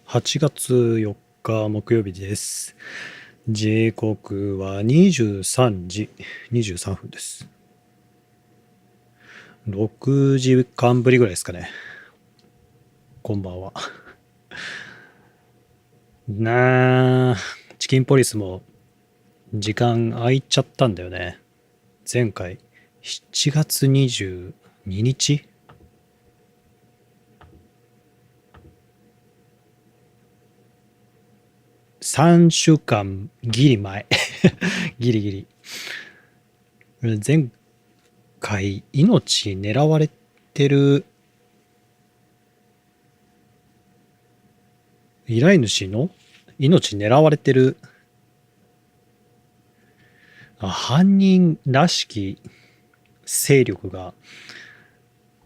8月4日木曜日です。時刻は23時23分です。6時間ぶりぐらいですかね。こんばんは。チキンポリスも時間空いちゃったんだよね。前回7月22日3週間ギリ前ギリギリ前回命狙われてる依頼主の命狙われてる犯人らしき勢力が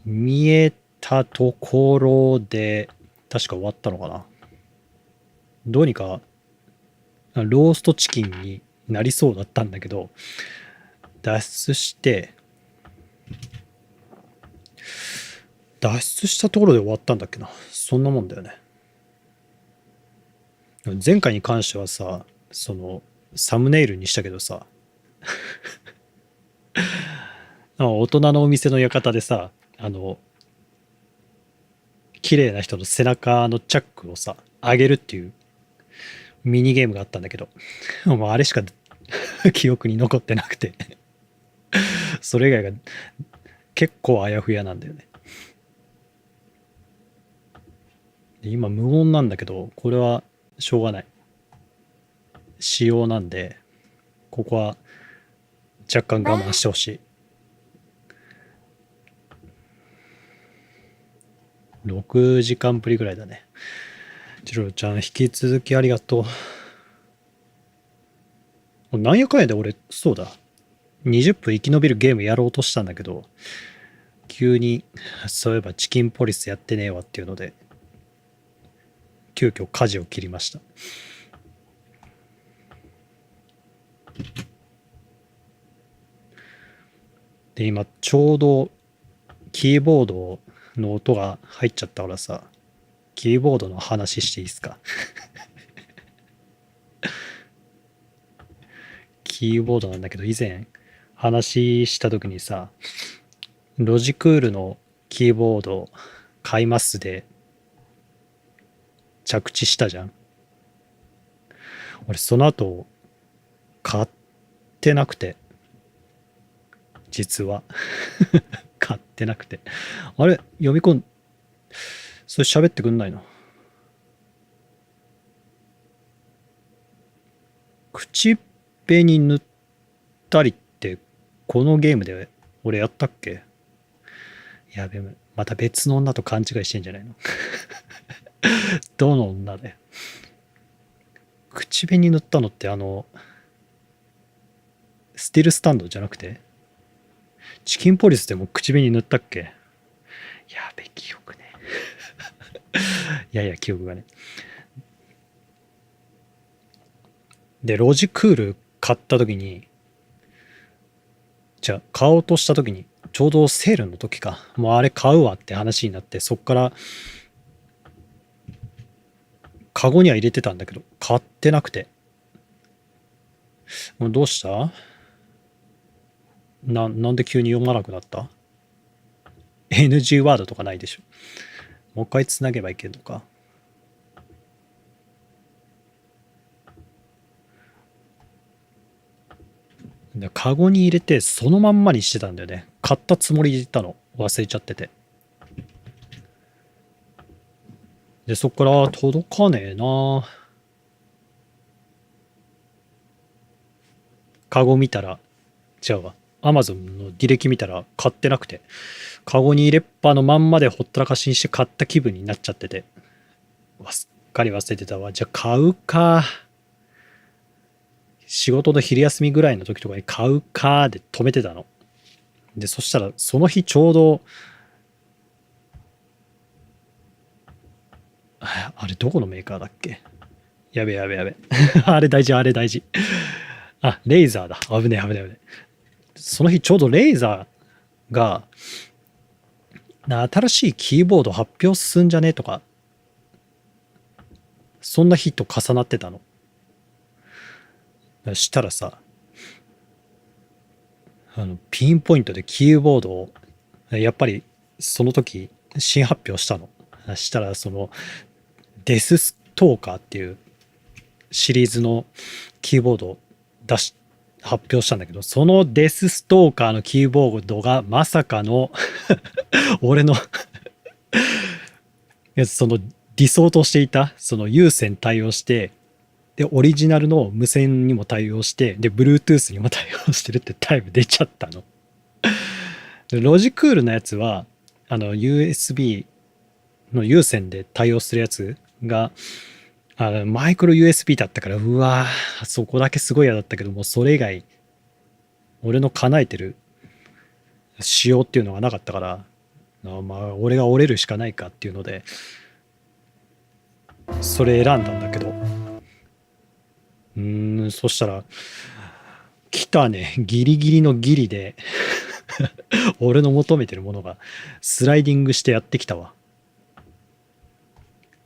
見えたところで確か終わったのかな。どうにかローストチキンになりそうだったんだけど、脱出したところで終わったんだっけな。そんなもんだよね。前回に関してはさ、そのサムネイルにしたけどさ大人のお店の館でさ、綺麗な人の背中のチャックをさ上げるっていうミニゲームがあったんだけど、もうあれしか記憶に残ってなくてそれ以外が結構あやふやなんだよね。今無音なんだけど、これはしょうがない、仕様なんで、ここは若干我慢してほしい。6時間ぶりぐらいだね。ジローちゃん引き続きありがとう。なんやかんやで俺、そうだ、20分生き延びるゲームやろうとしたんだけど、急にそういえばチキンポリスやってねえわっていうので急遽舵を切りました。で今ちょうどキーボードの音が入っちゃったからさ、キーボードの話していいですかキーボードなんだけど、以前話した時にさ、ロジクールのキーボード買いますで着地したじゃん。俺その後買ってなくて、実は買ってなくて、あれ読み込ん、それ喋ってくんないの？口紅塗ったりってこのゲームで俺やったっけ？やべえ、また別の女と勘違いしてんじゃないのどの女で口紅塗ったのって、スティルスタンドじゃなくてチキンポリスでも口紅塗ったっけ？やべ、記憶ねいやいや記憶がね。でロジクール買った時に、じゃあ買おうとした時にちょうどセールの時か、もうあれ買うわって話になって、そっからカゴには入れてたんだけど買ってなくて、もうどうした？なんで急に読まなくなった？ NG ワードとかないでしょ。もう一回つなげばいけるのか。カゴに入れてそのまんまにしてたんだよね。買ったつもりで言ったの忘れちゃってて、でそっから届かねえな。カゴ見たら、違うわ、アマゾンの履歴見たら買ってなくて、カゴに入れっぱのまんまでほったらかしにして買った気分になっちゃってて、すっかり忘れてたわ。じゃあ買うか、仕事の昼休みぐらいの時とかに買うかで止めてたの。でそしたらその日ちょうど、あれどこのメーカーだっけ？やべやべやべあれ大事、あれ大事。あ、レイザーだ。危ねえ危ねえ危ねえ。その日ちょうどレイザーが新しいキーボード発表すんじゃねとかそんな日と重なってたの。したらさ、ピンポイントでキーボードをやっぱりその時新発表したの。したらそのデスストーカーっていうシリーズのキーボードを発表したんだけど、そのデスストーカーのキーボードがまさかの俺のその理想としていたその有線対応して、でオリジナルの無線にも対応して、で Bluetooth にも対応してるってタイム出ちゃったの。ロジクールのやつはUSB の有線で対応するやつがマイクロ USB だったから、うわーそこだけすごい嫌だったけども、それ以外俺の叶えてる仕様っていうのがなかったから、まあ俺が折れるしかないかっていうのでそれ選んだんだけど、そしたら来たね、ギリギリのギリで俺の求めてるものがスライディングしてやってきたわ。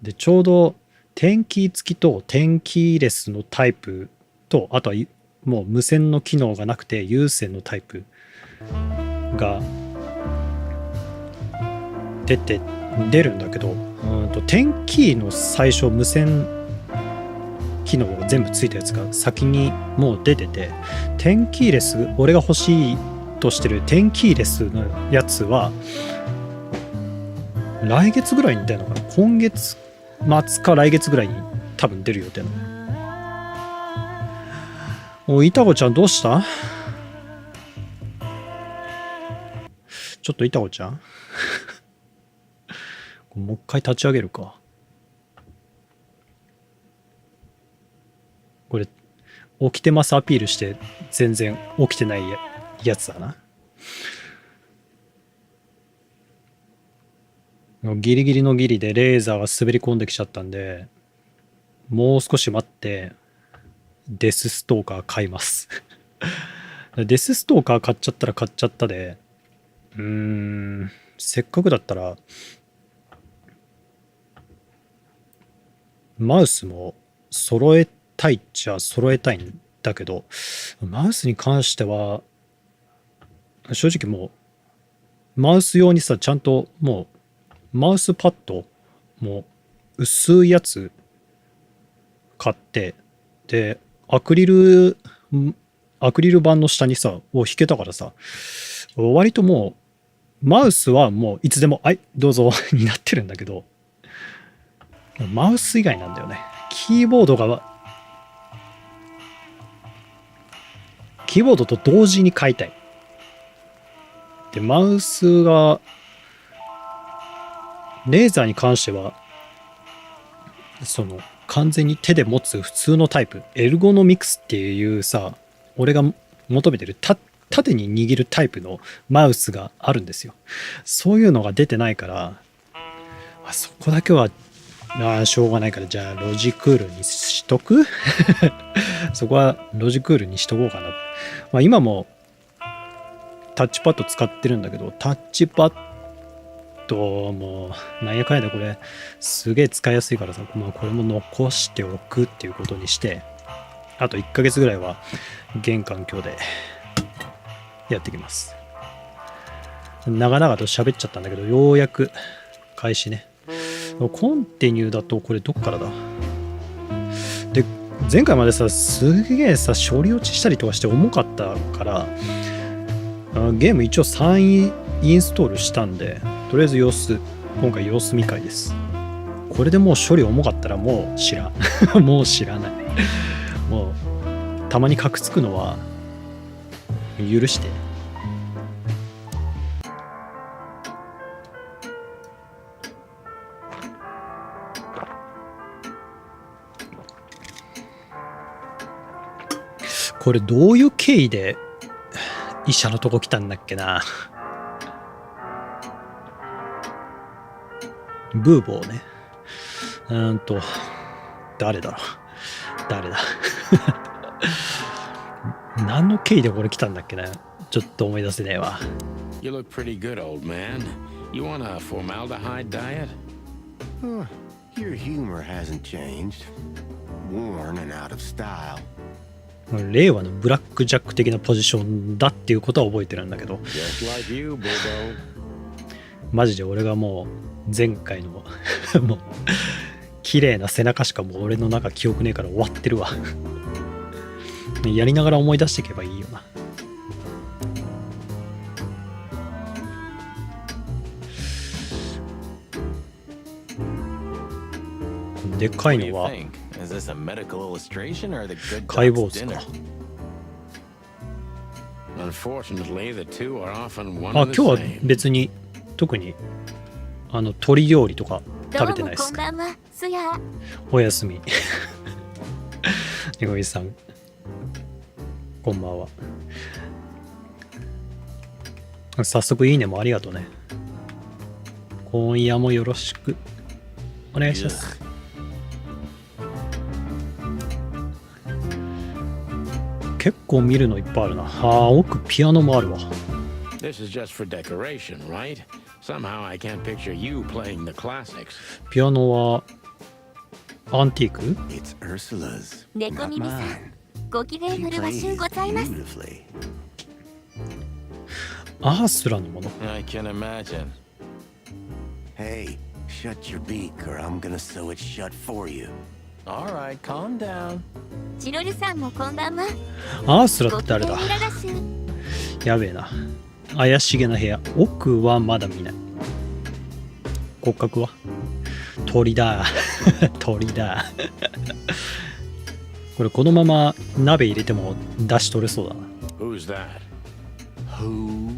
でちょうど点キー付きと点キーレスのタイプと、あとはもう無線の機能がなくて有線のタイプが出るんだけど、点キーの最初無線機能が全部ついたやつが先にもう出てて、点キーレス、俺が欲しいとしてる点キーレスのやつは来月ぐらいに出るのかな、今月末か来月ぐらいに多分出る予定なの。いたこちゃんどうした？ちょっといたこちゃんもう一回立ち上げるか。これ起きてますアピールして全然起きてないやつだな。ギリギリのギリでレーザーが滑り込んできちゃったんで、もう少し待ってデスストーカー買いますデスストーカー買っちゃったら買っちゃったで、せっかくだったらマウスも揃えたいっちゃ揃えたいんだけど、マウスに関しては正直もうマウス用にさ、ちゃんともうマウスパッドも薄いやつ買って、でアクリル板の下にさを引けたからさ、割ともうマウスはもういつでもはいどうぞになってるんだけど、マウス以外なんだよね。キーボードと同時に買いたい。でマウスがレーザーに関してはその完全に手で持つ普通のタイプ、エルゴノミクスっていうさ、俺が求めてる縦に握るタイプのマウスがあるんですよ。そういうのが出てないから、そこだけはしょうがないから、じゃあロジクールにしとくそこはロジクールにしとこうかな。今もタッチパッド使ってるんだけど、タッチパッドもなんやかんやでこれすげえ使いやすいからさ、これも残しておくっていうことにして、あと1ヶ月ぐらいは現環境でやってきます。長々と喋っちゃったんだけど、ようやく開始ね。コンティニューだとこれどっからだ。で前回までさすげえさ処理落ちしたりとかして重かったから、ゲーム一応3インストールしたんで、とりあえず今回様子見会です。これでもう処理重かったらもう知らんもう知らないもうたまにカクつくのは許して。これどういう経緯で医者のとこ来たんだっけな。ブーボーね。誰だ何の経緯でこれ来たんだっけな。ちょっと思い出せねえわ。You look pretty good, old man. You want a formaldehyde diet? Your humor hasn't changed. Worn and out of style. 令和のブラックジャック的なポジションだっていうことは覚えてるんだけど、 Just like you, Bobo. マジで俺がもう前回のもう綺麗な背中しかもう俺の中記憶ねえから終わってるわやりながら思い出していけばいいよな。でかいのは解剖図か。あ、今日は別に特に鶏料理とか食べてないですか。おやすみねごみさんこんばんは。早速いいねもありがとうね。今夜もよろしくお願いします。結構見るのいっぱいあるな。奥ピアノもあるわ。ピアノはアンティーク？猫耳さん、ご機嫌よろしゅうございます。アースラのもの。Hey, shut your beak or I'm gonna sew it shut for you. All right, calm down. チロルさんもこんばんは。アースラって誰だ？やべえな。怪しげな部屋。奥はまだ見ない。骨格は鳥だ鳥だこれこのまま鍋入れても出し取れそうだな。 Who's that? Who?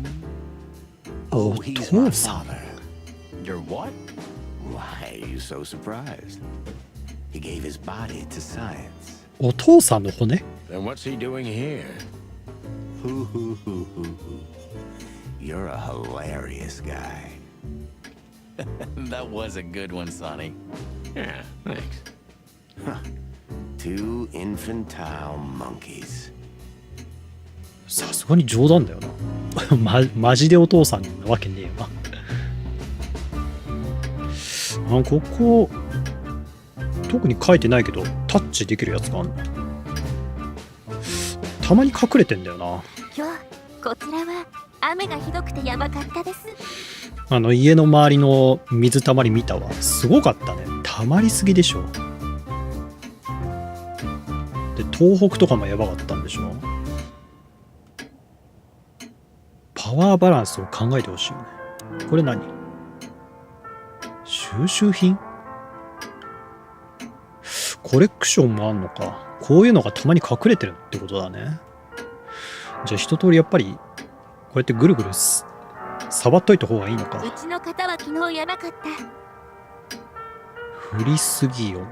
お Oh, he's my 父さん。 father. You're what? Why are you so surprised? He gave his body to science. お父さんの骨？ Then what's he doing here? You're a hilarious guy. That was a good one, Sonny. Yeah, thanks. Huh. Two infantile monkeys. さすがに冗談だよなマジでお父さんなわけねえよな。ここ特に書いてないけどタッチできるやつがあるの。たまに隠れてんだよな。今日こちらは雨がひどくてやばかったです。家の周りの水たまり見たわ。すごかったね。たまりすぎでしょ。で東北とかもやばかったんでしょ。パワーバランスを考えてほしいよね。これ何？収集品？コレクションもあんのか。こういうのがたまに隠れてるってことだね。じゃあ一通りやっぱりこうやってぐるぐる触っといた方がいいのか。うちの方は昨日やばかった。降りすぎよ。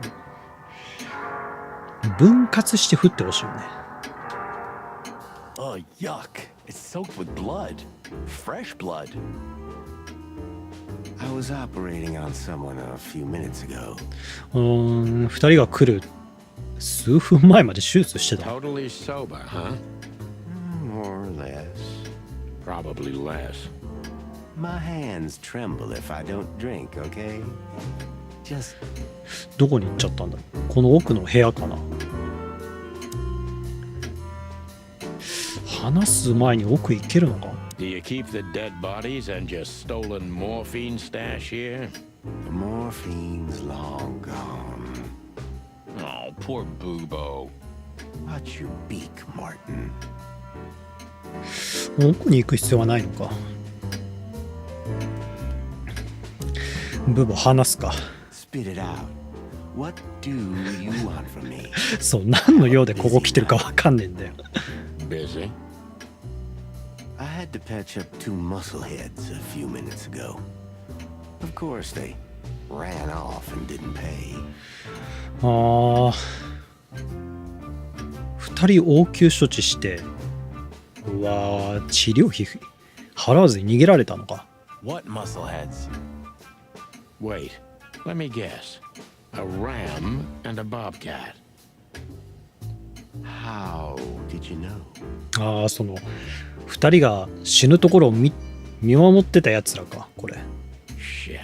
分割して降ってほしいよね。Oh, yuck. It's soaked with blood. Fresh blood. I was operating on someone a few minutes ago. 二人が来る数分前まで手術してた。 Totally sober, huh? More or less. Probably less. My hands tremble if I don't drink, okay? Just どこに行っちゃったんだろう。この奥の部屋かな。話す前に奥行けるのか。 Do you keep the dead bodies and your stolen morphine stash here? the morphine's long gone. Oh, poor Boobo. Watch your beak, Martin. 奥に行く必要はないのか。ブボ話すか。Spit it out. What do you want from me? そう、何の用でここ来てるかわかんねえんだよ。 Busy? I had to patch up two muscleheads a few minutes ago. Of course, they ran off and didn't pay. 二人応急処置して、うわー、治療費払わずに逃げられたのか。 What muscleheads? Wait, let me guess. A ram and a bobcat. How did you know? その二人が死ぬところを見守ってたやつらか、これ。 Shit.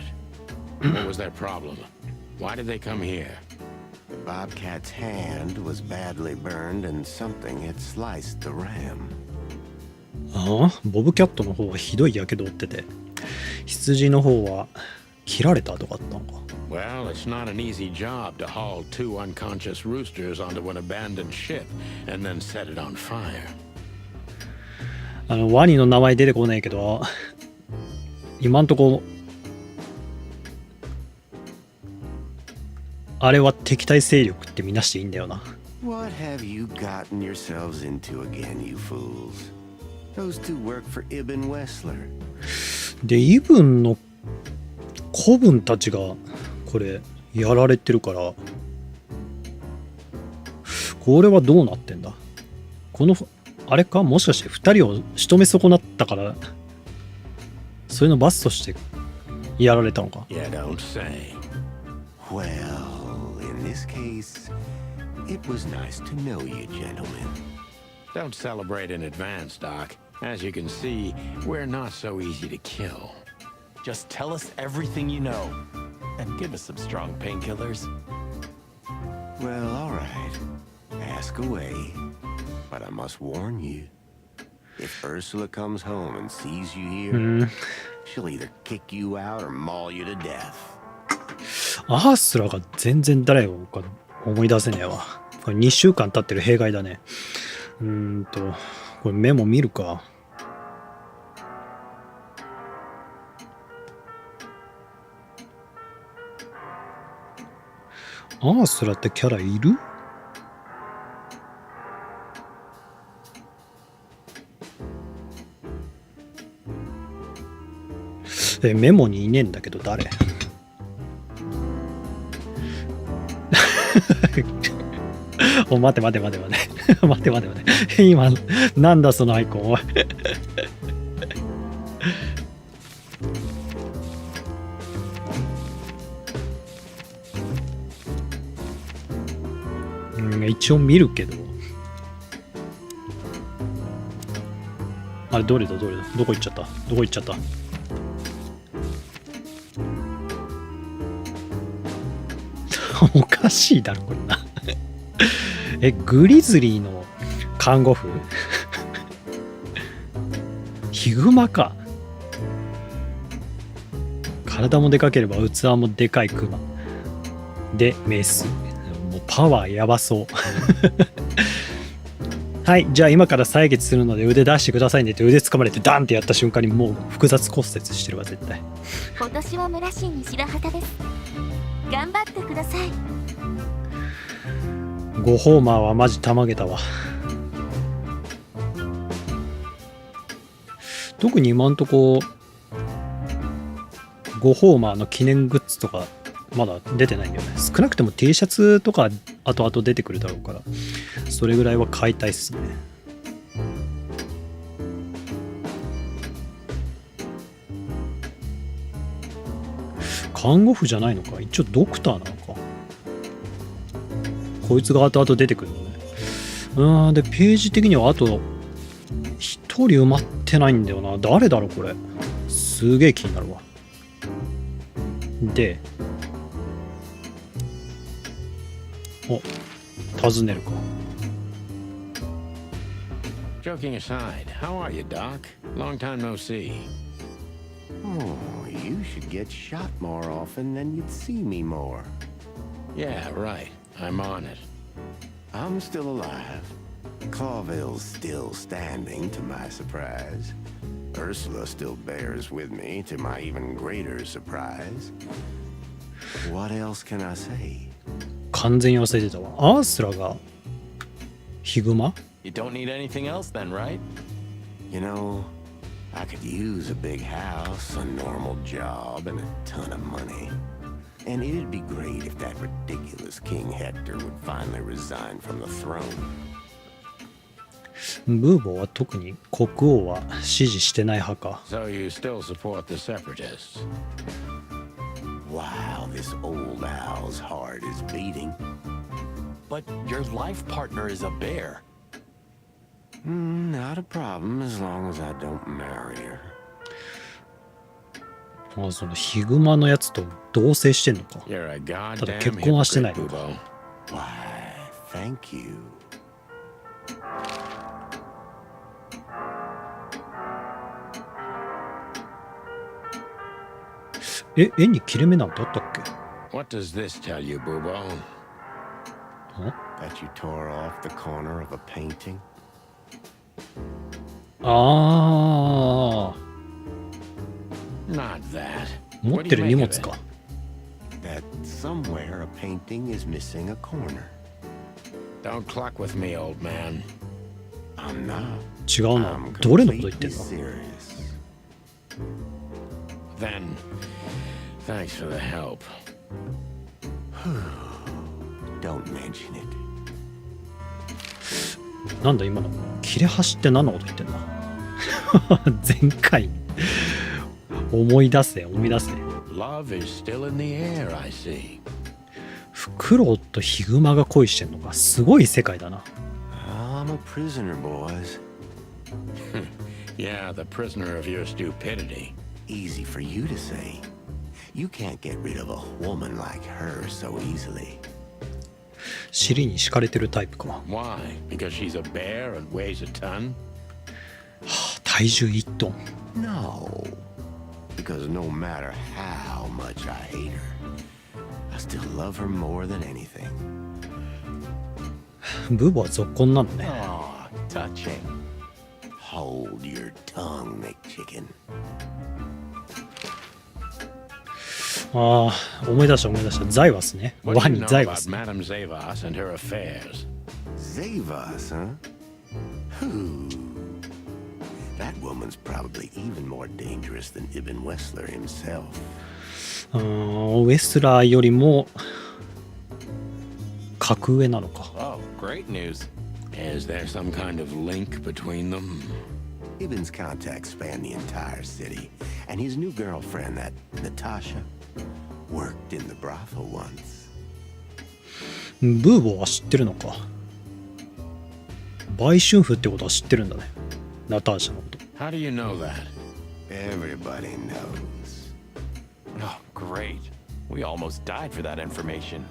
What was their problem? Why did they come here? The bobcat's hand was badly burned and something had sliced the ram. ああ、ボブキャットの方はひどいやけどを負ってて、羊の方は切られた跡があったのか。Well, it's not an easy job to haul 2 unconscious roosters onto an abandoned ship and then set it on fire. ワニの名前出てこないけど、今んとこあれは敵対勢力って見なしていいんだよな。What have you gotten yourselves into again, you fools? Those two work for Ibn Wessler. で、イブンの子分たちがこれやられてるから、これはどうなってんだ。このあれか、もしかして2人を仕留め損なったからそれの罰としてやられたのか。 Yeah, don't say. Well, in this case, it was nice to know you, gentlemen. Don't celebrate in advance, Doc. As you can see, we're not so easy to kill. Just tell us everything you know. And give us some strong painkillers. Well, all right. Ask away. But I must warn you. If Ursula comes home and sees you here, she'll either kick you out or maul you to death. アースラが全然誰をか思い出せねえわ。これ2週間経ってる弊害だね。これメモ見るか。アースラってキャラいる？メモにいねえんだけど誰？お、待て待て待て待て待て待て待て、今なんだそのアイコンは。一応見るけど、あれどれだどれだ、どこ行っちゃった、どこ行っちゃった。おかしいだろこれな。グリズリーの看護婦ヒグマか。体もでかければ器もでかいクマでメス。もうパワーやばそうはい、じゃあ今から採血するので腕出してくださいねって腕掴まれてダンってやった瞬間にもう複雑骨折してるわ絶対。今年は村新に白旗です。頑張ってください。5ホーマーはマジたまげたわ。特に今んとこ5ホーマーの記念グッズとかまだ出てないんだよね。少なくても T シャツとか後々出てくるだろうから、それぐらいは買いたいっすね。看護婦じゃないのか、一応ドクターなのか。こいつが後々出てくるのね。でページ的にはあと1人埋まってないんだよな。誰だろうこれ、すげえ気になるわ。で尋ねるか。 Joking aside, how are you, Doc? Long time no see. Oh, you should get shot more often, then you'd see me more. Yeah, right. I'm on it. I'm still alive. Clawville's still standing, to my surprise. Ursula still bears with me, to my even greater surprise. What else can I say? 完全に忘れてたわ。アースラがヒグマ？ You don't need anything else then, right? You know, I could use a big house, a normal job, and a ton of money. And it'd be great if that ridiculous King Hector would finally resign from the throne. ブーボーは特に国王は支持してない派か。 So you still support the separatists? Wow, this old owl's heart is beating. But your life partner is a bear. Not a problem as long as I don't marry her. あ、そのヒグマのやつと同棲してんのか。 You're a ただ goddamn 結婚はしてない hypocrite, のか。 Bubo. Why, thank you. 絵に切れ目なんてあったっけ？ What does this tell you, Bubo? That you tore off the corner of a painting? ああ、 Not that. 持 What っ do て you る荷 make 物 of it? か。 That somewhere a painting is missing a corner. Don't cluck with me, old man. I'm not. 違うな。 I'm どれのこと言って completely んの？ serious. Then, thanks for the help. Don't mention it. なんだ今の切れ端って何のこと言ってんだ？前回思い出せ。 Love is still in the air, I see. フクロウとヒグマが恋してんのか。すごい世界だな。 I'm a prisoner, boys. Yeah, the prisoner of your stupidity. Easy for you to say. You can't get rid of a woman like her so easily. 尻に敷かれてるタイプか。 Why? Because she's a bear and weighs a ton? 体重1トン。 No. Because no matter how much I hate her, I still love her more than anything. ブーボはぞっこんなのね。 Aw, touching. Hold your tongue, McChicken. ああ、思い出した。ザイワスね。 What ワ do you ニ know ザイワ about スね。 Madame Zavas and her affairs? Zavas, huh? Whew. That woman's probably even more dangerous than Ibn Wessler himself. ウェスラーよりも格上なのか。 Oh, great news. Is there some kind of link between them? Ibn's contacts span the entire city, and his new girlfriend, that Natasha, worked in the brothel once. ブーボは知ってるのか。売春婦ってことは知ってるんだね。ナターシャのこと。 How do you know that? Everybody knows. Oh, great. We almost died for that information.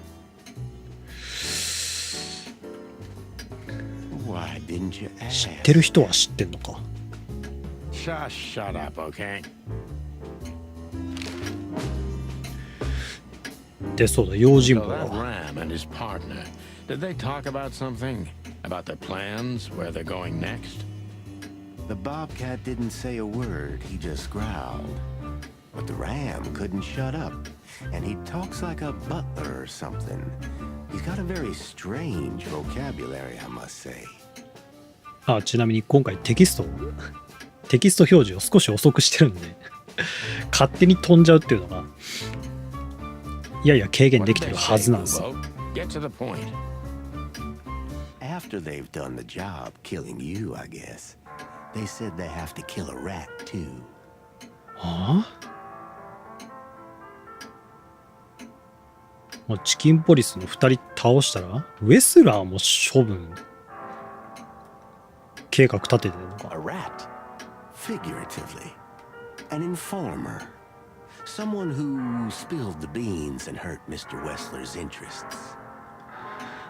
Why didn't you 知 ask? ってる人は知ってんのか。 Just shut up, okay? で、そうだ、用心 So 棒だ that わ。 Ram and his partner, did they talk about something? About their plans, where they're going next? The bobcat didn't say a word, he just growled. But the ram couldn't shut up, and he talks like a butler or something. He's got a very strange vocabulary, I must say. あ、ちなみに今回テキスト表示を少し遅くしてるんで勝手に飛んじゃうっていうのがやや軽減できてるはずなんですよ。 Get to the point. After they've done the job killing you, I guess, they said they have to kill a rat too. はあ？もうチキンポリスの2人倒したらウェスラーも処分計画立ててるの A か。 rat? Figuratively. An informer. Someone who spilled the beans and hurt Mr. Wessler's interests.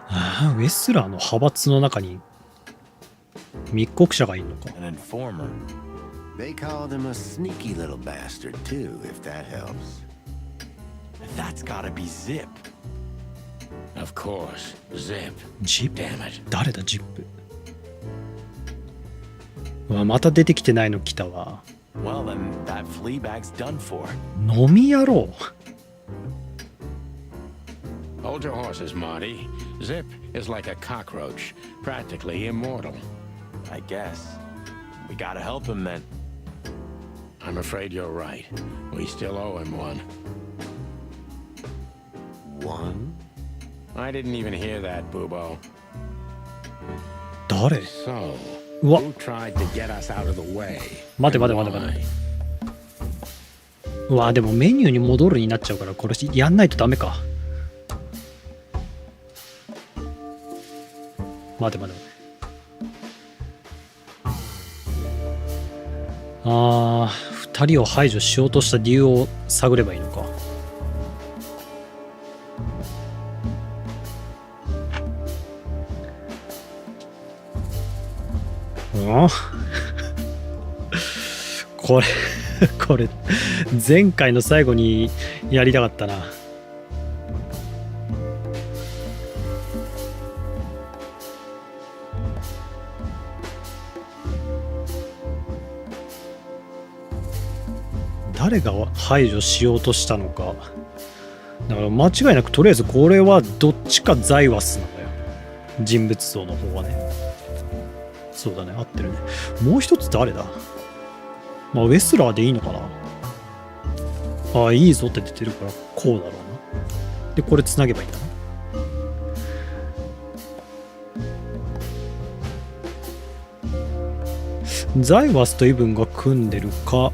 ああ、ウェスラーの派閥の中に密告者がいるのか。 An informer. They called him a sneaky little bastard too, if that helps. That's gotta be Zip. Of course, Zip. ジップ Damn it. 誰だジップ。うわ、また出てきてないの来たわ。 Well, then that flea bag's done for. 飲み野郎。 Hold your horses, Marty. Zip is like a cockroach, practically immortal. I guess. We gotta help him then. I'm afraid you're right. We still owe him one. One? I didn't even hear that, Bubo. 誰？ So, うわ、 who tried to get us out of the way? 待て and 待て待て待 why? て。うわ、でもメニューに戻るになっちゃうからこれやんないとダメか。待て待て待て。2人を排除しようとした理由を探ればいいのか。これ前回の最後にやりたかったな。誰が排除しようとしたのか。だから間違いなくとりあえずこれはどっちかザイワスなんだよ。人物像の方はね。そうだね、合ってるね。もう一つ誰だ。まあウェスラーでいいのかな。ああ、いいぞって出てるからこうだろうな。でこれつなげばいいんだな。ザイワスとイブンが組んでるか、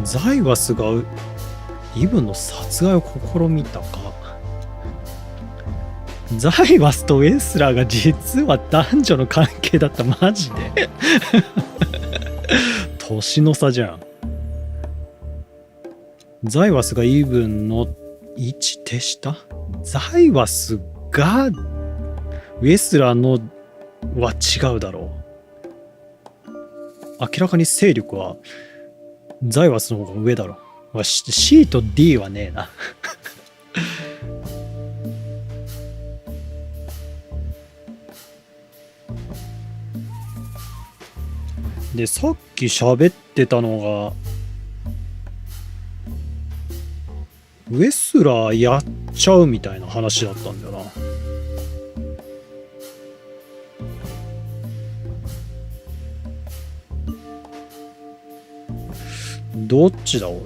ザイワスがイブンの殺害を試みたか。ザイワスとウェスラーが実は男女の関係だった。マジで年の差じゃん。ザイワスがイブンの1手下。ザイワスがウェスラーのは違うだろう。明らかに勢力はザイワスの方が上だろう。C と D はねえなでさっき喋ってたのがウェスラーやっちゃうみたいな話だったんだよな。どっちだ俺。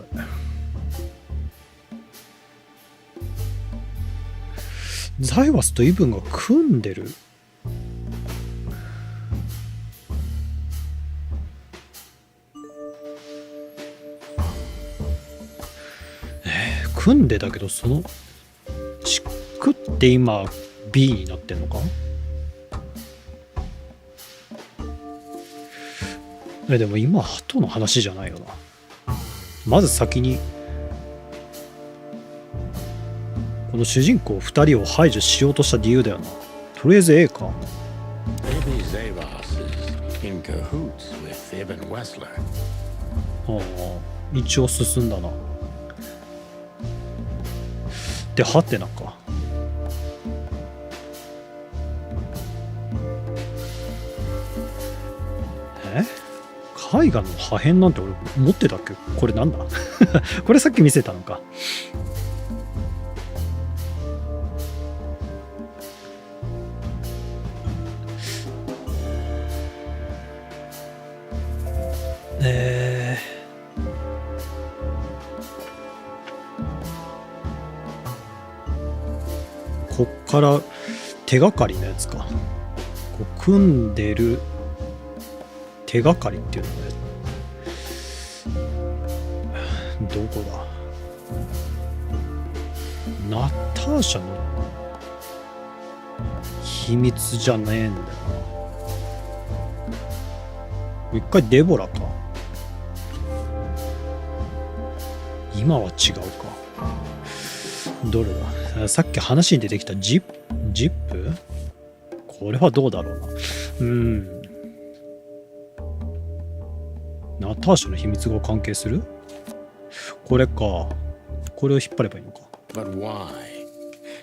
ザイワスとイブンが組んでる。組んでだけどそのチックって今 B になってんのか。でも今後の話じゃないよな。まず先にこの主人公2人を排除しようとした理由だよな。とりあえず A か。 Maybe Zavos is in cahoots with Ibn Wessler. ああ、一応進んだな。でハテナか。絵画の破片なんて俺持ってたっけ。これなんだこれさっき見せたのか。こっから手がかりのやつか。こう組んでる手がかりっていうのね。どこだ。ナターシャの秘密じゃねえんだよな。一回デボラか。今は違うか。どれだ。さっき話に出てきたジップ。これはどうだろうな。ナターシャの秘密が関係する。これか。これを引っ張ればいいのか。But why?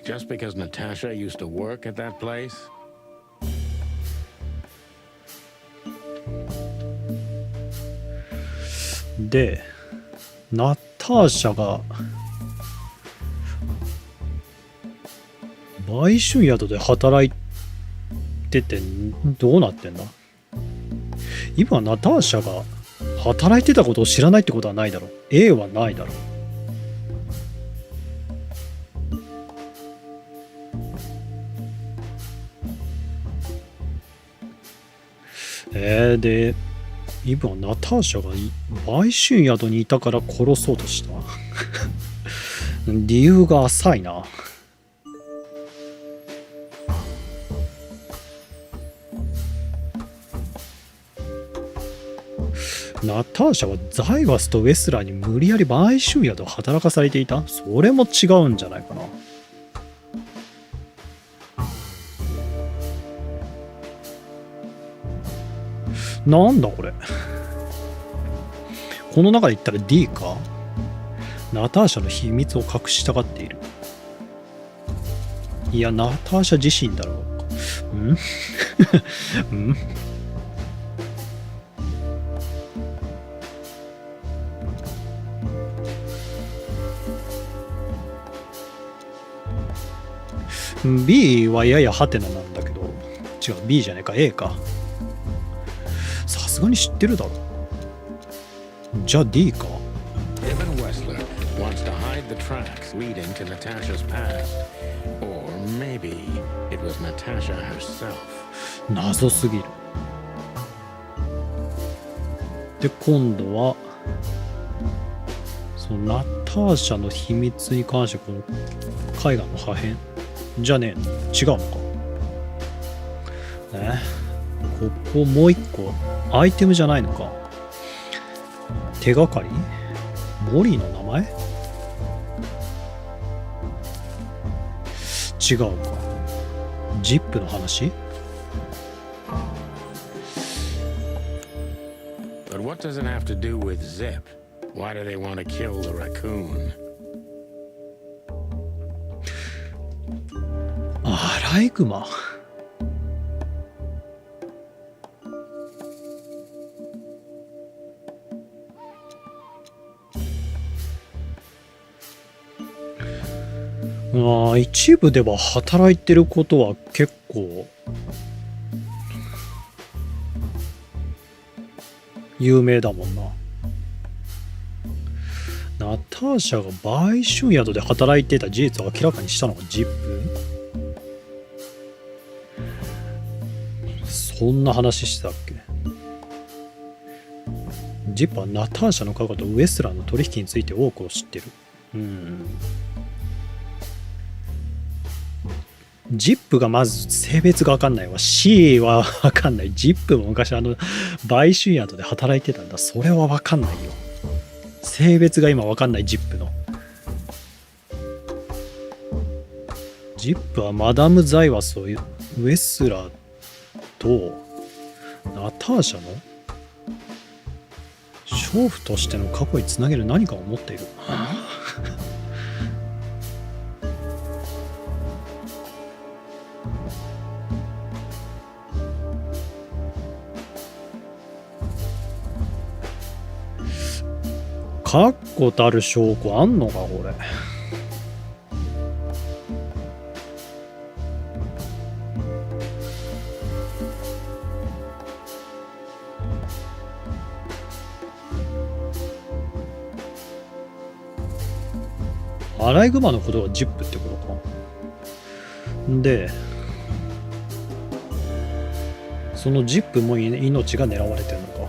Just because Natasha used to work at that place? で、ナターシャが売春宿で働いててどうなってんだ。今ナターシャが働いてたことを知らないってことはないだろう。 A はないだろう。でイブはナターシャが売春宿にいたから殺そうとした理由が浅いな。ナターシャはザイワスとウェスラーに無理やり売春宿を働かされていた。それも違うんじゃないかな。なんだこれ。この中で言ったら D か。ナターシャの秘密を隠したがっている。いや、ナターシャ自身だろう。んB はややハテナなんだけど、違う、B じゃねえか、A か。さすがに知ってるだろ。じゃあ D か。Ibn Wessler wants to hide the tracks leading to Natasha's past. Or maybe it was Natasha herself. 謎すぎる。で、今度は、そのナターシャの秘密に関してこの絵画の破片じゃねえの、違うのかね。ここもう一個アイテムじゃないのか。手がかり、モリーの名前違うか。ジップの話。 But what does it have to do with Zip? Why do they want to kill the raccoon? アライグマ。一部では働いてることは結構有名だもんな。ナターシャが売春宿で働いていた事実を明らかにしたのがジップ。そんな話してたっけ。ジップはナターシャの過去とウエスラーの取引について多くを知ってる。ジップがまず性別が分かんないわ。C は分かんない。ジップも昔売春宿で働いてたんだ。それは分かんないよ。性別が今分かんない。ジップのジップはマダム・ザイワスをウエスラーとナターシャの娼婦としての過去につなげる何かを持っている。確固たる証拠あんのかこれ。アライグマのことがジップってことか。で、そのジップも命が狙われてるのか。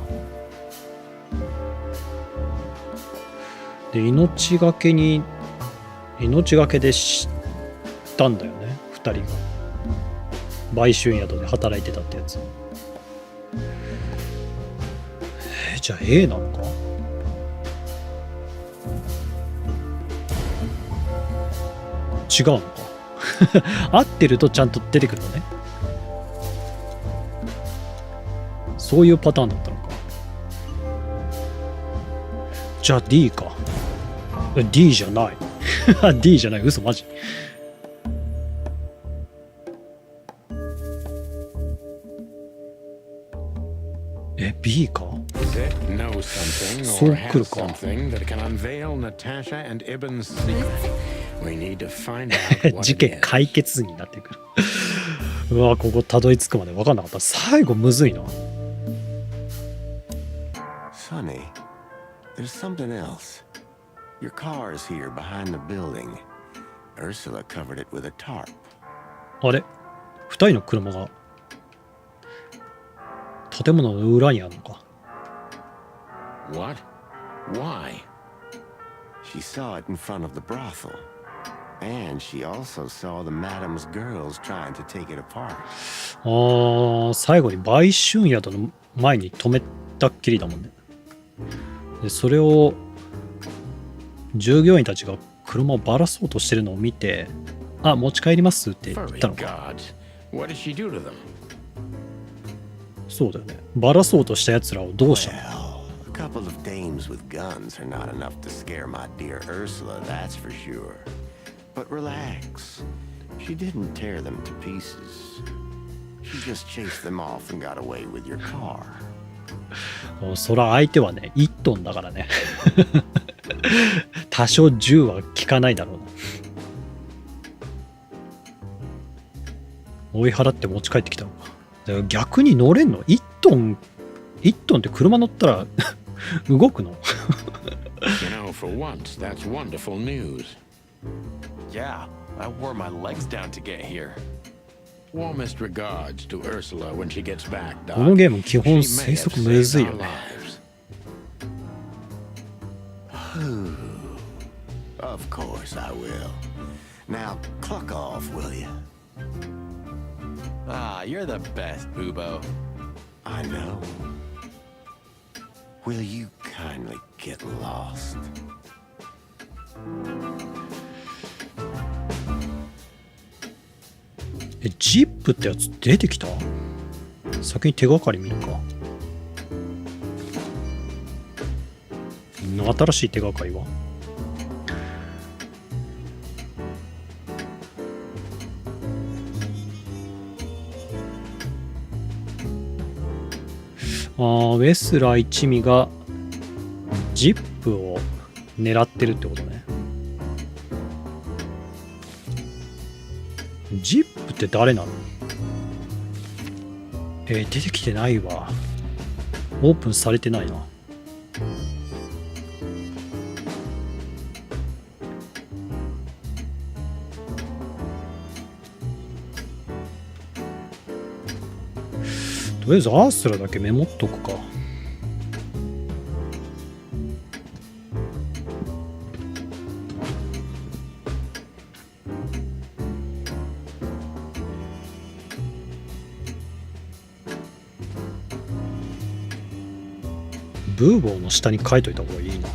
で、命がけで知ったんだよね、2人が。売春宿で働いてたってやつ。じゃあ A なのか。違うのか。合ってるとちゃんと出てくるのね。そういうパターンだったのか。じゃあ D か。D じゃない。D じゃない。嘘マジ。B か。そう来るか。事件解決になってくる。うわ、ここたどり着くまで分かんなかった。最後むずいな。Sonny, there's something else. Your car is here behind the building. Ursula covered it with a tarp. あれ、2人の車が建物の裏にあるのか。What? Why? She saw it in front of the brothel. And she also saw the madam's girls trying to take it apart. 最後に売春宿の前に止めたっきりだもんね。でそれを従業員たちが車をばらそうとしてるのを見て、あ、持ち帰りますって言っ Furry たのか。 gods. What did she do to them? そうだよね。ばらそうとしたやつらをどうしたの？ Well, a couple of dames with guns are not enough to scare my dear Ursula, that's for sure. But relax. She didn't tear them to pieces. She just chased them off and got away with your car. そら相手はね、1トンだからね。多少銃は効かないだろうな。追い払って持ち帰ってきたのか。だから逆に乗れんの？ 1 トンって車乗ったら動くの？ You know, for once, that's wonderful news. Yeah, I wore my legs down to get here. Warmest regards to Ursula when she gets back, この Doc. ゲーム基本 She 生 may 息 have む saved ずいよ our ね。 lives. Of course I will. Now, cluck off, will you? Ah, you're the best, Boobo. I know. Will you kindly get lost? ジップってやつ出てきた？先に手がかり見るか。新しい手がかりは？ウェスラー一味がジップを狙ってるってことね。ジップって誰なの？出てきてないわ。オープンされてないな。とりあえずアースラだけメモっとくか。ブーボーの下に書いといた方がいいな。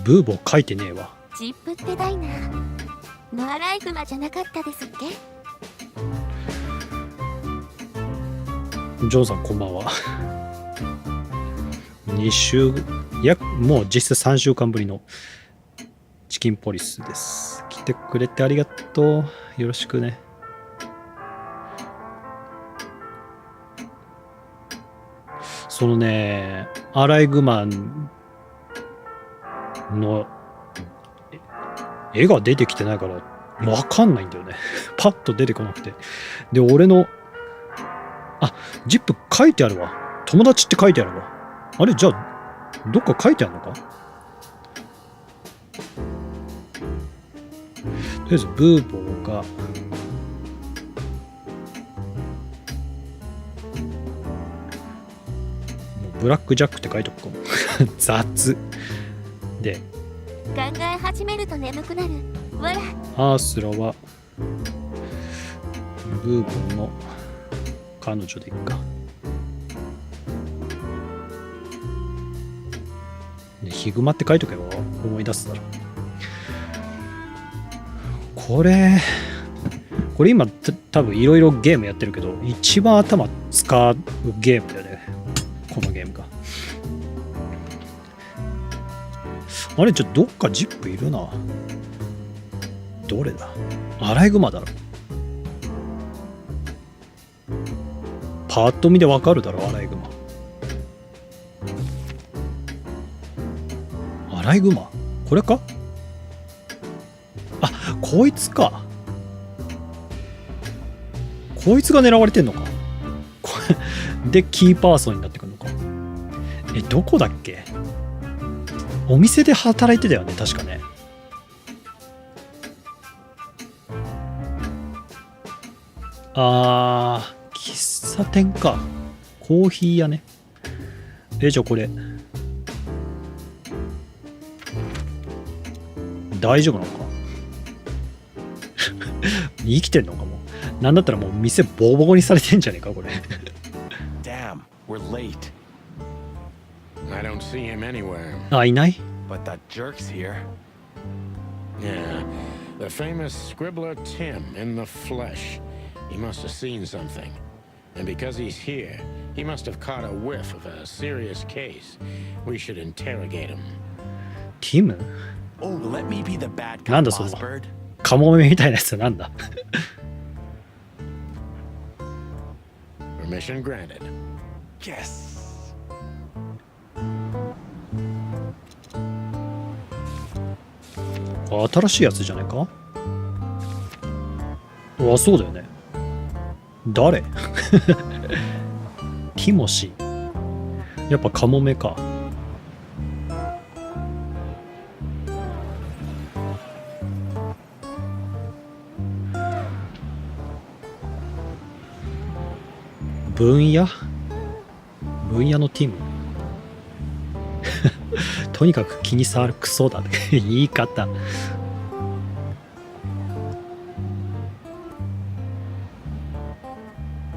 ブーボー書いてねえわ。ジップってダイナーのアライグマじゃなかったですっけ？ジョンさんこんばんは。2週もう実質3週間ぶりのチキンポリスです。来てくれてありがとう。よろしくね。そのね、アライグマの絵が出てきてないからわかんないんだよね。パッと出てこなくて。で、俺のジップ書いてあるわ。友達って書いてあるわ。あれ、じゃあどっか書いてあるのか？とりあえずブーボーがブラックジャックって書いとくかも。雑で、考え始めると眠くなる。わら。アースラはブーボーの彼女でいいか。で、ヒグマって書いとけば思い出すだろう。これ今多分いろいろゲームやってるけど一番頭使うゲームだよね、このゲームが。あれ、じゃあどっかジップいるな。どれだ？アライグマだろ。パッと見でわかるだろ、アライグマ。アライグマ？これか？こいつか。こいつが狙われてんのか。で、キーパーソンになってくるのか。どこだっけ？お店で働いてたよね、確かね。喫茶店か。コーヒー屋ね。じゃあこれ大丈夫なのか。生きてんのかも。なんだったらもう店ボコボコにされてんじゃねえかこれ。Damn, we're late. I don't see him anywhere. あ、いない。 But that jerk's here. Yeah, the famous scribbler Tim in the flesh. He must have seen something. And because he's here, he must have caught a whiff of a serious case. We should interrogate him. ティム Oh, let me be the bad なん cop, だその Bossbird. カモメみたいなやつなんだ。 Permission granted. Yes. 新しいやつじゃないか。あ、そうだよね。誰？ティモシー。やっぱカモメか。分野のティム。とにかく気に障るクソだね。言い方。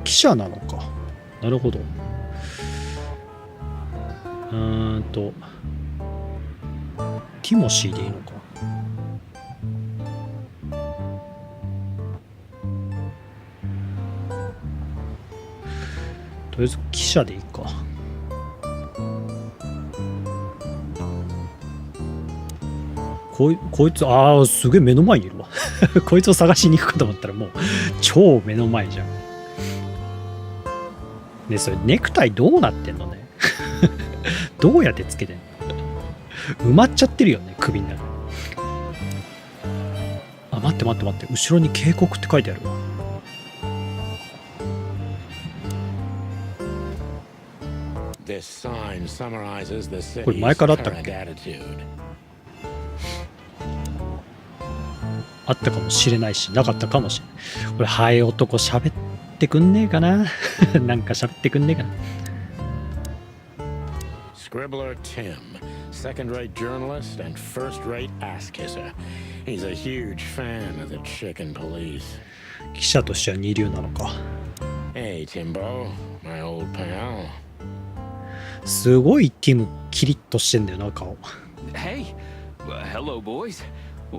記者なのか。なるほど。ティモシーでいいのか。とりあえず記者でいいか。こいつ、ああ、すげえ目の前にいるわ。こいつを探しに行くかと思ったらもう超目の前じゃん。ね、それネクタイどうなってんのね。どうやってつけてんの。埋まっちゃってるよね、首になる。あ、待って。後ろに警告って書いてあるわ。This sign summarizes the これ city's 前からあったっ current け？ attitude. あったかもしれないし、なかったかもしれない。これ、ハエ男喋ってくんねえかな。なんか喋ってくんねえかな。Scribbler Tim, second-rate journalist and first-rate ass-kisser. He's a huge fan of the chicken police. 記者としては二流なのか。Hey, Timbo, my old pal. すごいティムキリッとしてんだよな、顔。Hey, hello, boys.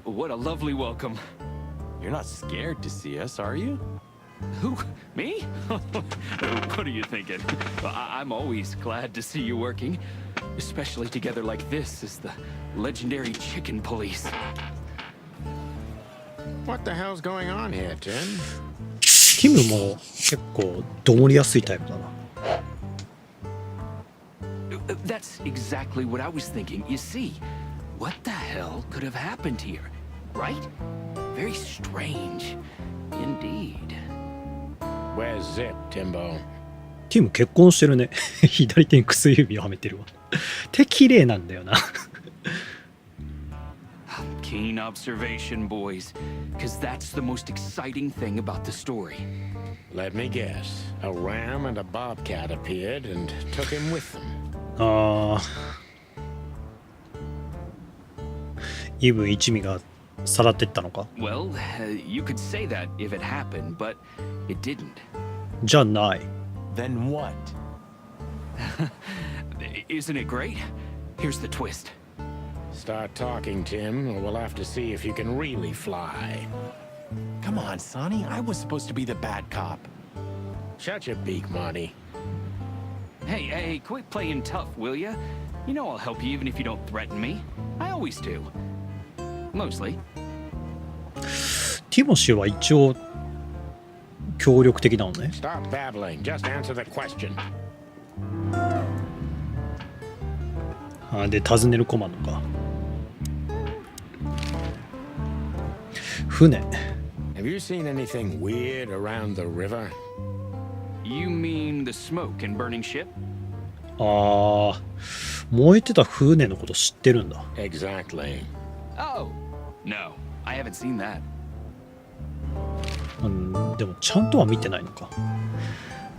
What a lovely welcome. You're not scared to see us, are you? Who? Me? What are you thinking? I'm always glad to see you working, especially together like this as the legendary chicken police. What the hell's going on here, Tim? ティムも結構どもりやすいタイプだな。That's exactly what I was thinking. You see, what the hell could have happened here, right? Very strange, indeed. Where's Zip, Timbo? ティム結婚してるね。左手に薬指をはめてるわ。手綺麗なんだよな。Keen observation, boys, because that's the most exciting thing about the story. Let me guess. A ram and a bobcat appeared and took him with them. ああ。イブン一味がさらってったのか。 Well, you could say that if it happened, but it didn't. じゃない。 Then what? Isn't it great? Here's the twist. Start talking, Tim, or we'll have to see if you can really fly. Come on, Sonny. I was supposed to be the bad cop. Shut your beak, Marty. Hey, quit playing tough, will ya? You know I'll help you even if you don't threaten me. I always do. Mostly. ティモシーは一応協力的なのね。 Stop babbling. Just answer the question. あで、尋ねるコマンドか。船。 Have you seen anything weird around the river? You mean the smoke and burning ship? ああ、燃えてた船のこと知ってるんだ。 Exactly. Oh, no. I haven't seen that. でもちゃんとは見てないのか。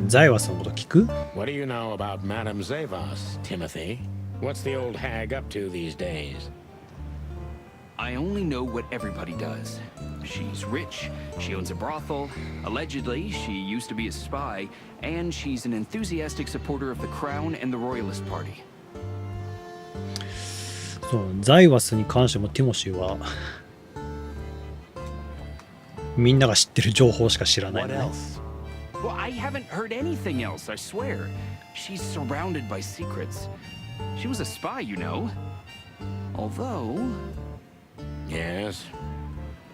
ザイワスのこと聞く？ What do you know about Madame Zavas, Timothy? What's the old hag up to these days? I only know what everybody does. She's rich, she owns a brothel, allegedly she used to be a spy, and she's an enthusiastic supporter of the crown and the royalist party. そう、ザイワスに関してもティモシーはみんなが知ってる情報しか知らない What ね。else? Well, I haven't heard anything else, I swear. She's surrounded by secrets. She was a spy, you know. Although, Yes?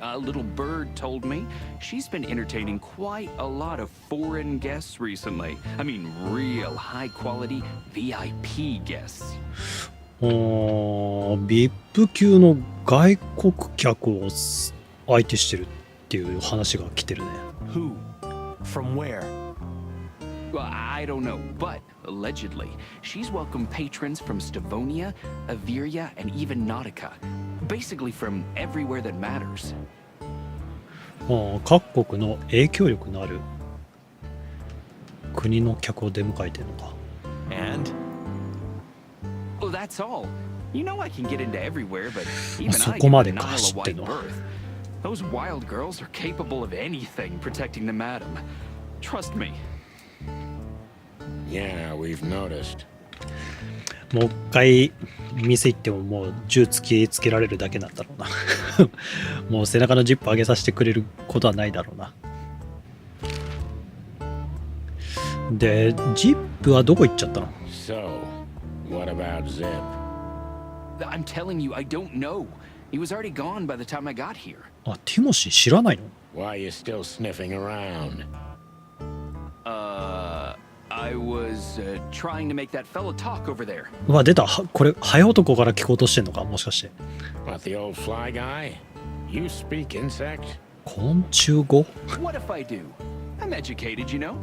a little bird told me she's been entertaining quite a lot of foreign guests recently. I mean, real high-quality VIP guests. VIP 級の外国客を相手してるっていう話が来てるね。 Who? From where? Well, I don't know, but allegedly, she's welcomed patrons from Stavonia, Averia, and even Nautica. Basically from everywhere that matters. 各国の影響力のある国の客を出迎えてるのか。 And? Well, that's all. You know I can get into everywhere, but even そ I こ get ま the でか Nile 知 a ってん white の。 birth. Those wild girls are capable of anything protecting the madam. Trust me. Yeah, we've noticed. もう一回店行ってももう銃突きつけられるだけなんだろうな。もう背中のジップ上げさせてくれることはないだろうな。で、ジップはどこ行っちゃったの？ So, what about Zip? I'm telling you, I don't know. He was already gone by the time I got here. あ、ティモシー知らないの？ Why are you still sniffing around? I was trying to make that fella talk over there. うわ、出た。これ、ハエ男から聞こうとしてんのかもしかして。What, the old fly guy? You speak insect? 昆虫語？ What if I do? I'm educated, you know?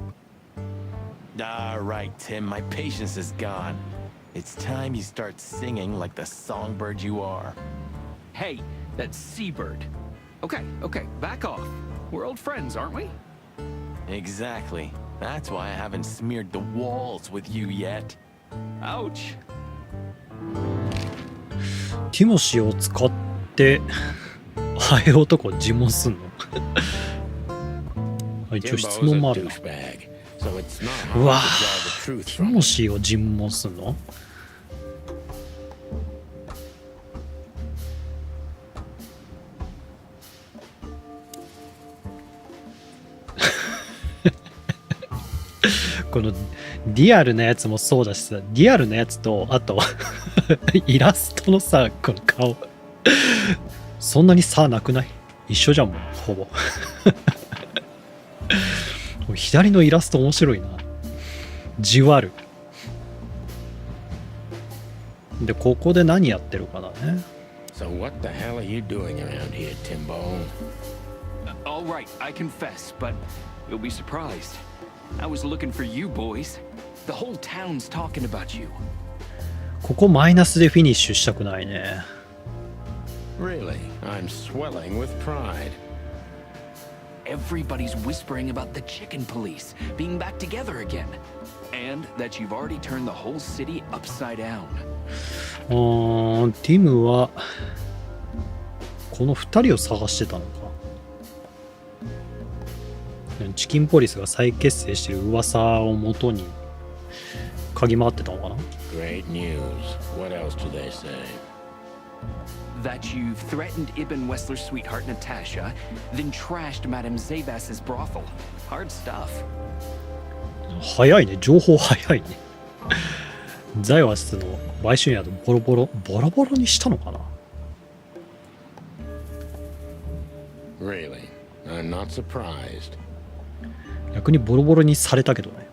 All right, Tim, my patience is gone. It's time you start singing like the songbird you are. Hey, that's Seabird. Okay, back off. We're old friends, aren't we? Exactly. That's why I haven't smeared the walls with you yet. Ouch. ティモシーを使ってハエ男を尋問すんの？一応質 Jimbo's 問 a もあるな。 douchebag, so it's not うわ hard to draw the truth ティ from モ him. シーを尋問すんの？このリアルなやつもそうだしさ、リアルなやつとあとイラストのさ、この顔そんなに差なくない？一緒じゃんもんほぼ。左のイラスト面白いな。じわる。で、ここで何やってるかだね。So what the hell are you doing around here, Timbo? All right, I confess, but you'll be surprised. I was looking for you boys. The whole town's talking about you. ここマイナスでフィニッシュしたくないね。Really? I'm swelling with pride. Everybody's whispering about the chicken police being back together again. And that you've already turned the whole city upside down. ティムはこの2人を探してたのか。チキンポリスが再結成してる噂をもとに嗅ぎ回ってたのかな。 Great news. What else do they say? That you've threatened Ibn Wessler's sweetheart Natasha, then trashed Madame Zabas's brothel. Hard stuff. 早いね、情報早いね。ザイワスの売春宿ボロボロにしたのかな。 Really? I'm not surprised. 逆にボロボロにされたけどね。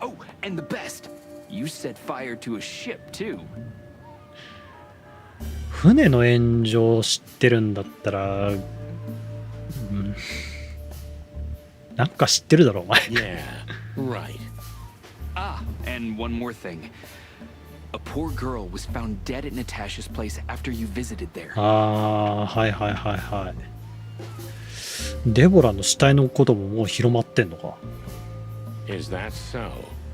Oh, and the best. You set fire to a ship, too. 船の炎上を知ってるんだったら、なんか知ってるだろお前。 Yeah, right. Ah, and one more thing. A poor girl was found dead at Natasha's place after you visited there. はいはいはいはい。デボラの死体のことももう広まってんのか。 Is that so?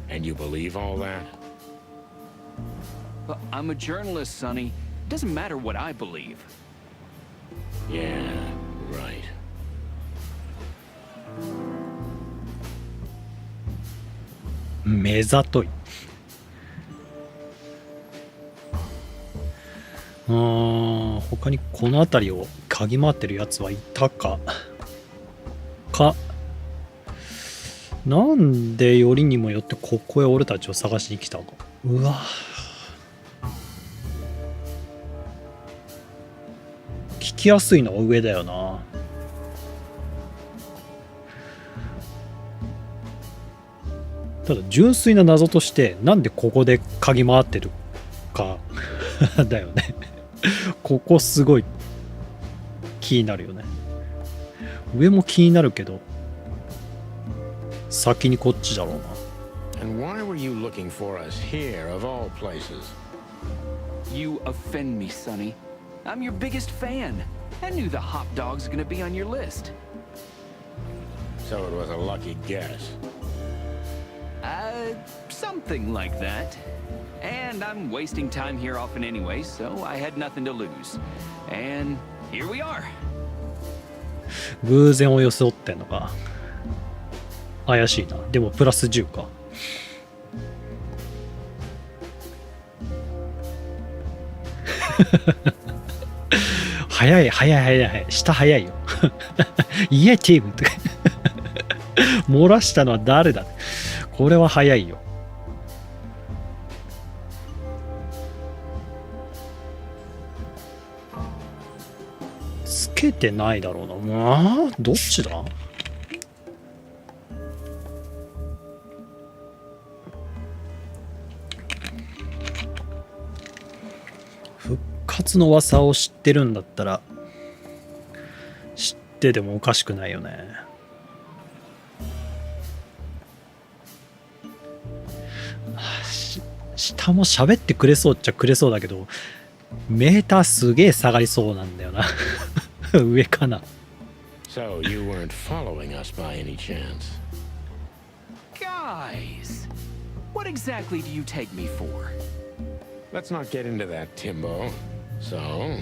And you believe all that? But I'm a journalist, Sonny. It doesn't matter what I believe. Yeah, right. 目ざとい。他にこの辺りを嗅ぎ回ってるやつはいたか。なんでよりにもよってここへ俺たちを探しに来たのか。うわ。聞きやすいのは上だよな。ただ純粋な謎としてなんでここで嗅ぎ回ってるかだよね。ここすごい気になるよね。上も気になるけど先にこっちだろうな。 And why were you looking for us here, of all places? You offend me, Sonny. I'm your biggest fan. I knew the hop dog's gonna be on your list. So it was a lucky guess. Something like that. And I'm wasting time here often anyway, so I had nothing to lose. And here we are. 偶然を装ってんのか。怪しいな。でもプラス10か。早い。下早いよ。イエティームとか漏らしたのは誰だ。これは早いよ。つけてないだろうな。まあどっちだ。復活の噂を知ってるんだったら知っててもおかしくないよね。下も喋ってくれそうっちゃくれそうだけどメーターすげえ下がりそうなんだよな。上かな。 So you weren't following us by any chance? Guys, what exactly do you take me for? Let's not get into that, Timbo. So?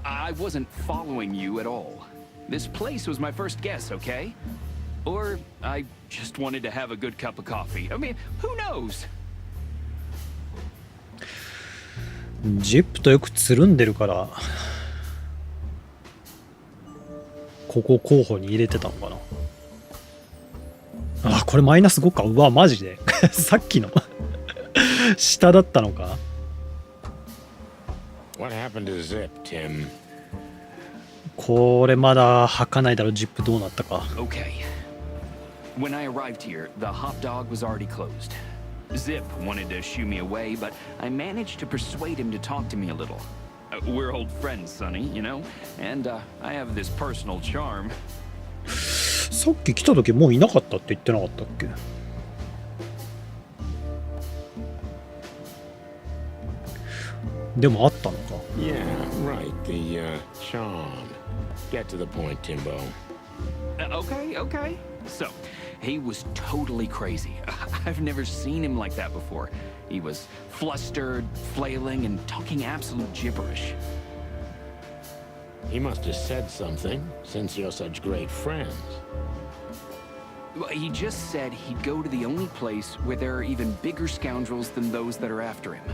I wasn't following you at all. This place was my first guess, okay? Or I just wanted to have a good cup of coffee. I mean, who knows? ジップとよくつるんでるからここ候補に入れてたのかな。あ、これマイナス5か。うわマジで。さっきの下だったのか。 What happened to Zip, Tim? これまだ吐かないだろ。ジップどうなったか。 Okay. When I arrived here, the hop dog was already closed. Zip wanted to shoo me away, but I managed to persuade him to talk to me a little. We're old friends, Sonny, you know? And I have this personal charm. さっき来た時もういなかったって言ってなかったっけ。でもあったのか。 Yeah, right. The charm. Get to the point, Timbo. Okay. So, he was totally crazy. I've never seen him like that before. He was flustered, flailing, and talking absolute gibberish. He must have said something, since you're such great friends. Well, he just said he'd go to the only place where there are even bigger scoundrels than those that are after him.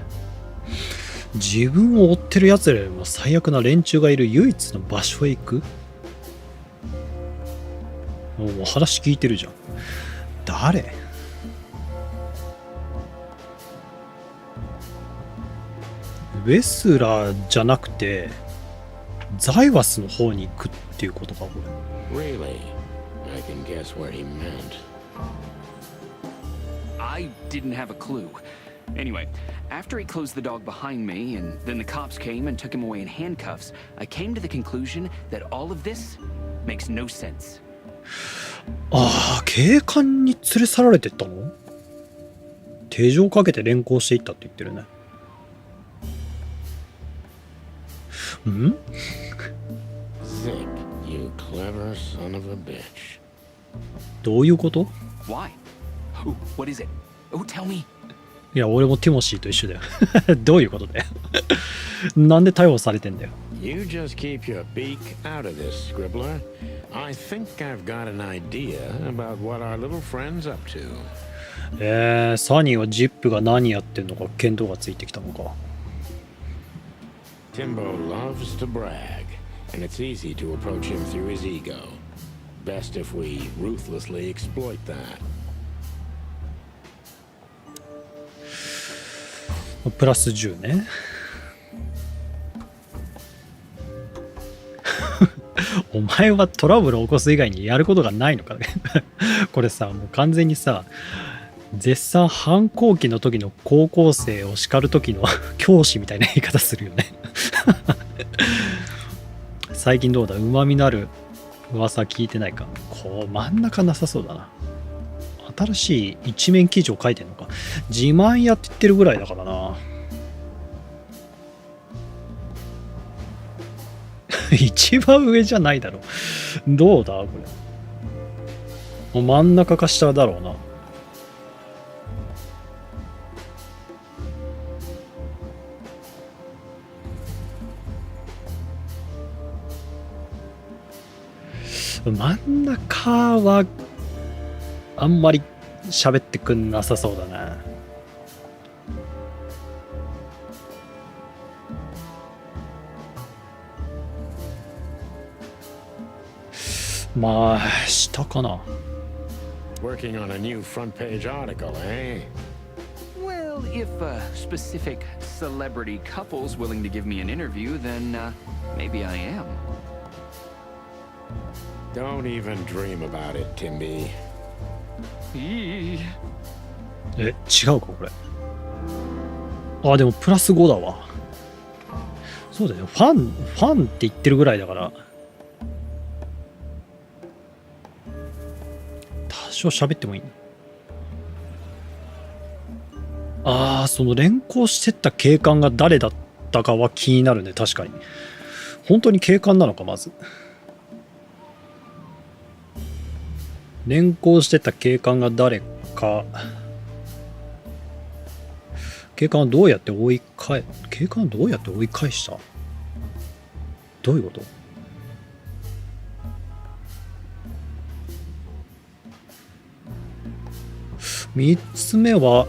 自分を追ってるやつらよりも最悪な連中がいる唯一の場所へ行く。もう話聞いてるじゃん。誰？ウェスラーじゃなくてザイワスの方に行くっていうことかこれ。 Really? I can guess where he meant. I didn't have a clue. Anyway, after he closed the dog behind me, and then the cops came and took him away in handcuffs, I came to the conclusion that all of this makes no sense. ああ、警官に連れ去られてったの？手錠かけて連行していったって言ってるね。ん？ Zip, you clever son of a bitch. どういうこと？ Why? What is it? Oh, tell me. いや、俺もティモシーと一緒だよ。どういうことだよ。なんで逮捕されてんだよ。You just keep your beak out of this, Scribbler. I think I've got an idea about what our little friend's up to. サニーはジップが何やってんのか見当がついてきたのか。Timbo loves to brag, and it's easy to approach him through his ego. Best if we ruthlessly exploit that. プラス10ね。お前はトラブルを起こす以外にやることがないのかね。これさ、もう完全にさ、絶賛反抗期の時の高校生を叱る時の教師みたいな言い方するよね。最近どうだ、うまみのある噂聞いてないか。こう真ん中なさそうだな。新しい一面記事を書いてんのか。自慢やってってるぐらいだからな。一番上じゃないだろ。どうだこれ。もう真ん中か下だろうな。真ん中はあんまり喋ってくんなさそうだな。まあ下かな。 Working on a new front page article, eh? Well, if a specific celebrity couple's willing to give me an interview, then maybe I am. Don't even dream about it, Timby. 違違うかこれ。あ、でもプラス5だわ。そうだよ、ファンって言ってるぐらいだから多少喋ってもいい。ああ、その連行してった警官が誰だったかは気になるね。確かに本当に警官なのか。まず連行してった警官が誰か。警官はどうやって追い返した。どういうこと。3つ目は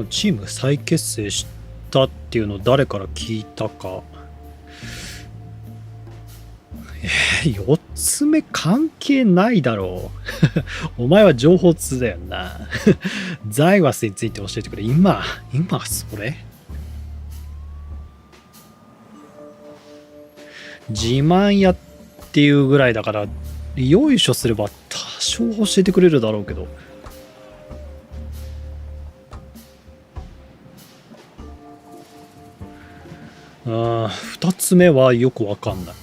チーム再結成したっていうのを誰から聞いたか。4つ目関係ないだろう。お前は情報通だよな。ザイワスについて教えてくれ。今それ自慢やっていうぐらいだからよいしょすれば多少教えてくれるだろうけど。2つ目はよくわかんない。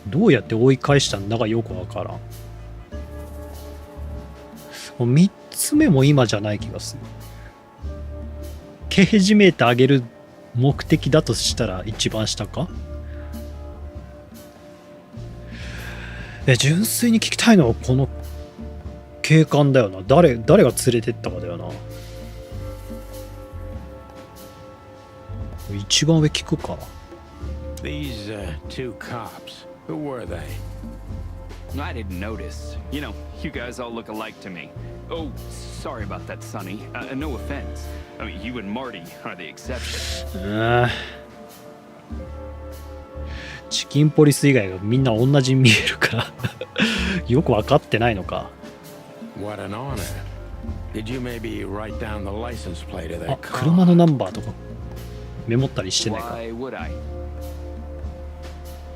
どうやって追い返したんだかよくわからん。3つ目も今じゃない気がする。刑事メーター上げる目的だとしたら一番下か。純粋に聞きたいのはこの警官だよな。誰が連れてったかだよな。一番上聞くか。 These two cops, who were they? I didn't notice. You know, you guys all look alike to me. Oh, sorry about that, Sonny. No offense. I mean, you and Marty are the exception. チキンポリス以外がみんな同じに見えるからよく分かってないのか。 What an honor. Did you maybe write down the license plate of あ、 that 車の car? ナンバーとかメモったりしてないか。 Why would I?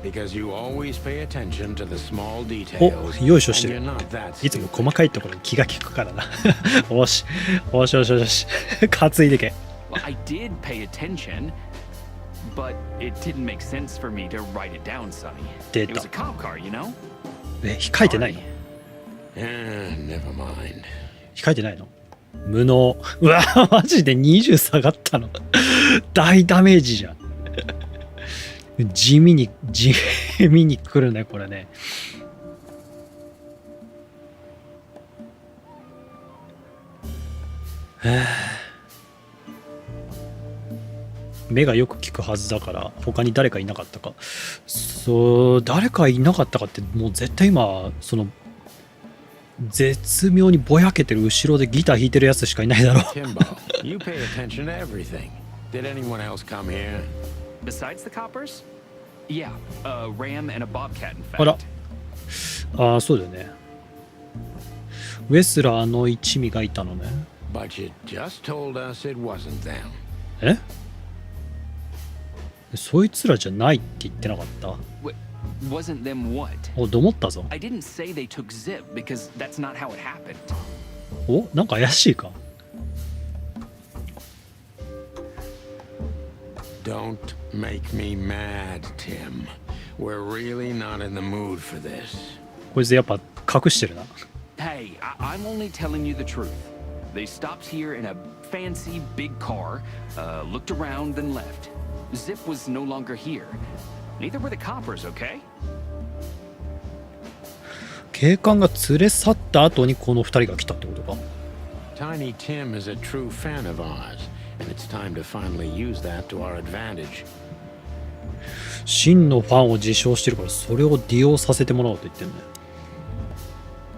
Because you always pay attention to the small お、 details. よいしょして And る。 you're not that いつも stupid. 細かいところに気が利くからな。おし担いでけ。 Well, I did pay attention, but it didn't make sense for me to write it down, Sonny. It was a cop car, you know? 控えてない。 Never mind. 控えてないの。無能。うわマジで20下がったの。大ダメージじゃん。地味に来るねこれね。目がよく利くはずだから、他に誰かいなかったか。そう、誰かいなかったかって、もう絶対今、その、絶妙にぼやけてる後ろでギター弾いてるやつしかいないだろう。Timbo, you pay attention to everything. Did anyone else come here? Besides the coppers? Yeah, a ram and a bobcat, in あら fact. ああ、そうだよね。ウェスラーの一味がいたのね。But you just told us it wasn't them. え、そいつらじゃないって言ってなかった？ Wasn't them what? お、どもったぞ。 I didn't say they took Zip because that's not how it happened. お、なんか怪しいか。Don't make me mad, Tim. We're really not in the mood for this. こいつやっぱ隠してるな。Hey, I'm only telling you the truth. They stopped here in a fancy big car, looked around, then left. Zip was no longer here. Neither were the coppers, okay? 警官が連れ去った後にこの二人が来たってことか。Tiny Tim is a true fan of ours, and it's time to finally use that to our advantage. 真のファンを自称してるから、それを利用させてもらおうと言ってんね。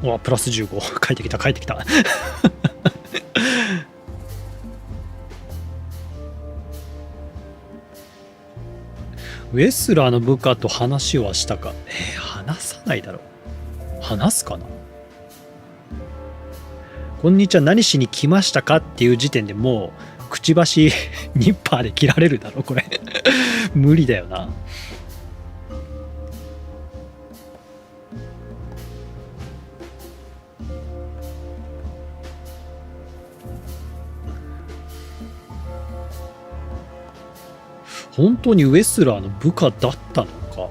うわ、プラス15。帰ってきた、帰ってきた。ウェスラーの部下と話はしたか。話さないだろう。話すかな。こんにちは、何しに来ましたかっていう時点でもうくちばしニッパーで切られるだろこれ。無理だよな。本当にウェスラーの部下だったのか。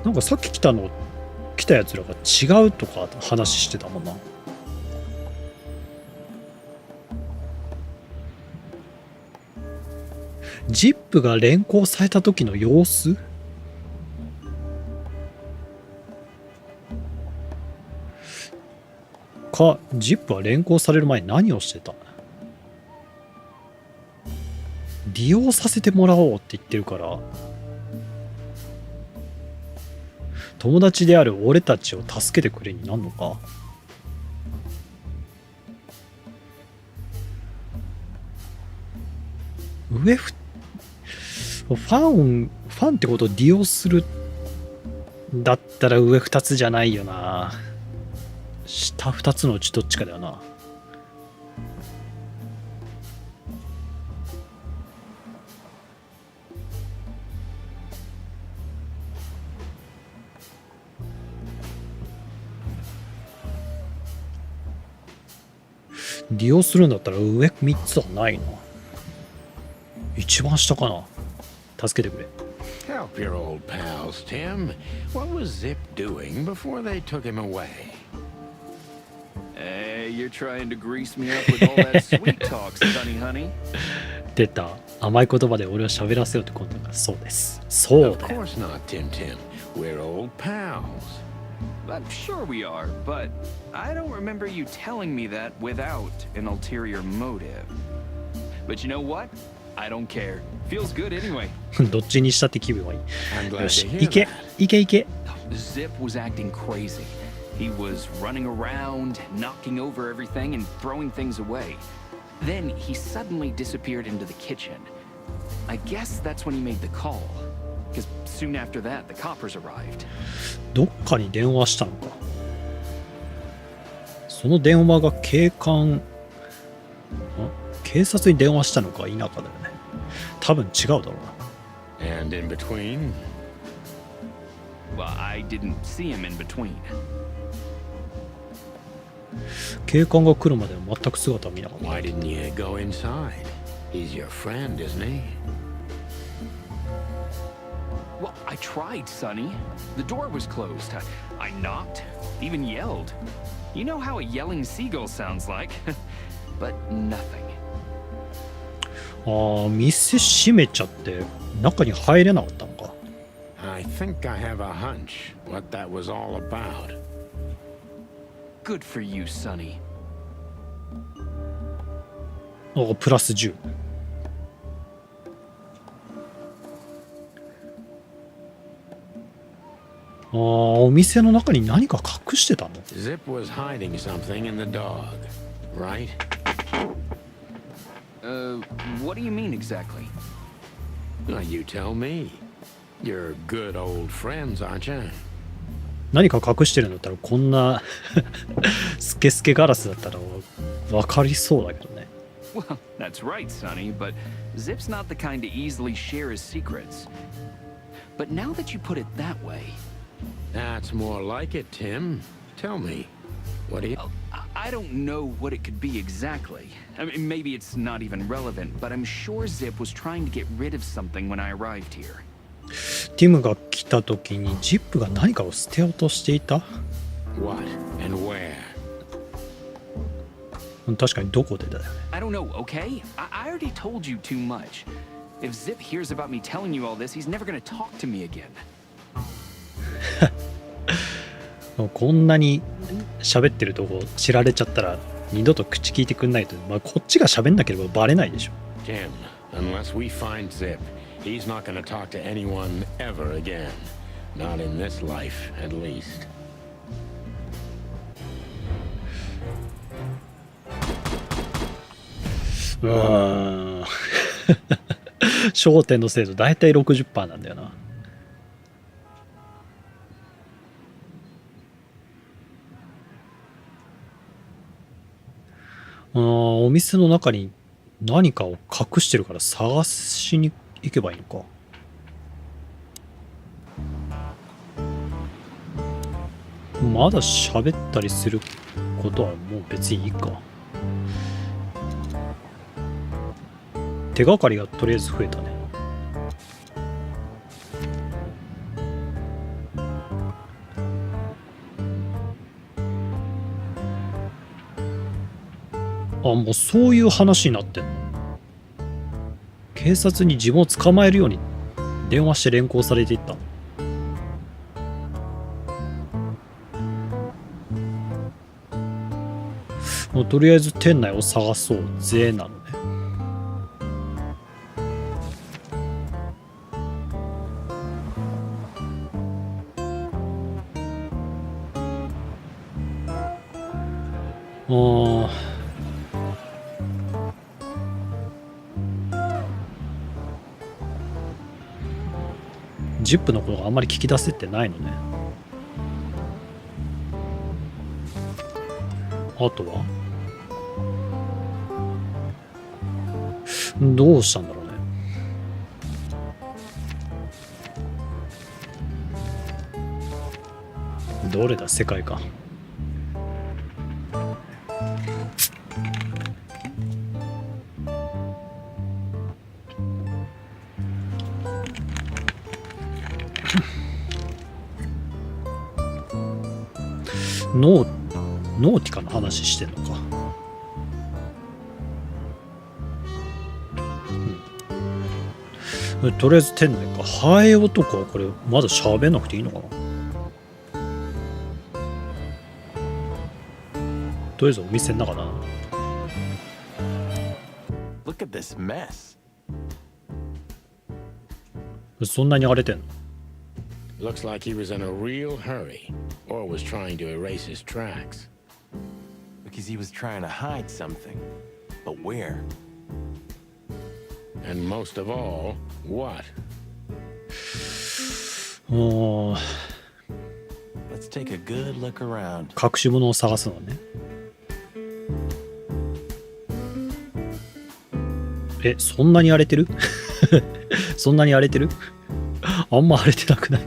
なんかさっき来たやつらが違うとか話してたもんな。ジップが連行された時の様子か、ジップは連行される前に何をしてた？利用させてもらおうって言ってるから、友達である俺たちを助けてくれになんのか。ファンってことを利用するだったら上2つじゃないよな。下2つのうちどっちかだよな。利用するんだったら上3つはないな。一番下かな。助けてくれ。Help your old pals, Tim. What was Zip doing before they took him away? Hey, you're trying to grease me up with all that sweet talk, Sonny honey. 出た。甘い言葉で俺を喋らせようってことだから。そうです。そう Of だよ。 course not, Tim Tim. We're old pals. I'm sure we are, but I don't remember you telling me that without an ulterior motive. But you know what? I don't care. Feels good anyway. どっちにしたって気分はいい。 I'm よ glad し、 to hear 行け that. 行け行け。 Zip was acting crazy. He was running around, knocking over everything and throwing things away. Then he suddenly disappeared into the kitchen. I guess that's when he made the call. Because soon after that, the coppers arrived. どっかに電話したのか。その電話が警察に電話したのか否かだよね。多分違うだろうな。 And in between? Well, I didn't see him in between. 警官が来るまでは全く姿を見なかった。 Why didn't you go inside? He's your friend, isn't he? Well, I tried, Sonny. The door was closed. I knocked, even yelled. You know how a yelling seagull sounds like. But nothing. ああ、店閉めちゃって中に入れなかったのか。 I think I have a hunch what that was all about. Good for you, Sonny. あ、プラス10。ああ、お店の中に何か隠してたの？ Zip was hiding something in the dog, right? What do you mean exactly? Well, you tell me. You're good old friends, aren't you? 何か隠してるんだったらこんなスケスケガラスだったら分かりそうだけどね。Well, that's right, Sonny, but Zip's not the kind to easily share his secrets. But now that you put it that way... That's more like it, Tim. Tell me. What do you... I don't know what it could be exactly. I mean, maybe it's not even relevant, but I'm sure Zip was trying to get rid of something when I arrived here. ティムが来た時にジップが何かを捨てようとしていた？ What and where? 確かにどこでだよね。I don't know, okay? I already told you too much. If Zip hears about me telling you all this, he's never gonna talk to me again. こんなに喋ってるとこ知られちゃったら二度と口聞いてくんないと、まあ、こっちが喋んなければバレないでしょ。 Tim, unless we find Zip, he's not gonna talk to anyone ever again. Not in this life, at least. 焦点の精度だいたい 60% なんだよな。お店の中に何かを隠してるから探しに行けばいいのか。まだ喋ったりすることはもう別にいいか。手がかりがとりあえず増えたね。あ、もうそういう話になってんの。警察に自分を捕まえるように電話して連行されていったの。もうとりあえず店内を探そうぜなのね。ジップのことがあんまり聞き出せてないのね。あとはどうしたんだろうね。どれだ世界か。ノーティカの話してんのか。とりあえず店内か。ハエ男はこれまだ喋んなくていいのかな。とりあえずお店の中だな。Look at this mess. そんなに荒れてんの？ Looks like he was in a real hurry, or was trying to erase his tracks. Because he was trying to hide something. But where? And most of all, what? Let's take a good look around. 隠し物を探すのね。そんなに荒れてる？そんなに荒れてる？あんま荒れてなくない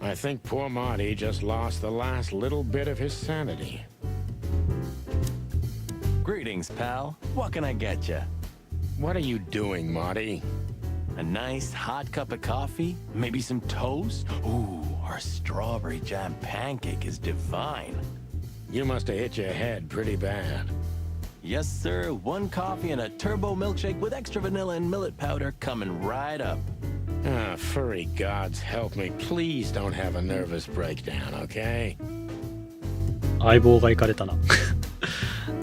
？I think poor Marty just lost the last little bit of his sanity. Greetings, pal. What can I get you? What are you doing, Marty? A nice hot cup of coffee? Maybe some toast? Ooh, our strawberry jam pancake is divine. You must have hit your head pretty bad. Yes, sir. One coffee and a turbo milkshake with extra vanilla and millet powder coming right up. Ah, furry gods help me. Please don't have a nervous breakdown, okay? 相棒が行かれたな。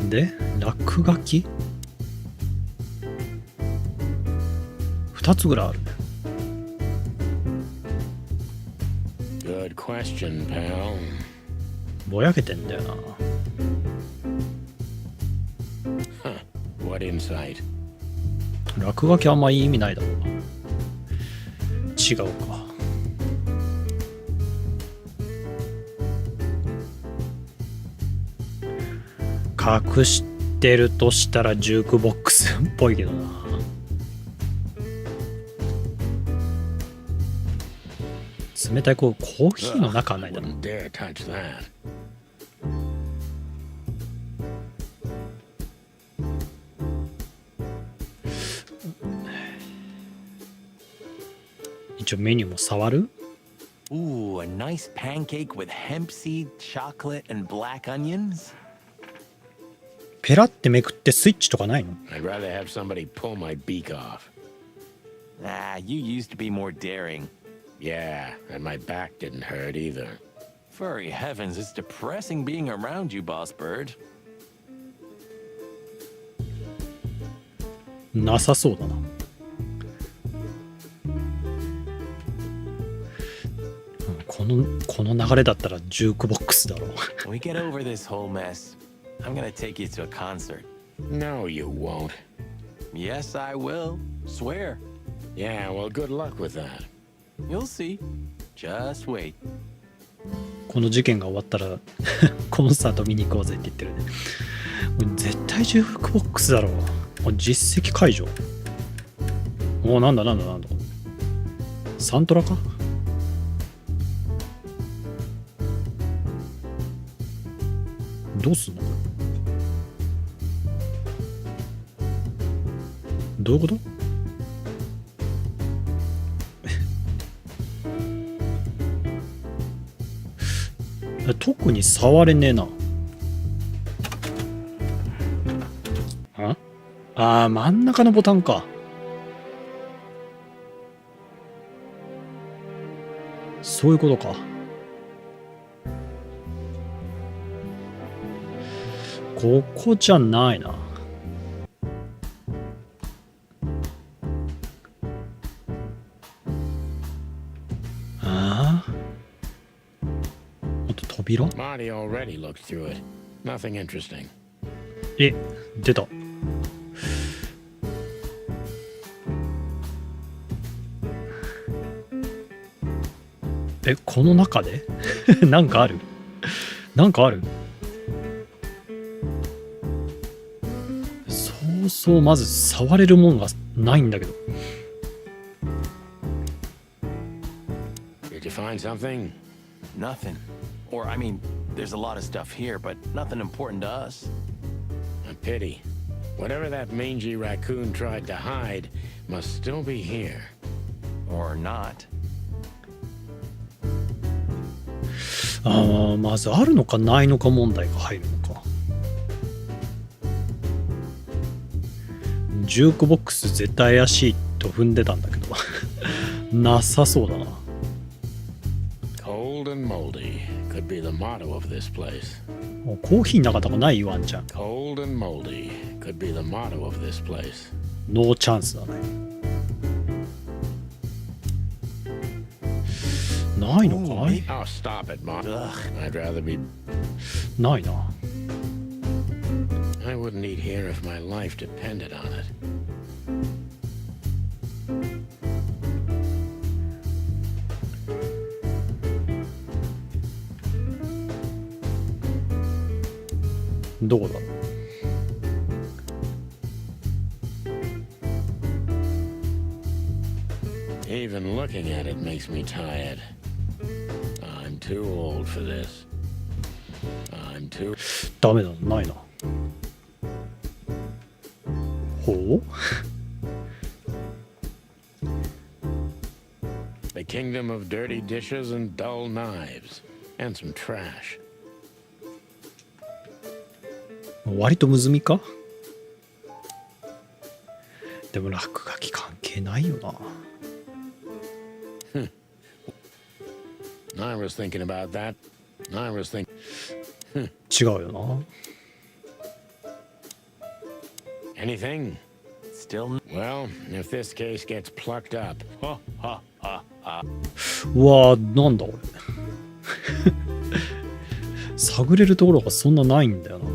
で、落書き2つぐらいあるね。Good question, pal. ぼやけてんだよな。Huh. What insight? 落書きあんまいい意味ないだろうな。違うか。隠してるとしたらジュークボックスっぽいけどな。冷たいコーヒーの中はないだろ。 Wouldn't dare touch that. 一応メニューも触る？ Ooh, a nice pancake with hemp seed, chocolate, and black onions. ペラってめくってスイッチとかないの？ I'd rather have somebody pull my beak off. Ah, you used to be more daring. Yeah, and my back didn't hurt either. Furry heavens, it's depressing being around you, boss bird. なさそうだな。この流れだったらジュークボックスだろう。 When we get over this whole mess, I'm gonna take you to a concert. No, you won't. Yes, I will. Swear. Yeah, well, good luck with that. You'll see. Just wait. この事件が終わったらコンサート見に行こうぜって言ってるね。絶対ジュークボックスだろう。実績解除。お、なんだ。サントラか？どうすんの？どういうこと？特に触れねえな。真ん中のボタンか。そういうことか。ここじゃないな。あと扉？ Marty already looked through it. Nothing interesting. え、出た。この中でなんかある？そうまず触れるもんがないんだけど。 Did you find something? Nothing. Or, I mean, there's a lot of stuff here, but nothing important to us. A pity. Whatever that mangy raccoon tried to hide must still be here. Or not. まずあるのかないのか問題が入るのか。ジュークボックス絶対怪しいと踏んでたんだけどなさそうだな。 Cold and moldy could be the motto of this place. コーヒーなかったかないワンちゃん。 Cold and moldy could be the motto of this place. ノーチャンスだね。ないのかい？ Oh, stop it, Mom. Ugh. I'd rather be... ないな。 I wouldn't eat here if my life depended on it. どこだろう。 Even looking at it makes me tired. I'm too old for this. I'm too... ダメだ、ないな。ほう？ The kingdom of dirty dishes and dull knives. And some trash. 割とむずみか？でも落書き関係ないよな。I was thinking about that. I was thinking... 違うよな。 Anything? Still Well, if this case gets plucked up, うわー、なんだ俺。探れるところがそんなないんだよな。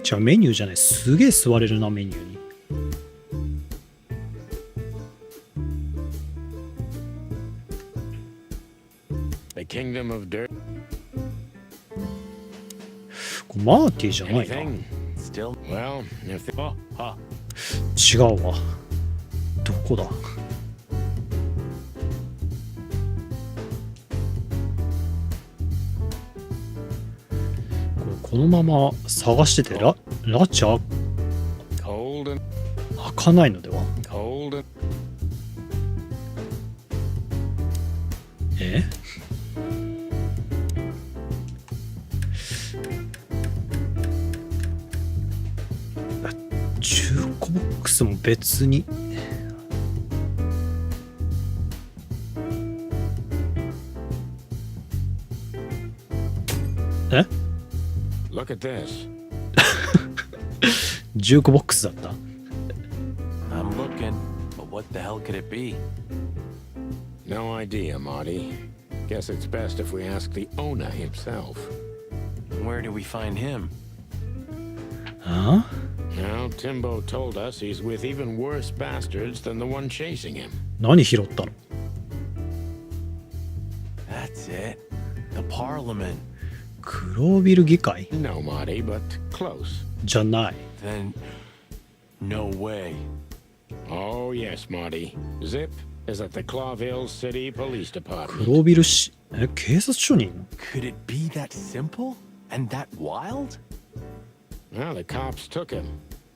じゃあメニューじゃない、すげえ座れるな、メニューに。the kingdom of dirt. これマーティじゃないな。 Anything? still Well, if the, 違うわ。どこだ。このまま探しててラチ開 cold and かないのでは。 cold and え、中古ボックスも別に。え、 look at this. ジュークボックスだった。 I'm looking, but what the hell could it be? No idea, Marty. Guess it's best if we ask the owner himself. Where do we find him? あ Now, Timbo told us he's with even worse bastards than the one chasing him. 何拾ったの。 That's it. The Parliament. 黒ビル議会 No, Marty, but close. じゃない。 Then, no way. Oh, yes, Marty. Zip is at the Clawville City Police Department. 黒ビルし、警察署にいんの。 Could it be that simple? And that wild? Well, the cops took him.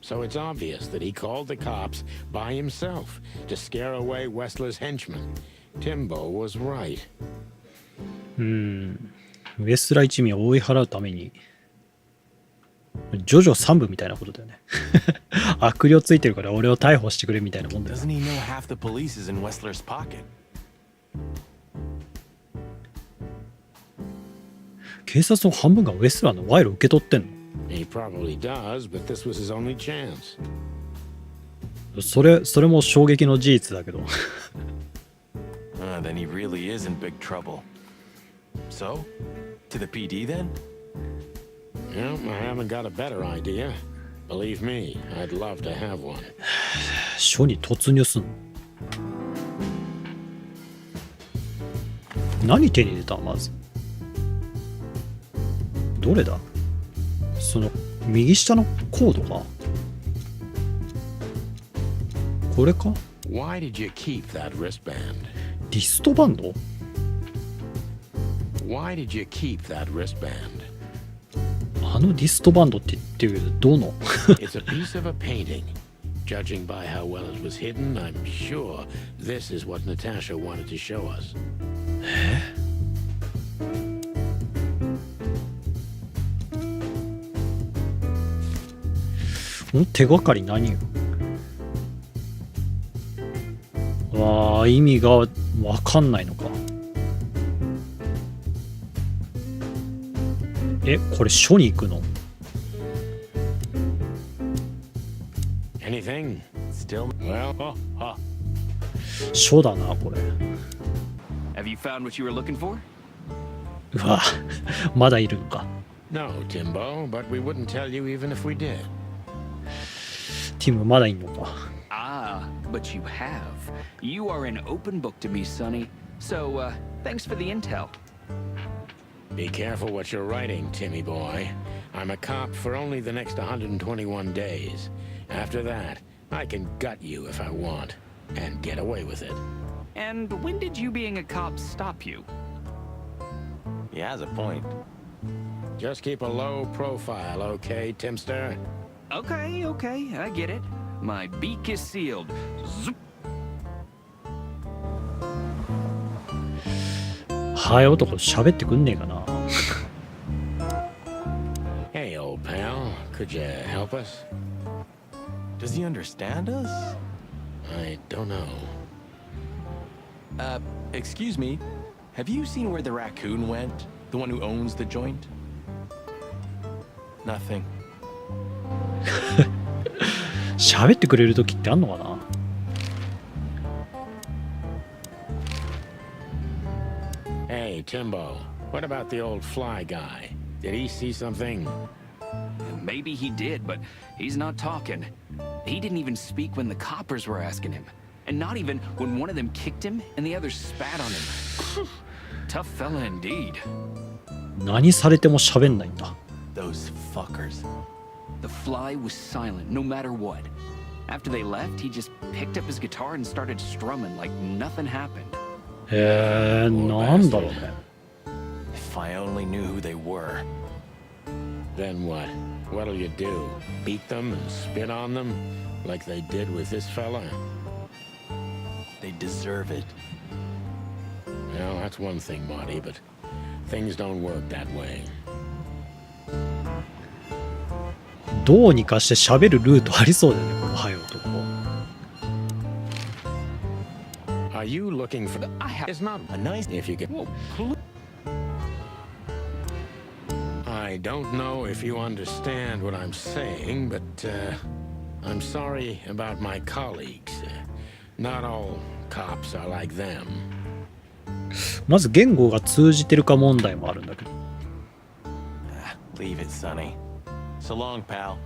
So it's obvious that he called the cops by himself to scare away Wessler's henchmen. Timbo was right. ウエスラ一味を追い払うために、ジョジョ3部みたいなことだよね。悪霊ついてるから俺を逮捕してくれみたいなもんだよね。 Doesn't he know half the police is in Wessler's pocket? 警察の半分がウエスラーの賄賂を受け取ってん He probably does, but this was his only chance. の。それも衝撃の事実だけど。 Then he really is in big trouble. So, to the PD then? Well, I haven't got a better idea. Believe me, I'd love to have one. 署に突入すんの。何手に入れたまず。どれだ、その右下のコードか。これか。 Why did you keep that wristband? リストバンド。 Why did you keep that wristband? あのリストバンドって言ってるけど、どの。 It's a piece of a painting. Judging by how well it was hidden, I'm sure this is what Natasha wanted to show us. 手がかり何よ。わあ、意味がわかんないのか。これ書に行くの。 Anything? Still? Well, 書だなこれ。 Have you found what you were looking for? うわ、まだいるのか。 no, Timbo, but we wouldn't tell you even if we did. ティムまだいんのか。 Ah, but you have. You are an open book to me, Sonny. So, thanks for the intel. Be careful what you're writing, Timmy boy. I'm a cop for only the next 121 days. After that, I can gut you if I want, and get away with it. And when did you being a cop stop you? He has a point. Just keep a low profile, okay, Timster? Okay, I get it. My beak is sealed. Zoop. はい、男喋ってくんねえかな。 Hey, old pal, could you help us? Does he understand us? I don't know. Excuse me. Have you seen where the raccoon went? The one who owns the joint? Nothing. 喋ってくれる時ってあんのかな。Hey, Timbo, what about the old fly guy? Did he see something? Maybe he did, but he's not talking. He didn't even speak when the coppers were asking him. And not even when one of them kicked him and the other spat on him. Tough fella indeed. 何されても喋んないんだ。Those fuckers. The fly was silent no matter what. After they left, he just picked up his guitar and started strumming like nothing happened. なんだろうね。If I only knew who they were. Then what? What'll you do? Beat them and spit on them like they did with this fella? They deserve it. Well, that's one thing, Marty, but things don't work that way. どうにかして喋るルートありそうだよね、このハイ男。Are you looking for the... It's not A nice. if you get... I don't know if you understand what I'm saying, but I'm sorry about my colleagues. Not all cops are like them. まず言語が通じてるか問題もあるんだけど。Leave it, Sonny. So long, pal.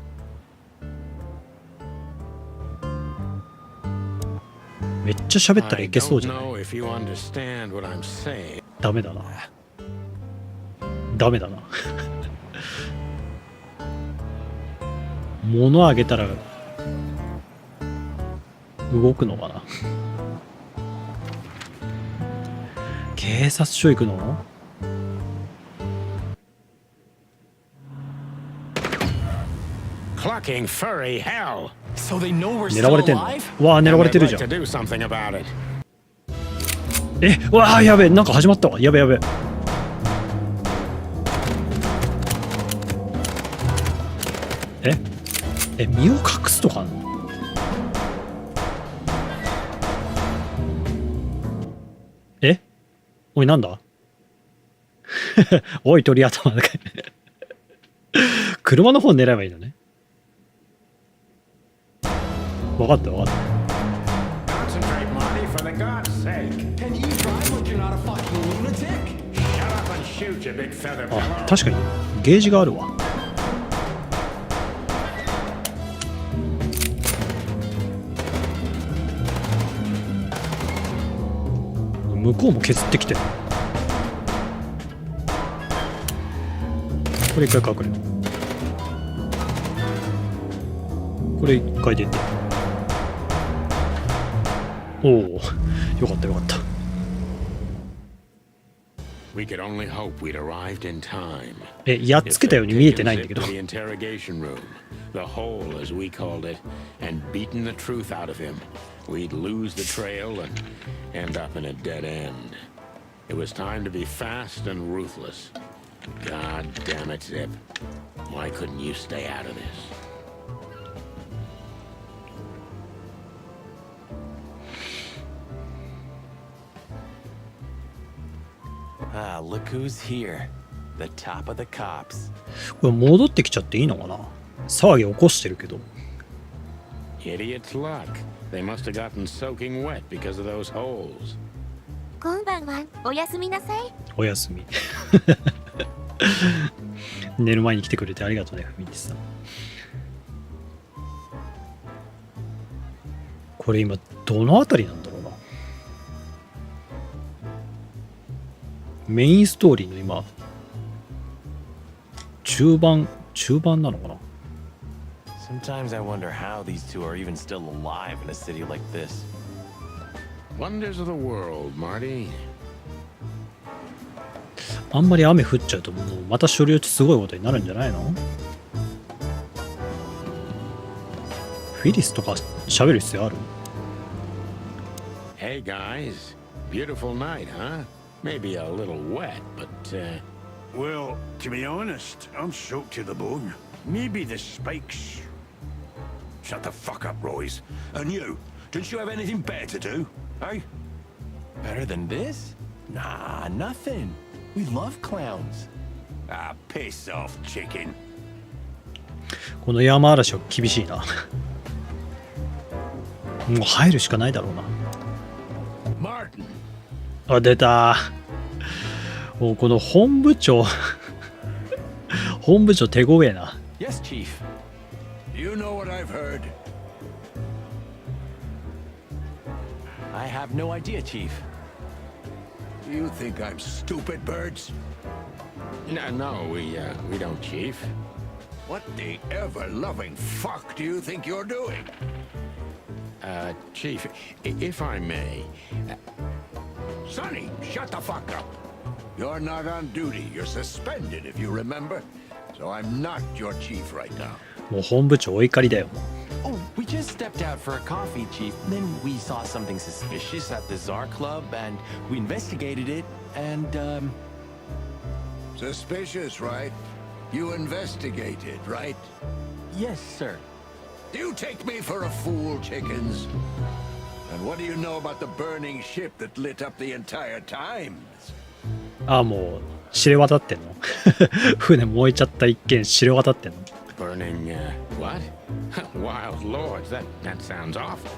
めっちゃ喋ったら I いけそう don't じゃない？ know if you understand what I'm saying. ダメだな。ダメだな。物あげたら動くのかな。警察署行くの？Clucking furry hell! So they know we're 狙 still われてんの？ alive? わあ、狙われ And て they'd るじ like ゃ to ん。 do something about it. わあ、やべえ、なんか始まったわ。やべえやべえ。身を隠すとかあんの？おい、なんだおい、鳥頭だけ。車の方狙えばいいのね。分かった分かった。Concentrate, Marty, for the God's sake. Can you drive like you're not a fucking lunatic? Shut up and shoot, you big feather あ、 pillow. 確かにゲージがあるわ。向こうも削ってきてる。これ一回隠れる。これ一回出て。おお、よかったよかった。We could only hope we'd arrived in time. やっつけたように見えてないんだけど。 The interrogation room, the hole as we called it, and beaten the truth out of him. We'd lose the trail and end up in a dead end. It was time to be fast and ruthless. God damn it, Zip. Why couldn't you stay out of this? Ah, look who's here. The top of the cops. これ戻ってきちゃっていいのかな？騒ぎ起こしてるけど。Idiot's luck. They must have gotten soaking wet because of those holes. こんばんは。おやすみなさい。おやすみ。寝る前に来てくれてありがとうね、ふみちさん。これ今どのあたりなんだろうな。メインストーリーの今中盤なのかな。 Sometimes I wonder how these two are even still alive in a city like this. Wonders of the world, Marty. あんまり雨降っちゃうともうまた処理落ちすごいことになるんじゃないの？フィリスとか喋る必要ある？ Hey guys, beautiful night, huh? Maybe a little wet, but Well, to be honest, I'm soaked to the bone. Maybe the spikes. Shut the fuck up, Royce. And you, don't you have anything better to do, eh? Better than this? Nah, nothing. We love clowns. Ah, piss off, chicken. この山嵐は厳しいな。もう入るしかないだろうな。Martin. あ、出た。もうこの本部長本部長手強えな。 Yes, Chief. You know what I've heard? I have no idea, Chief. You think I'm stupid, birds? No, we don't, Chief. What the ever-loving fuck do you think you're doing? Chief, if I may, Sonny, shut the fuck up. You're not on duty. You're suspended, if you remember. So I'm not your chief right now. もう本部長お怒りだよ。 Oh, we just stepped out for a coffee, Chief. Then we saw something suspicious at the Czar Club, and we investigated it, and, Suspicious, right? You investigated, right? yes, sir. Do you take me for a fool, chickens? And what do you know about the burning ship that lit up the entire Times? ああ、もう知れ渡ってんの船燃えちゃった一件知れ渡ってんの。 burning, what? Wild lords, that sounds awful.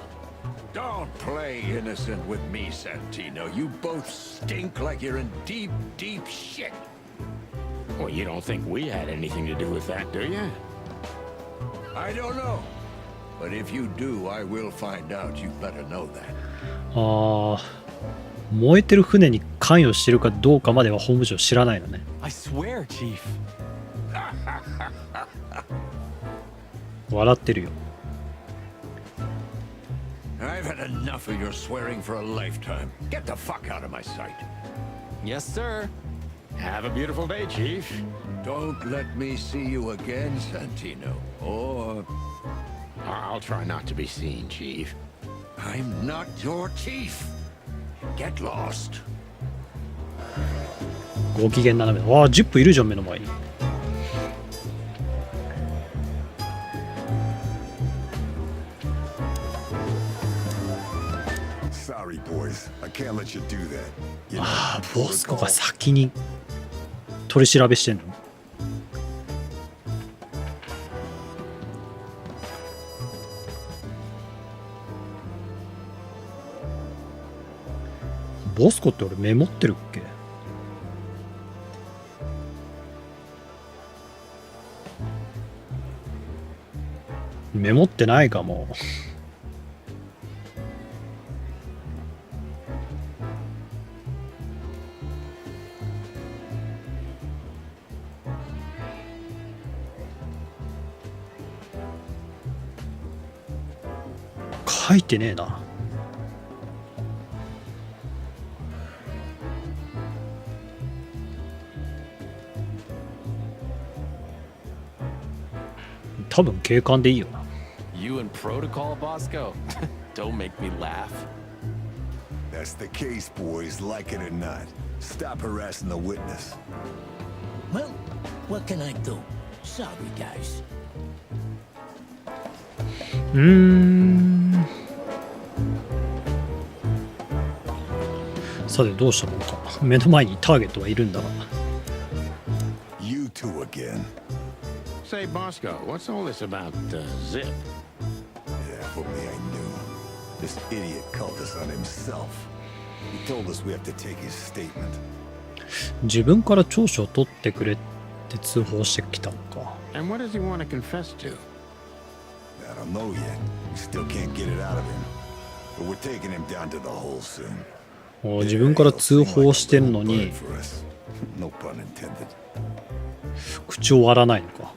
Don't play innocent with me, Santino. You both stink like you're in deep, deep shit. Well, you don't think we had anything to do with that, do you? I don't know. But if you do, I will find out. You better know that. ああ、燃えてる船に関与してるかどうかまでは本部長知らないのね。 I swear, Chief. 笑ってるよ。 I've had enough of your swearing for a lifetime. Get the fuck out of my sight. Yes, sir. Have a beautiful day, Chief. Don't let me see you again, Santino. Or I'll try not to be seen, Chief. I'm not your chief. Get lost. ご機嫌斜め。わあ、ジップいるじゃん、目の前に。 Sorry, boys. I can't let you do that. You know, ああ、ボスコが先に取り調べしてんの。ボスコって俺メモってるっけ？メモってないかも。書いてねえな。多分警官でいいよな。 You in protocol, Bosco? Don't make me laugh. That's the case, boys, like it or not. Stop harassing the witness. Well, what can I do? Sorry, guys. さてどうしたもんか。目の前にターゲットがいるんだが。 You two again. Say, Bosco, what's all this about, Zip? Yeah, if only I knew. This idiot called us on himself. He told us we have to take his statement. 自分から調書を取ってくれって通報してきたのか。 And what does he want to confess to? I don't know yet. We still can't get it out of him. But we're taking him down to the hole soon. もう自分から通報してるのに No pun intended. 口を割らないのか。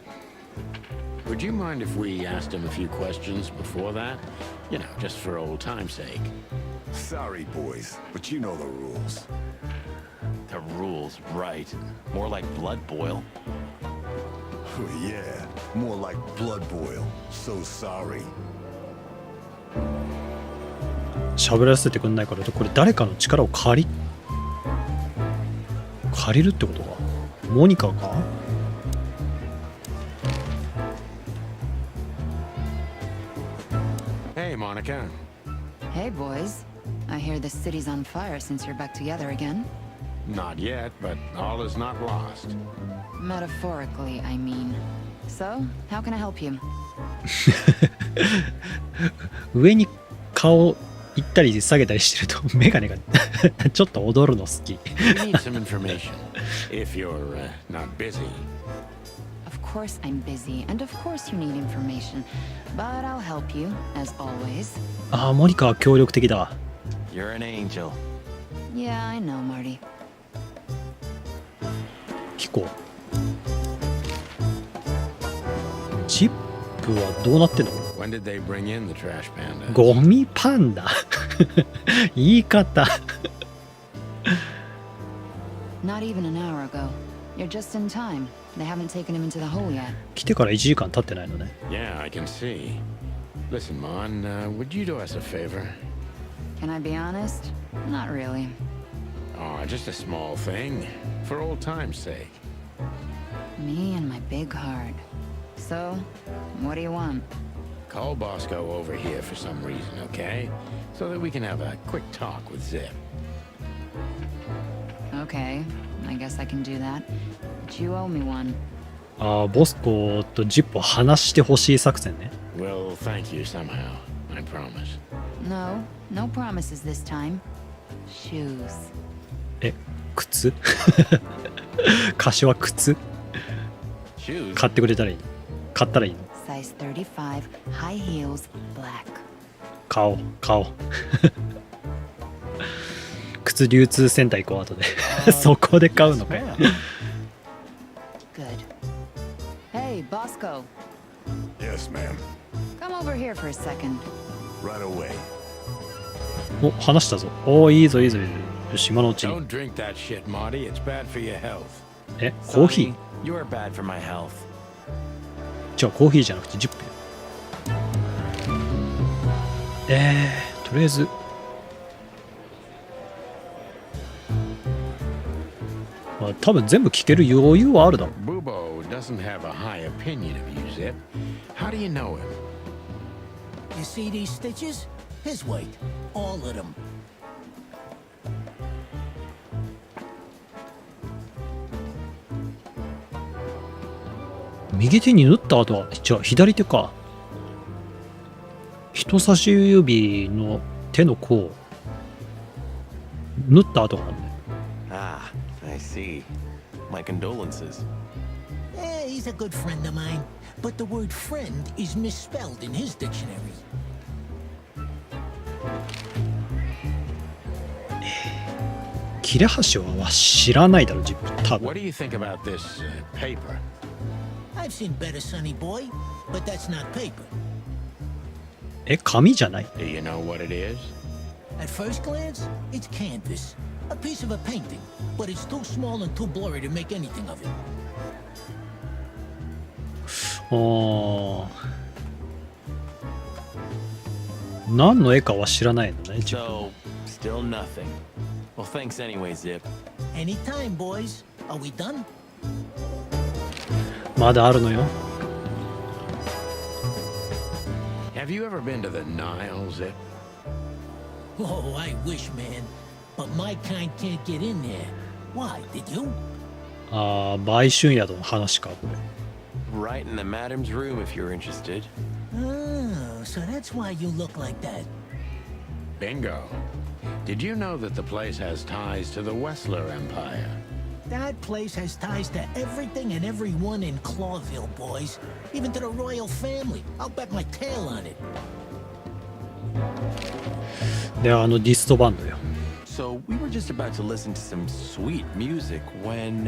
Would you mind if we asked him a few questions before that? You know, just for old time's sake. Sorry, boys, but you know the rules. The rules, right. More like blood boil. Oh, yeah, more like blood boil. So sorry. 喋らせてくんないからこれ誰かの力を借りるってことか。モニカか。 Hey, Monica. Hey, boys. I hear the city's on fire since you're back together again. Not yet, but all is not lost. Metaphorically, I mean. So, how can I help you? 上に顔行ったり下げたりしてるとメガネがちょっと踊るの好き。 We need some information, if you're not busy. Of course I'm busy, and of course you need information. But I'll help you, as always. ああ、モニカは協力的だ。 You're an angel. Yeah, I know, Marty. 聞こう。ジップはどうなってんの？ When did they bring in the trash panda? ゴミパンダ言い方 Not even an hour ago. You're just in time. They haven't taken him into the hole yet. 来てから1時間経ってないのね。 Yeah, I can see. Listen, Mon, would you do us a favor? Can I be honest? Not really. Oh, just a small thing. For old time's sake. Me and my big heart. So, what do you want? Call Bosco over here for some reason, okay? So that we can have a quick talk with Zip. Okay, I guess I can do that. But you owe me one. ああ、ボスコとジップを話してほしい作戦ね。 We'll thank you somehow, I promise. No, no promises this time. Shoes. え、靴柏靴 Shoes? 買ってくれたらいい。買ったらいいの。 Size 35, high heels, black. 買おう靴流通センター行こう後でそこで買うのかよ。 Good. Hey, Bosco. Yes, ma'am. Come over here for a second. Right away. お、話したぞ。おー、いいぞいいぞいいぞ。よし、今のうちに。 Don't drink that shit, Marty. It's bad for your health. え、コーヒ Sonny, ー you're bad for my health. じゃあコーヒーじゃなくて10分。とりあえずまあ多分全部聞ける余裕はあるだろう。 Bubo doesn't have a high opinion of you, Zip. How do you know him? You see these stitches? His weight. All of them. 右手に縫った後は、じゃあ左手か。人差し指の手の甲、縫った後があるね。 Ah, I see. My condolences. He's a good friend of mine, but the word friend is misspelled in his dictionary. 切れ端は知らないだろ、自分。多 What 分。 do you think about this paper? I've seen better, Sonny boy, but that's not paper. え、紙じゃない？ Do you know what it is? At first glance, it's canvas. A piece of a painting, but it's too small and too blurry to make anything of it. 何の絵かは知らないのね、自分。 So, still nothing. Well, thanks anyway, Zip. Anytime, boys. Are we done? まだあるのよ。 Have you ever been to the Nile, Zip? Oh, I wish, man. But my kind can't get in there. Why, did you? ああ、売春宿の話か、これ。 Right in the madam's room if you're interested. Oh, so that's why you look like that. Bingo. Did you know that the place has ties to the Wessler Empire? That place has ties to everything and everyone in Clawville, boys. Even to the royal family. I'll bet my tail on it. で、ディストバンドよ。 So, we were just about to listen to some sweet music when,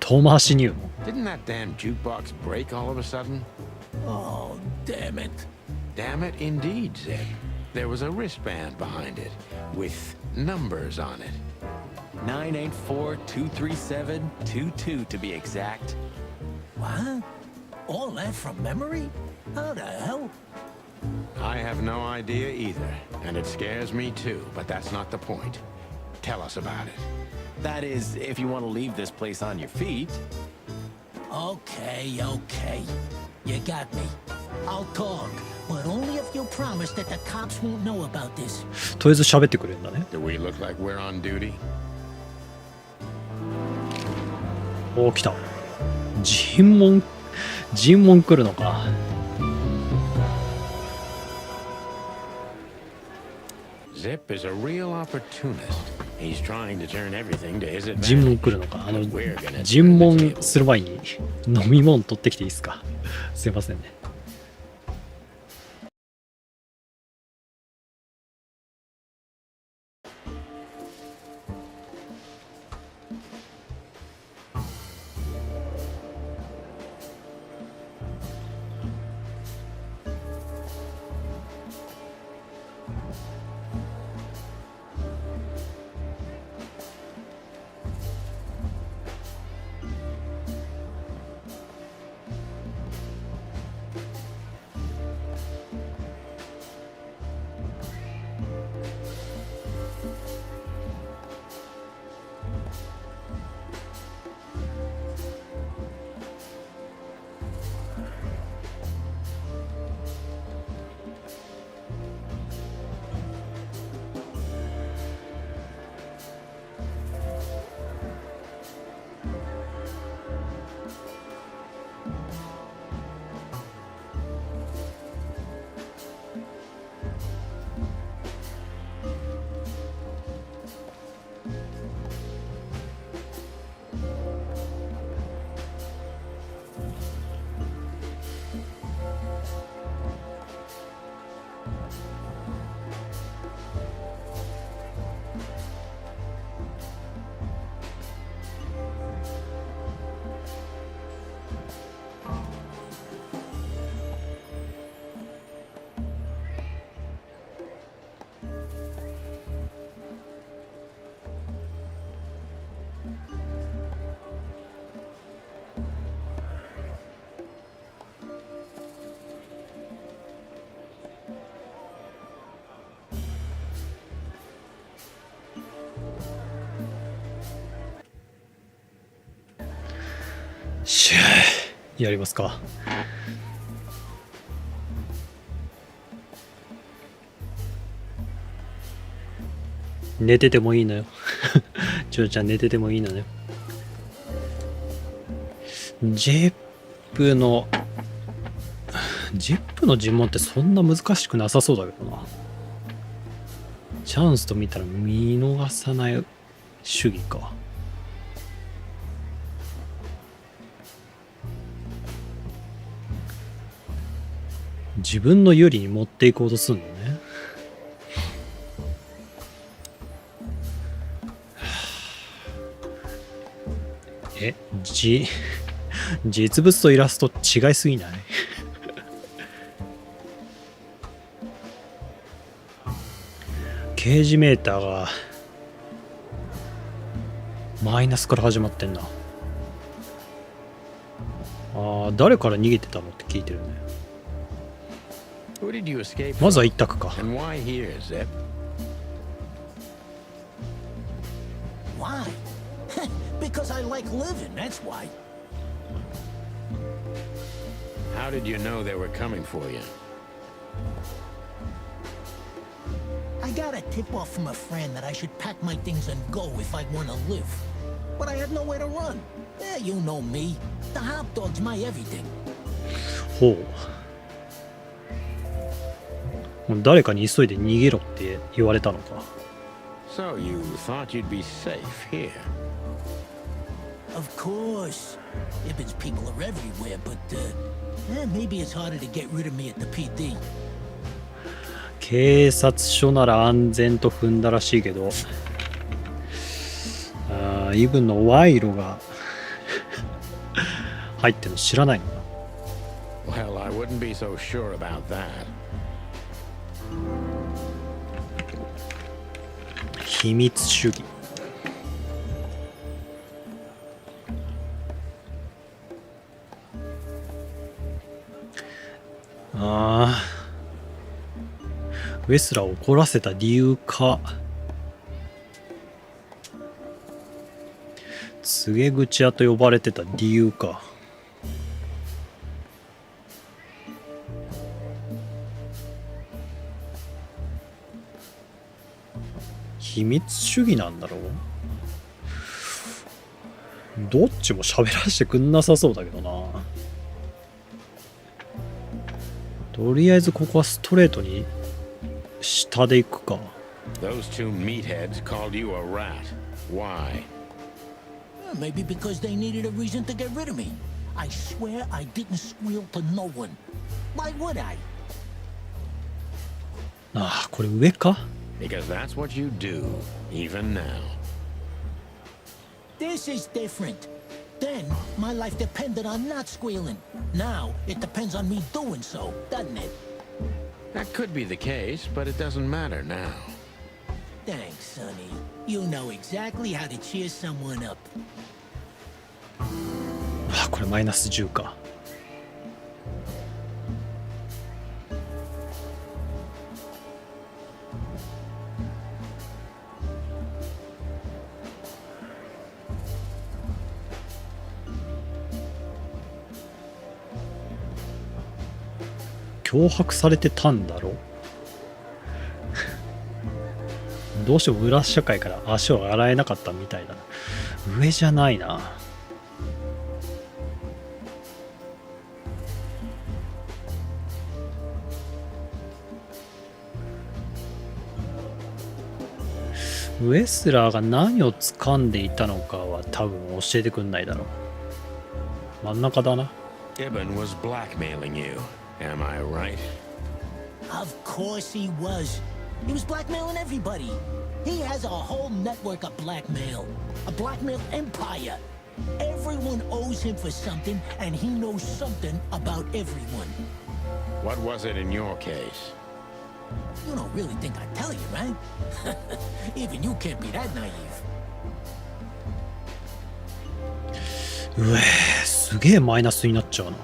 遠回し入門。 Didn't that damn jukebox break all of a sudden? Oh, damn it. Damn it, indeed, Zip. There was a wristband behind it, with numbers on it. 984-237-22 to be exact. What? All that from memory? How the hell? I have no idea either, and it scares me too, but that's not the point. Tell us about it. That is, if you want to leave this place on your feet. Okay, okay. You got me. I'll talk, But only if you promise that the cops won't know about this. とりあえず喋ってくれるんだね。 Do we look like we're on duty? おお、来た。尋問来るのか。Zip is a real opportunist. He's trying to turn everything to his 尋問 advantage. 来るのか。尋問する前に飲み物取ってきていいですか。すいませんね。しゃあ、やりますか。寝ててもいいのよ。ちょちゃん寝ててもいいのね。ジップの尋問ってそんな難しくなさそうだけどな。チャンスと見たら見逃さない主義か。自分の有利に持っていこうとするのね。実物とイラスト違いすぎない？刑事メーターがマイナスから始まってんな。誰から逃げてたのって聞いてるね。まずは一択か。Why? Because I like living, that's why. How did you know they were coming for you? I got a tip-off from a friend that I should pack my things and go if I want to live. But I had nowhere to run. You know me. The hot dog's my everything. ほう。誰かに急いで逃げろって言われたのか。So you thought you'd be safe here? Of course. Ibben's people are everywhere, but maybe it's harder to get rid of me at the PD. 警察署なら安全と踏んだらしいけど、イブンの賄賂が入ってるの知らないのか。Well, I wouldn't be so sure about that. 秘密主義。ウェスラーを怒らせた理由か。告げ口屋と呼ばれてた理由か。秘密主義なんだろう。どっちも喋らせてくんなさそうだけどな。とりあえずここはストレートに下で行くか。 Those two meatheads called you a rat. Why? Maybe because they needed a reason to get rid of me. I swear I didn't squeal to no one. Why would I? ああ、これ上か。 Because that's what you do, even now. This is different. Then, my life depended on not squealing. Now, it depends on me doing so, doesn't it? That could be the case, but it doesn't matter now. Thanks, Sonny. You know exactly how to cheer someone up. あ、これマイナス10か。脅迫されてたんだろ。どうしても裏社会から足を洗えなかったみたいだな。上じゃないな。ウェスラーが何を掴んでいたのかは多分教えてくんないだろう。真ん中だな。 Ibn was blackmailing you. Am I right? Of course he was. He was blackmailing everybody. He has a whole network of blackmail. A blackmail empire. Everyone owes him for something, and he knows something about everyone. What was it in your case? You don't really think I'd tell you, right? Even you can't be that naive. うえ、すげえマイナスになっちゃうな。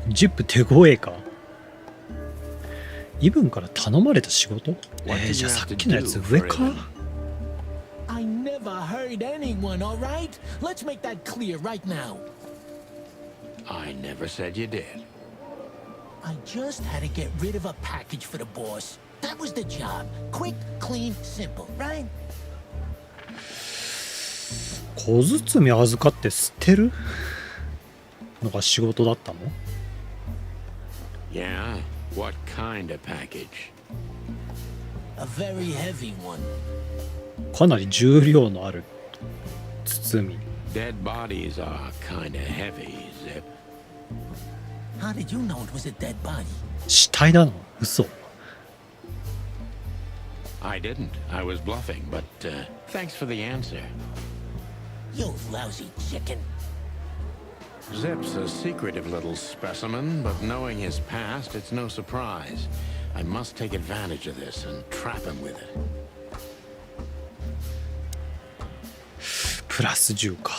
ジップ手強えか。イブンから頼まれた仕事？じゃあさっきのやつ上か？ I never hurt anyone, all right? Let's make that clear right now. I never said you did. I just had to get rid of a package for the boss. That was the job. Quick, clean, simple, right? 小包預かって捨てるのが仕事だったの？ Yeah? What kind of package? A very heavy one. かなり重量のある包み。 Dead bodies are kinda heavy, Zip. How did you know it was a dead body? 死体なの？嘘。 I didn't. I was bluffing, but thanks for the answer. You lousy chicken. Zip's a secretive little specimen, but knowing his past, it's no surprise. I must take advantage of this and trap him with it. プラス10か。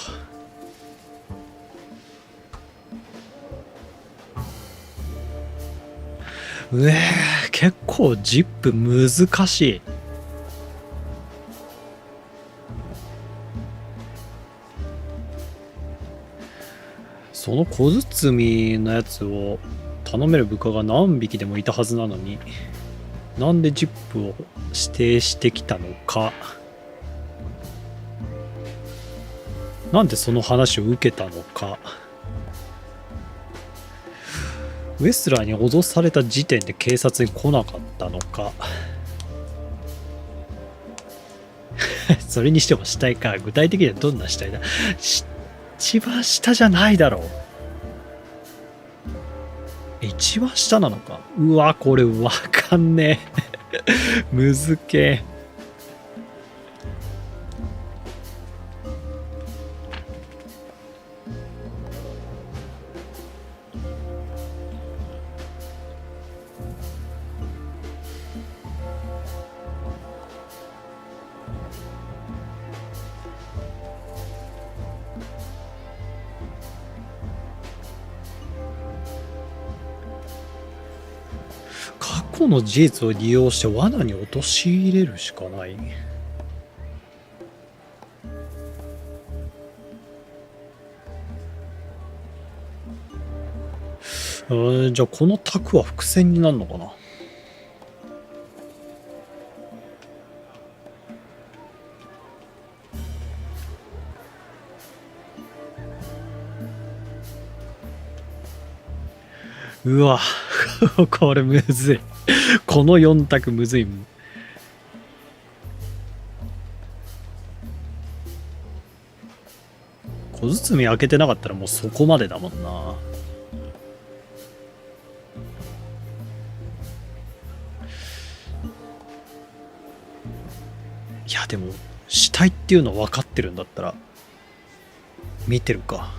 結構ジップ難しい。その小包のやつを頼める部下が何匹でもいたはずなのに、なんでジップを指定してきたのか、なんでその話を受けたのか、ウェスラーに脅された時点で警察に来なかったのかそれにしても死体か。具体的にはどんな死体だ？一番下じゃないだろう。一番下なのか。うわ、これわかんねえむずけえ。過去の事実を利用して罠に陥れるしかない。じゃあこの卓は伏線になるのかな。うわこれむずい。この4択むずい。小包開けてなかったらもうそこまでだもんな。いやでも死体っていうの分かってるんだったら見てるか。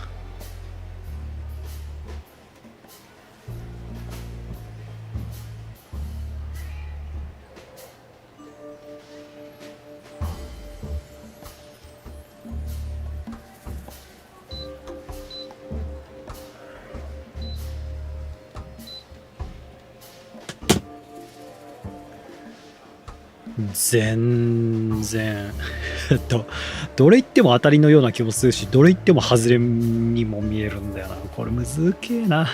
全然どれ言っても当たりのような気もするし、どれ言っても外れにも見えるんだよな。これむずけえな。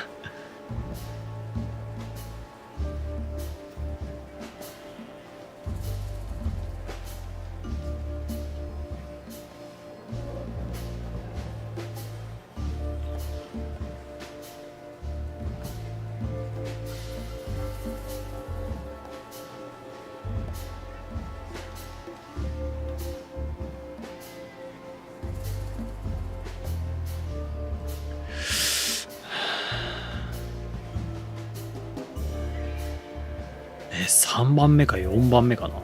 3番目か4番目かな。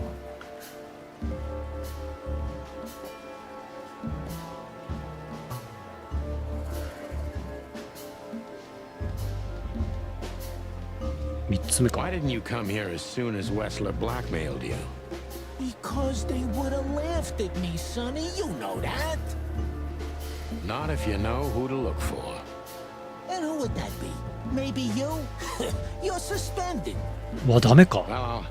3つ目か。 Why didn't you come here as soon as Wessler blackmailed you? Because they would have laughed at me, Sonny. You know that. Not if you know who to look for. And who would that be? Maybe you? You're suspended. わ、ダメか。 Well,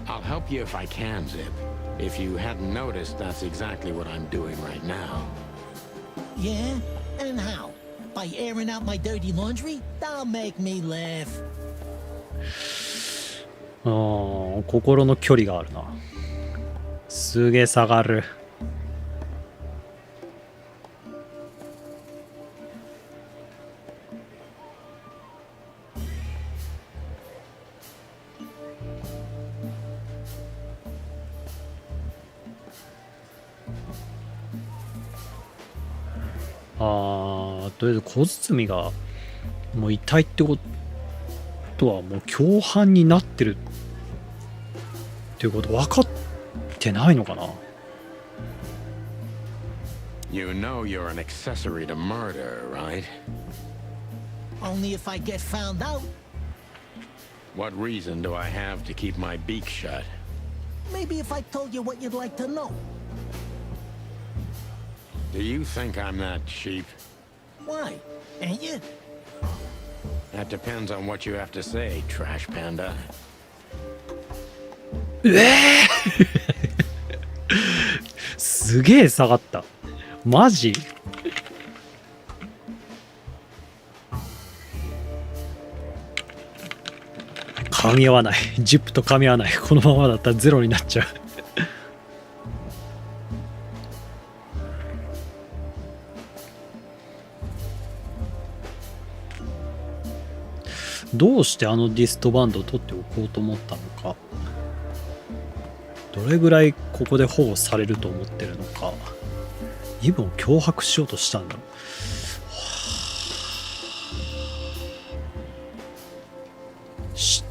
I'll help you if I can, Zip. If you hadn't noticed, that's exactly what I'm doing right now. Yeah? And how? By airing out my dirty laundry? That'll make me laugh. 心の距離があるな。すげえ下がる。とりあえず小包がもう遺体ってことはもう共犯になってるっていうこと分かってないのかな。 You know you're an accessory to murder, right? Only if I get found out. What reason do I have to keep my beak shut? Maybe if I told you what you'd like to know. Do you think I'm that cheap? Why? Ain't you? That depends on what you have to say, trash panda. すげえ下がった。マジ？噛み合わない。ジップと噛み合わない。このままだったらゼロになっちゃう。どうしてあのディストバンドを取っておこうと思ったのか、どれぐらいここで保護されると思ってるのか、イブを脅迫しようとしたんだろう。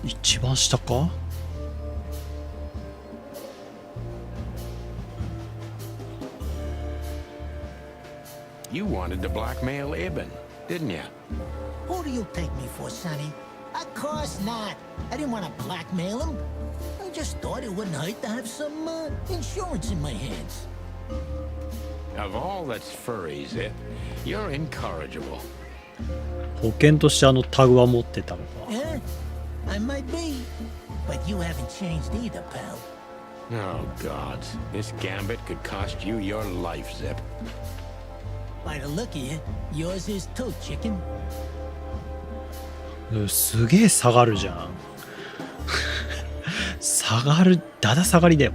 一番下か。You wanted to blackmail Ibn, didn't you? Who do you take me for, Sonny? Of course not. I didn't want to blackmail him. I just thought it wouldn't hurt to have some insurance in my hands. Of all that's furry, Zip, you're incorrigible. 保険としてあのタグは持ってたのか。Yeah, I might be. But you haven't changed either, pal. Oh, gods. This gambit could cost you your life, Zip. By the look of you, yours is too, chicken. すげえ下がるじゃん。下がる、だだ下がりだよ。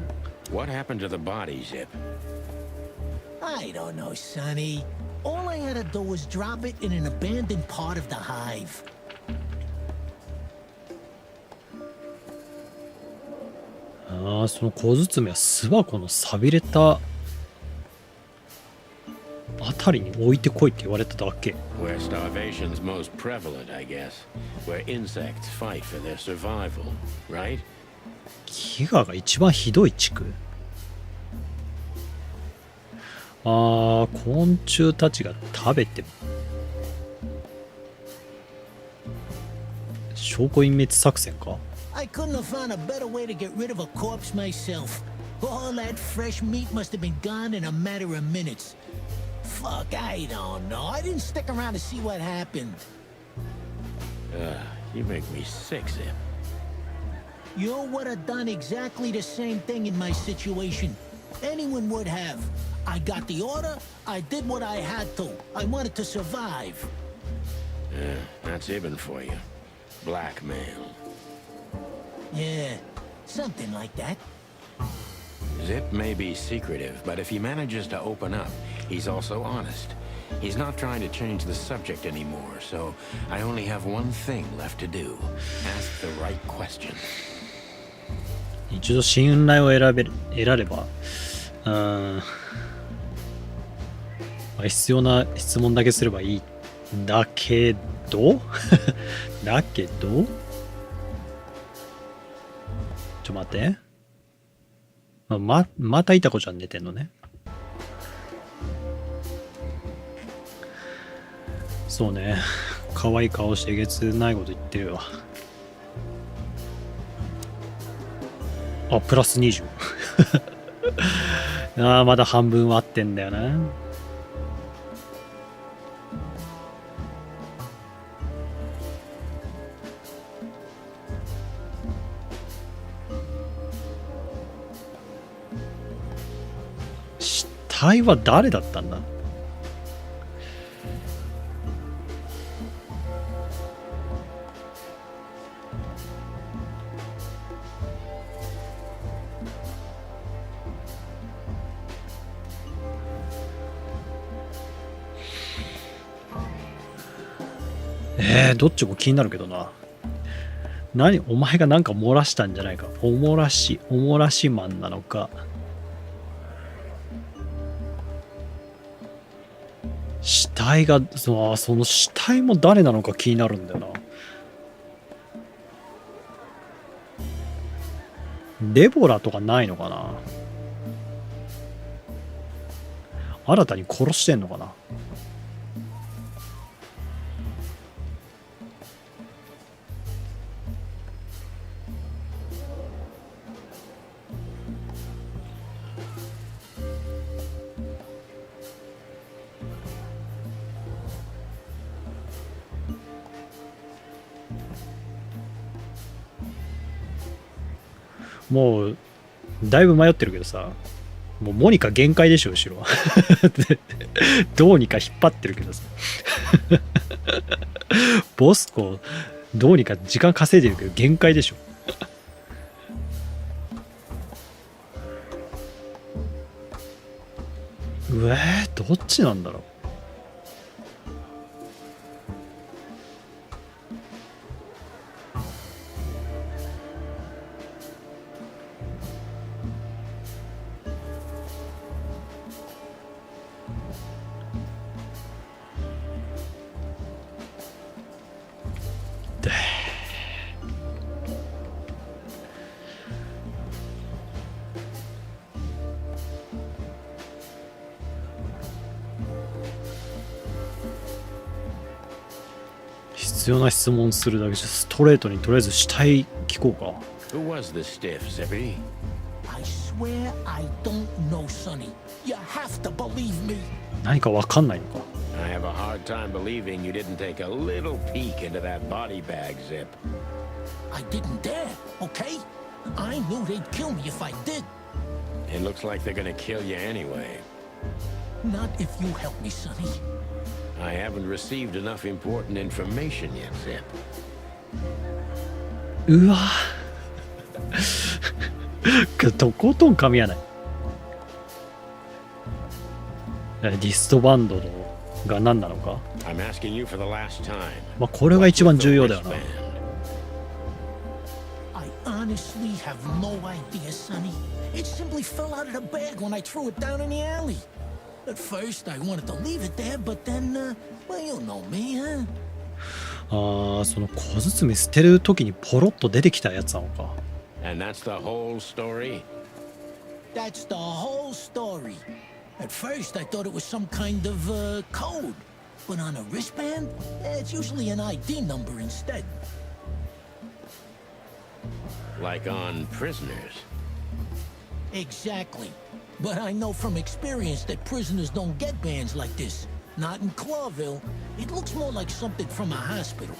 What happened to the body, Zip? I don't know, Sonny. All I had to do was drop it in an abandoned part of the hive. ああ、その小包は巣箱の寂れたあたりに置いてこいって言われただけ。 Where starvation's most prevalent, I guess. Where insects fight for their survival, right? 飢餓が一番ひどい地区。ああ、昆虫たちが食べて証拠隠滅作戦か。 I couldn't have found a better way to get rid of a corpse myself. All that fresh meat must have been gone in a matter of minutes. Fuck, I don't know. I didn't stick around to see what happened. You make me sick, Zip. You would have done exactly the same thing in my situation. Anyone would have. I got the order. I did what I had to. I wanted to survive. That's Ibn for you. Blackmail. Yeah, something like that. Zip may be secretive, but if he manages to open up, he's also honest. He's not trying to change the subject anymore, so I only have one thing left to do. Ask the right question. 一度信頼を得られば、必要な質問だけすればいい。だけどだけどちょ待って。またいた子ちゃん寝てんのね。そうね。可愛い顔してえげつないこと言ってるよ。あ、プラス20。ああ、まだ半分割ってんだよな。死体は誰だったんだ？どっちも気になるけどな。お前がなんか漏らしたんじゃないか。おもらしマンなのか。死体が、その死体も誰なのか気になるんだよな。デボラとかないのかな。新たに殺してんのかな。もうだいぶ迷ってるけどさ、もうモニカ限界でしょ後ろどうにか引っ張ってるけどさボスコどうにか時間稼いでるけど限界でしょどっちなんだろう。必要な質問するだけじゃストレートにとりあえず死体聞こうか。Who was the stiff, Zippy? I swear I don't know, Sonny. You have to believe me. 何かわかんないのか。I have a hard time believing you didn't take a little peek into that body bag, Zip. I didn't dare, okay? I knew they'd kill me if I did. It looks like they're gonna kill you anyway. Not if you help me, Sonny. I haven't received enough important information yet, Zip. うわとことん噛み合わない。リストバンドが何なのか。I'm asking you for the last time. まあこれが一番重要だよな。I honestly have no idea, Sonny. It simply fell out of the bag when I threw it down in the alley. At first, I wanted to leave it there, but then, well, you know me, huh? ああ、その小包捨てる時にポロッと出てきたやつなのか。And that's the whole story? That's the whole story. At first, I thought it was some kind of, code. But on a wristband, it's usually an ID number instead. Like on prisoners? Exactly. But I know from experience that prisoners don't get bands like this. Not in Clawville. It looks more like something from a hospital.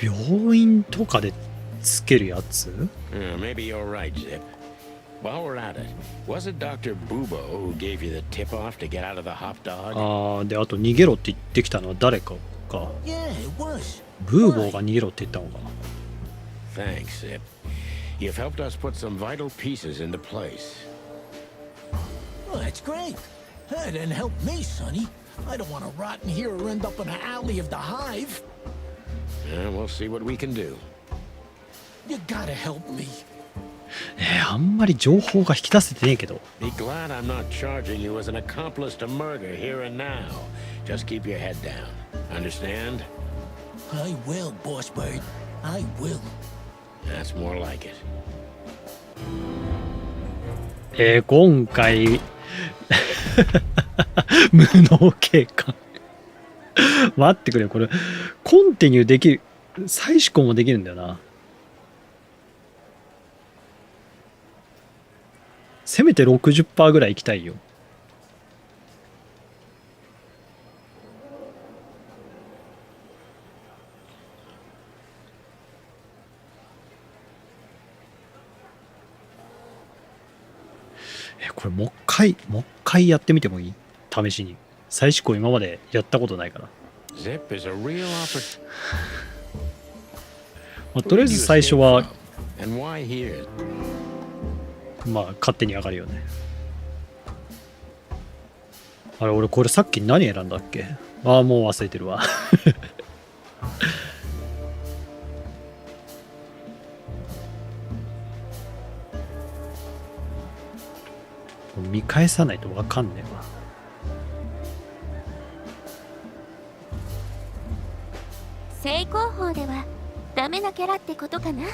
病院とかでつけるやつ？ Maybe you're right, Zip. While we're at it, was it Dr. Bubo who gave you the tip-off to get out of the hop dog? ああ、で、あと逃げろって言ってきたのは誰かか。Yeah, it was. ブーボーが逃げろって言ったのかな。Thanks, Zip. You've helped us put some vital pieces into place. Well, that's great. Hey, then help me, Sonny. I don't want to rot in here or end up in an alley of the hive. We'll see what we can do. You gotta help me. あんまり情報が引き出せてねえけど。Be glad I'm not charging you as an accomplice to murder here and now. Just keep your head down. Understand? I will, Boss Bird. I will. That's more like it. it. 今回無能警官待ってくれ、これコンティニューできる、再試行もできるんだよな。せめて 60% ぐらいいきたいよ。これもう一回やってみてもいい？試しに。再試行今までやったことないから。Zip is a real opportunity. まあ、とりあえず最初は And why here? まあ勝手に上がるよね。あれ、俺これさっき何選んだっけ？ああ、もう忘れてるわ。見返さないと分かんねえわ。正攻法ではダメなキャラってことかな。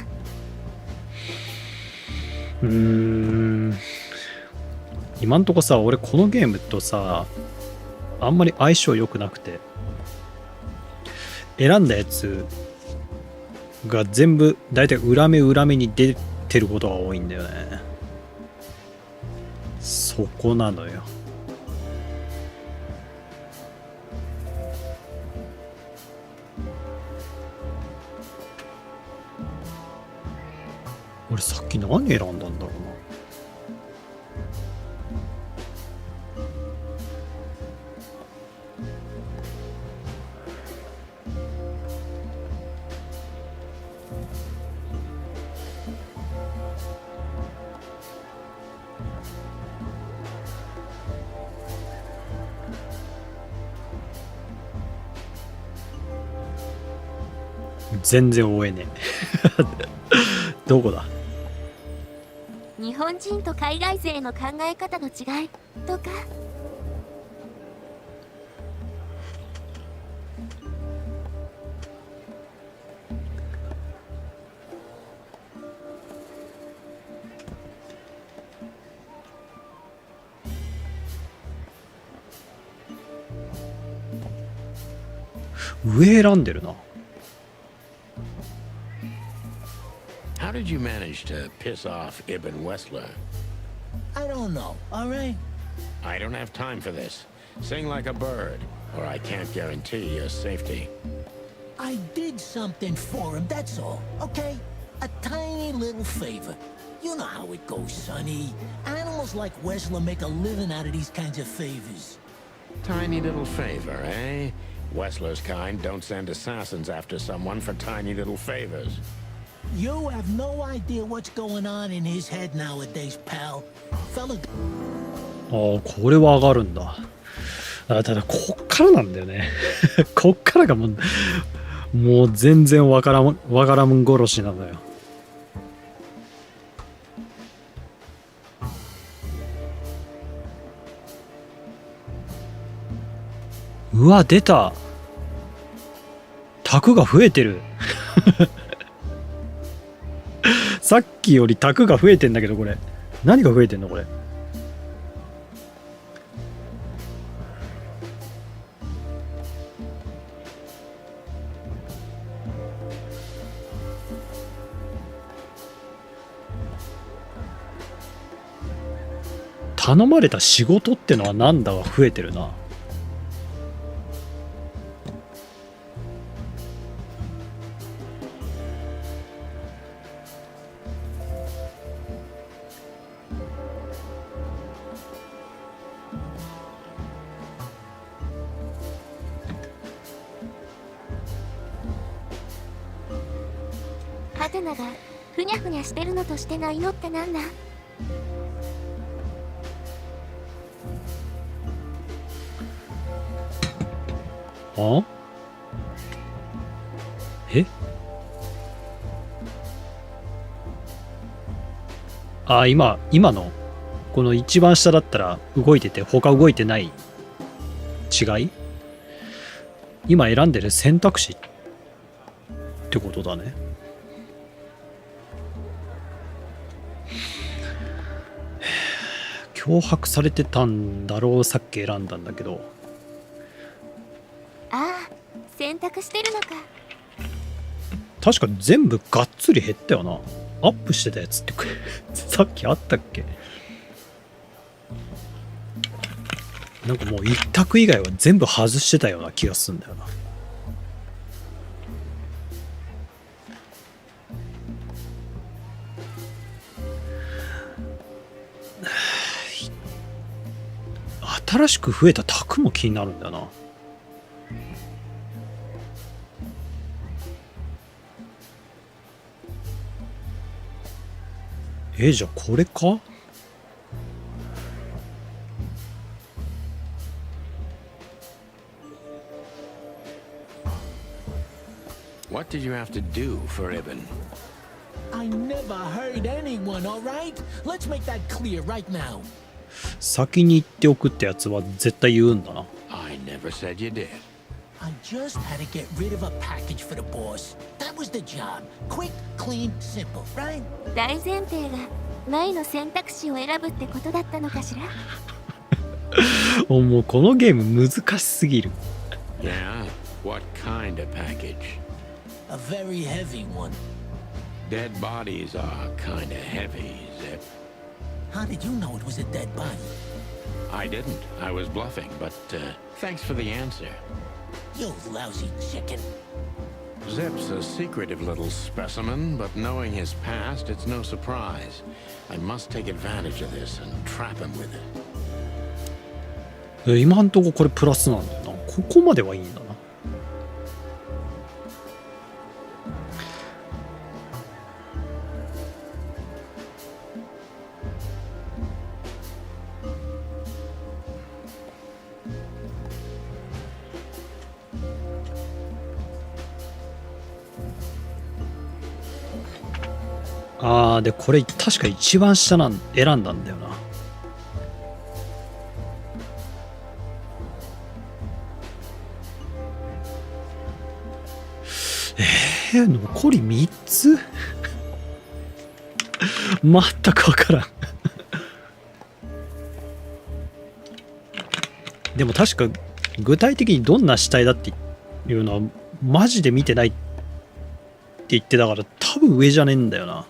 今んとこさ、俺このゲームとさあんまり相性良くなくて、選んだやつが全部だいたい裏目に出てることが多いんだよね。そこなのよ。俺さっき何選んだんだろうな。全然追えねえ。どこだ？日本人と海外勢の考え方の違いとか。上選んでるな。How did you manage to piss off Ibn Wessler? I don't know, all right? I don't have time for this. Sing like a bird, or I can't guarantee your safety. I did something for him, that's all, okay? A tiny little favor. You know how it goes, Sonny. Animals like Wessler make a living out of these kinds of favors. Tiny little favor, eh? Wessler's kind don't send assassins after someone for tiny little favors. You have no idea what's going on in his head nowadays, pal. Fella. ああ、これは上がるんだ。ただこっからなんだよね。こっからがもう全然わからん殺しなのよ。うわ、出た。卓が増えてる。さっきより卓が増えてんだけど、これ何が増えてんのこれ。頼まれた仕事ってのはなんだが増えてるな。ハテナがふにゃふにゃしてるのとしてないのってなんだ？あ？え？あ、今のこの一番下だったら動いてて他動いてない違い？今選んでる選択肢ってことだね。脅迫されてたんだろう。さっき選んだんだけど。ああ、選択してるのか。確か全部がっつり減ったよな。アップしてたやつってさっきあったっけ？なんかもう一択以外は全部外してたような気がするんだよな。新しく増えた卓も気になるんだよな。じゃあこれか？What did you have to do for Ibn? I never hurt anyone, all right? Let's make that clear right now. 先に言っておくってやつは絶対言うんだな。I never said you did. I just had to get rid of a package for the boss. That was the job. Quick, clean, simple, right? 大前提が前の選択肢を選ぶってことだったのかしら。もうこのゲーム難しすぎる。Yeah? What kind of package? A very heavy one. Dead bodies are kinda heavy, Zip. How did you know it was a dead body? I didn't. I was bluffing, but thanks for the answer. You lousy chicken. Zip's a secretive little specimen, but knowing his past, it's no surprise. I must take advantage of this and trap him with it. 今んとここれプラスなんだよな。ここまではいいんだな。でこれ確か一番下選んだんだよな。残り3つ全く分からんでも確か具体的にどんな死体だっていうのはマジで見てないって言ってたから、多分上じゃねえんだよな。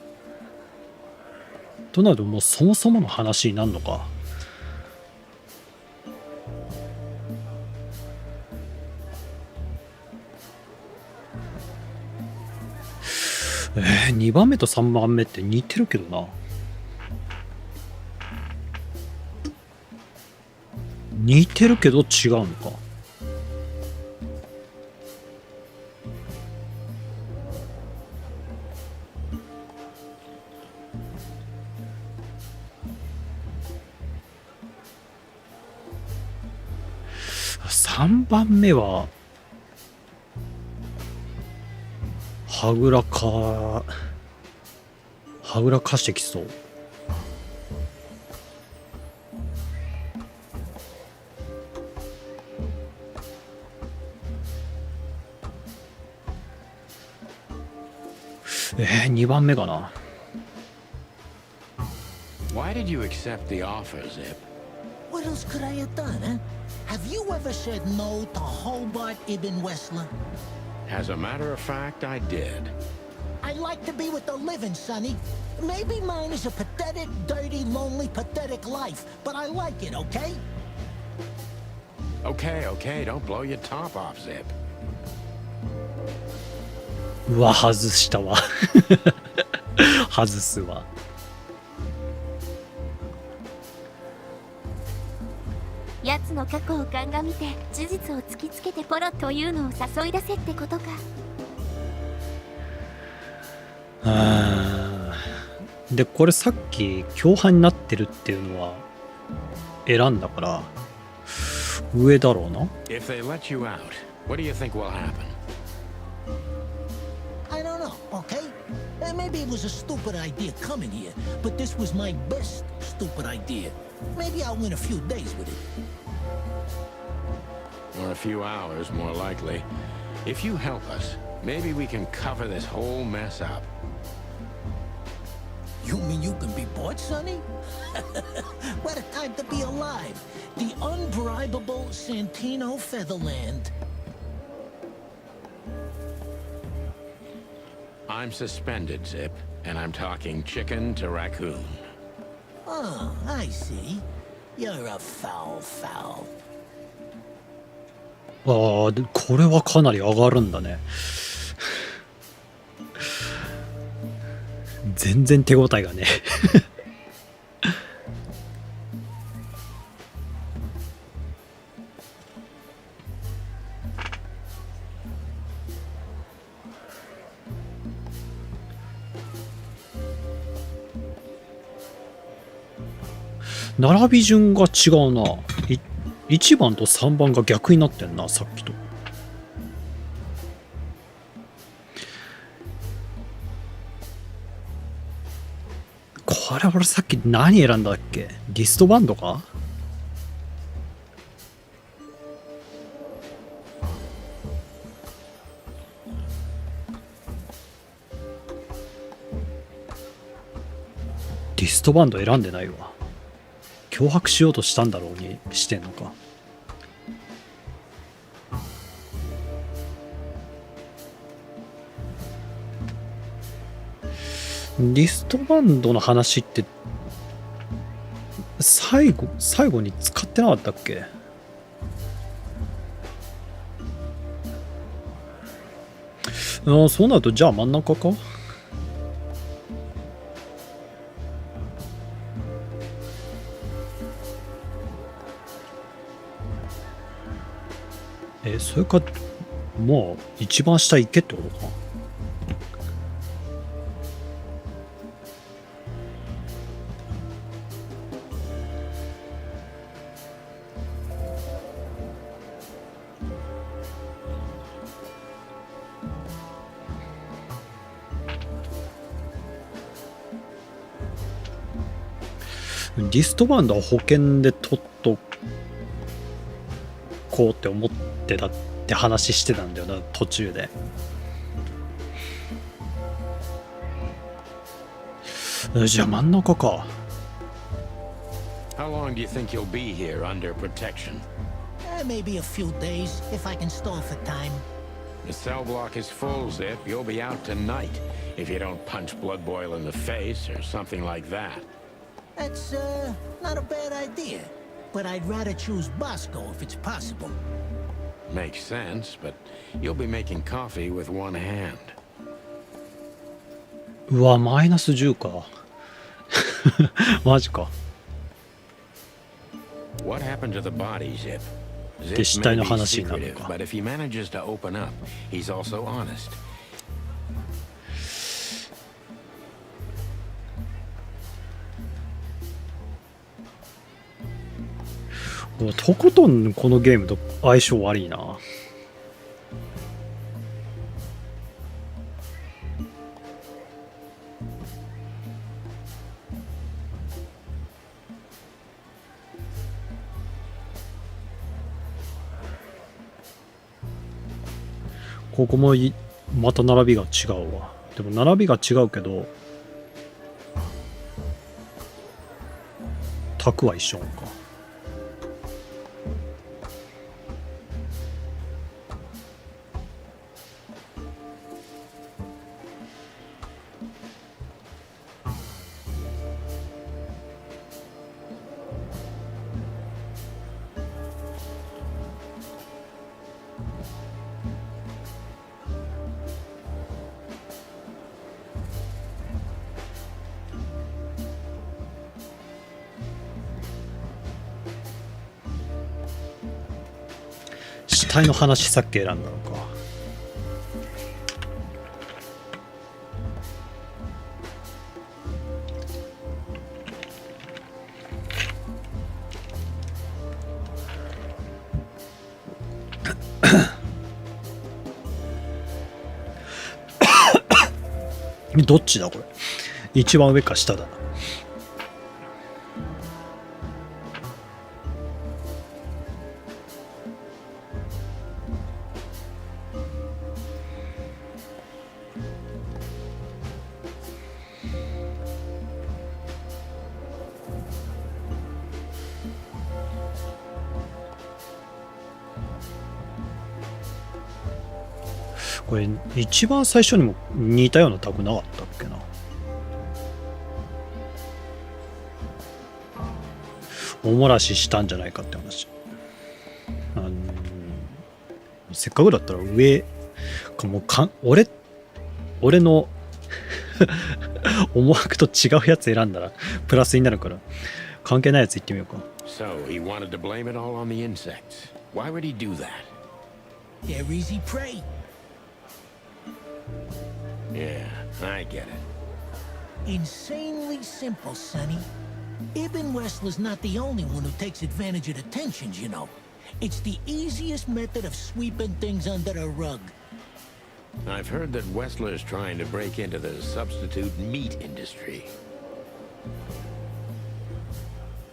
となるともうそもそもの話になるのか。2番目と3番目って似てるけどな。似てるけど違うのか。3番目ははぐらかしてきそう。2番目かな。 Why did you accept the offer, Zip? What else could I have done, huh? Have you ever said no to Hobart Ibn Wessler? As a matter of fact, I did. I like to be with the living, Sonny. Maybe mine is a pathetic, dirty, lonely, pathetic life, but I like it, okay? Okay, don't blow your top off, Zip. うわ、外したわ。外すわ。奴の過去を鑑みて事実を突きつけてポロというのを誘い出せってことか。でこれさっき共犯になってるっていうのは選んだから上だろうな。 If they let you out, what do you think will happen? I don't know, okay? Maybe it was a stupid idea coming here, but this was my best stupid idea. Maybe I'll win a few days with it. Or a few hours, more likely. If you help us, maybe we can cover this whole mess up. You mean you can be bought, Sonny? What a time to be alive. The unbribable Santino Featherland. I'm suspended, Zip, and I'm talking chicken to raccoon. Oh, I see. You're a foul. ああ、でこれはかなり上がるんだね。全然手応えがね。並び順が違うな。1番と3番が逆になってんな、さっきと。これ俺さっき何選んだっけ？リストバンドか？リストバンド選んでないわ。脅迫しようとしたんだろうにしてんのか。リストバンドの話って最後に使ってなかったっけ？そうなるとじゃあ真ん中か？それかもう一番下行けってことかな。リストバンドは保険で取っとこうって思ってたって話してたんだよな、途中で。じゃあ真ん中か。 How long do you think you'll be here under protection? Maybe a few days, if I can stall for time. The cell block is full, Zip. You'll be out tonight if you don't punch Blood Boil in the face or something like that. That's, not a bad idea. But I'd rather choose Bosco if it's possible. Makes sense, but you'll be making coffee with one hand. うわ、マイナス10か。マジか。 What happened to the body, Zip? で Zip 死 may 体の be 話になる secretive, のか。 but if he manages to open up, he's also honest. とことんこのゲームと相性悪いな。ここもまた並びが違うわ。でも並びが違うけど卓は一緒なのか。死体の話さっき選んだのか。どっちだこれ。一番上か下だな。これ一番最初にも似たようなタグなかったっけな。おもらししたんじゃないかって話。せっかくだったら上かもか俺の思惑と違うやつ選んだらプラスになるから関係ないやつ言ってみようか。So he wanted to blame it all on the insects. Why would he do that? They're easy prey. Yeah, I get it. Insanely simple, Sonny. Ibn Wessler's not the only one who takes advantage of the tensions, you know. It's the easiest method of sweeping things under the rug. I've heard that Wessler's trying to break into the substitute meat industry.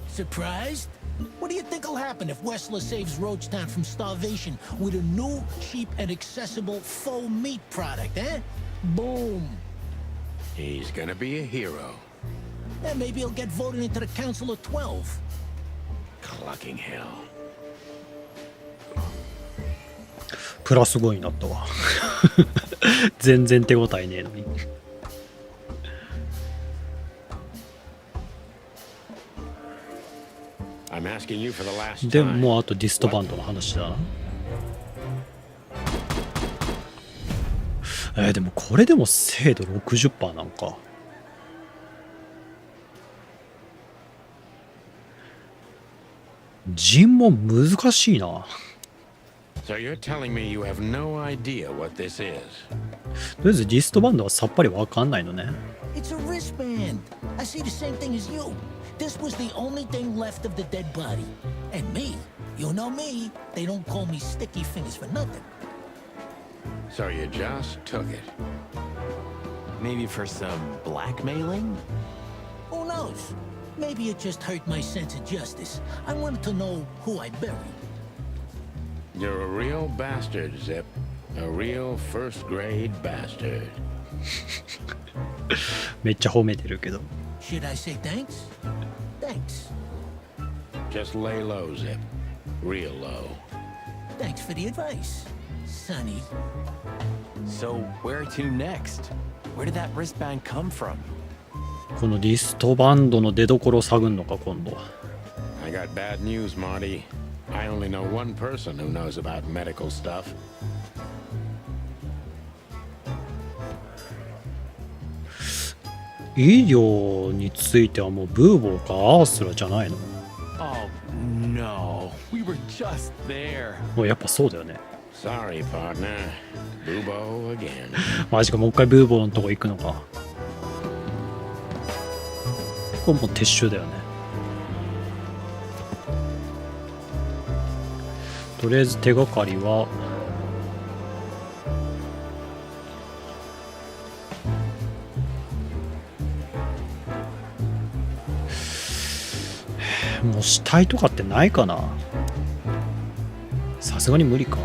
Surprised? What do you think will happen if Wessler saves Roachtown from starvation with a new, cheap, and accessible faux meat product, eh? Boom! He's gonna be a hero. And maybe he'll get voted into the Council of 12. Clucking hell. プラス5になったわ。全然手応えねえのに。I'm asking you for the last で time. もうあとディストバンドの話だな。でもこれでも精度 60% なんか。尋問難しいな。So you're telling me you have no idea what this is? とりあえずディストバンドはさっぱりわかんないのね。It's a wristband. I see the same thing as you. This was the only thing left of the dead body. And me, you know me, they don't call me Sticky Fingers for nothing. So you just took it. Maybe for some blackmailing? Who knows? Maybe it just hurt my sense of justice. I wanted to know who I buried. You're a real bastard, Zip. A real first-grade bastard. めっちゃ褒めてるけど。Should I say thanks? Thanks. Just lay low, Zip. Real low. Thanks for the advice, Sonny. So where to next? Where did that wristband come from? このディストバンドの出所を探るのか今度。 I got bad news, Marty. I only know one person who knows about medical stuff. 医療についてはもうブーボーかアースラじゃないの？ Oh no, we were just there. もうやっぱそうだよね。 Sorry, partner. Boobo again. マジかもう一回ブーボーのとこ行くのか。これもう撤収だよね。とりあえず手がかりはもう死体とかってないかな。さすがに無理か。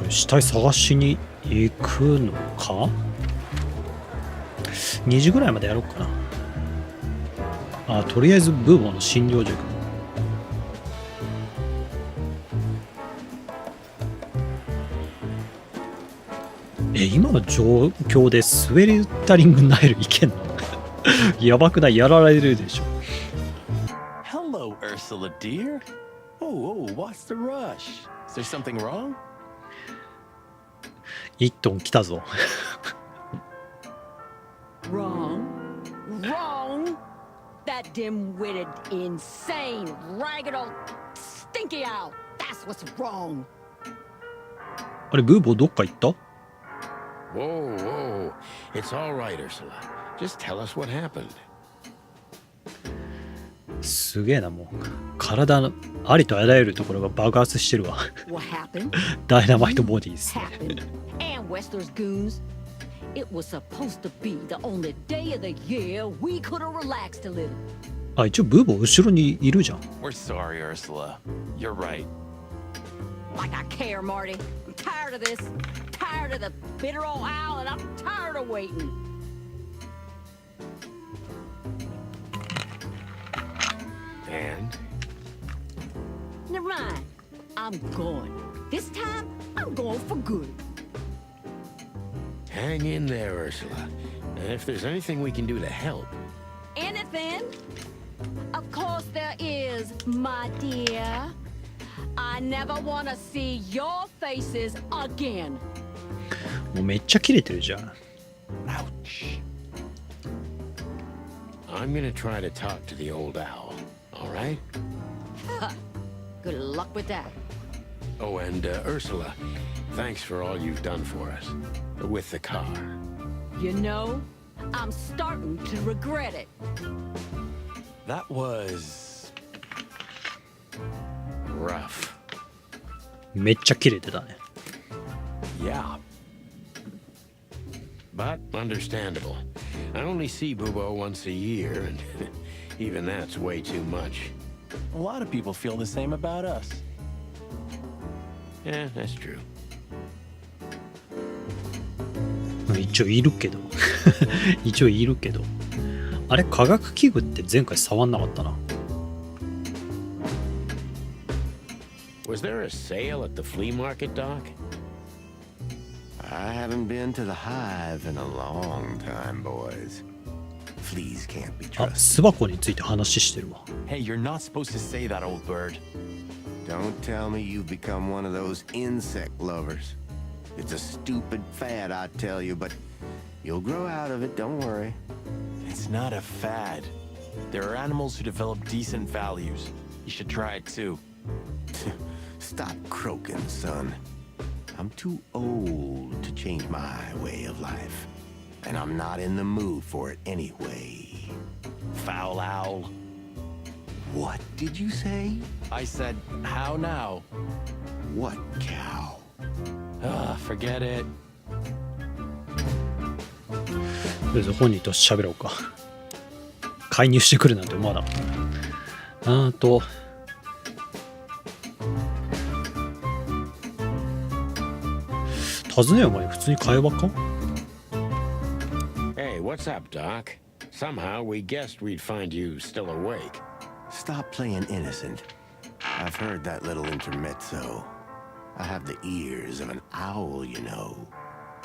死体探しに行くのか。2時ぐらいまでやろうかな。とりあえずブーボーの診療所行く。今の状況でスウェルタリングナイルいけんのやばくない？やられるでしょ。 Hello, Ursula, dear. Oh, what's the rush? Is there something wrong? 1トン来たぞ。Wrong. Wrong. That dim-witted, insane, ragged old stinky owl. That's what's wrong. あれ、ブーボーどっか行った？ Whoa. It's all right, Ursula. Just tell us what happened. すげえな、もう。体のありとあらゆるところが爆発してるわ。What happened? ダイナマイトボディですね。 Happened. And Westler's goons. It was supposed to be the only day of the year we could have relaxed a little. 一応ブーボー後ろにいるじゃん。 We're sorry, Ursula. You're right. Like I care, Marty. I'm tired of this. Tired of the bitter old owl, and I'm tired of waiting. And? Never mind. I'm going. This time, I'm going for good. Hang in there, Ursula. And if there's anything we can do to help. Anything? Of course there is, my dear. I never want to see your faces again. もうめっちゃ切れてるじゃん。 Ouch. I'm gonna try to talk to the old owl. All right? Good luck with that. Oh, and Ursula, thanks for all you've done for us. With the car. You know, I'm starting to regret it. That was Rough. めっちゃ切れてたね。 yeah. But understandable. I only see Bubo once a year, and even that's way too much. A lot of people feel the same about us. Yeah, that's true. 一応いるけど。一応いるけど。あれ、科学器具って前回触んなかったな。 Was there a sale at the flea market, Doc? I haven't been to the hive in a long time, boys. Fleas can't be 巣 trusted. 箱について話してるわ。 Hey, you're not supposed to say that, old bird. Don't tell me you've become one of those insect lovers. It's a stupid fad, I tell you, but you'll grow out of it, don't worry. It's not a fad. There are animals who develop decent values. You should try it too. Stop croaking, son. I'm too old to change my way of life. And I'm not in the mood for it anyway. Foul owl. What did you say? I said, how now? What cow? Forget it. とりあえず本人と喋ろうか。介入してくるなんて思わなかった。尋ねる前に普通に会話か？ Hey, what's up, Doc? Somehow we guessed we'd find you still awake. Stop playing innocent. I've heard that little intermezzo. I have the ears of an owl, you know.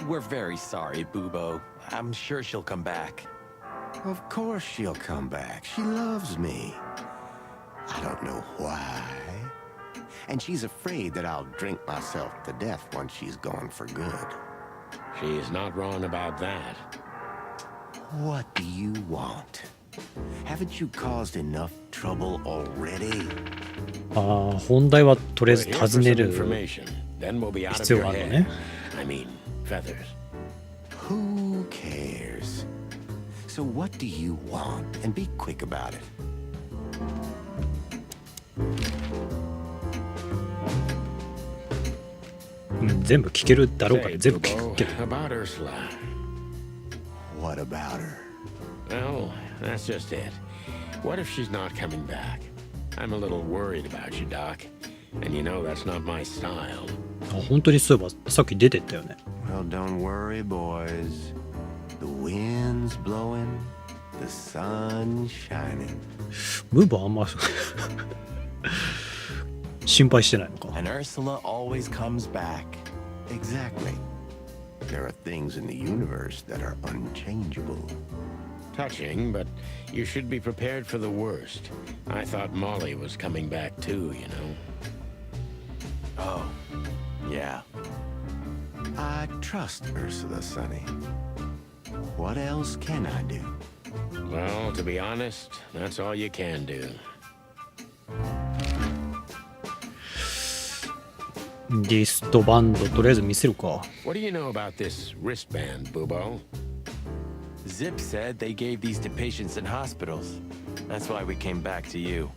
We're very sorry, Bubo. I'm sure she'll come back. Of course she'll come back. She loves me. I don't know why. And she's afraid that I'll drink myself to death once she's gone for good. She's not wrong about that. What do you want? Haven't you caused enough trouble already? 本題はとりあえず We're here for 尋ね some る information. Then we'll be out of 必要 your があるの head. ね。 I mean, feathers. Who cares? So what do you want? And be quick about it. 全部聞けるだろうから Say, 全部聞く Bubo, けど。 about Ursula. What about her? Well, that's just it. What if she's not coming back? I'm a little worried about you, Doc. and you know that's not my style. あ、本当にそういえばさっき出てったよね。Well, don't worry, boys. The wind's blowing, the sun's shining. ムーブはあんま心配してないのか。 And Ursula always comes back. Exactly. There are things in the universe that are unchangeable. Touching, but you should be prepared for the worst. I thought Molly was coming back too, you know. Oh, yeah. I trust Ursula, Sonny. What else can I do? Well, to be honest, that's all you can do. リストバンドとりあえず見せるか。 What do you know about this wristband, Bubo? Zip said they gave these to patients in hospitals. That's why we came back to you.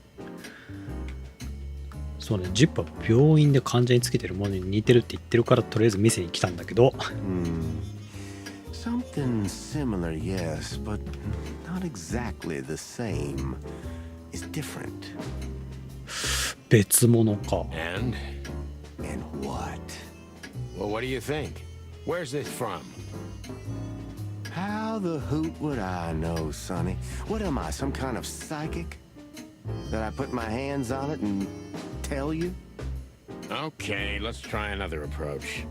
そうね、ジップは病院で患者につけてるものに似てるって言ってるからとりあえず店に来たんだけど。Something similar, yes, but not exactly the same. It's different. 別物か。And what? Well, what do you think? Where's this from? How the hoot would I know, Sonny? What am I, some kind of psychic? That I put my hands on it and tell you? Okay, let's try another approach.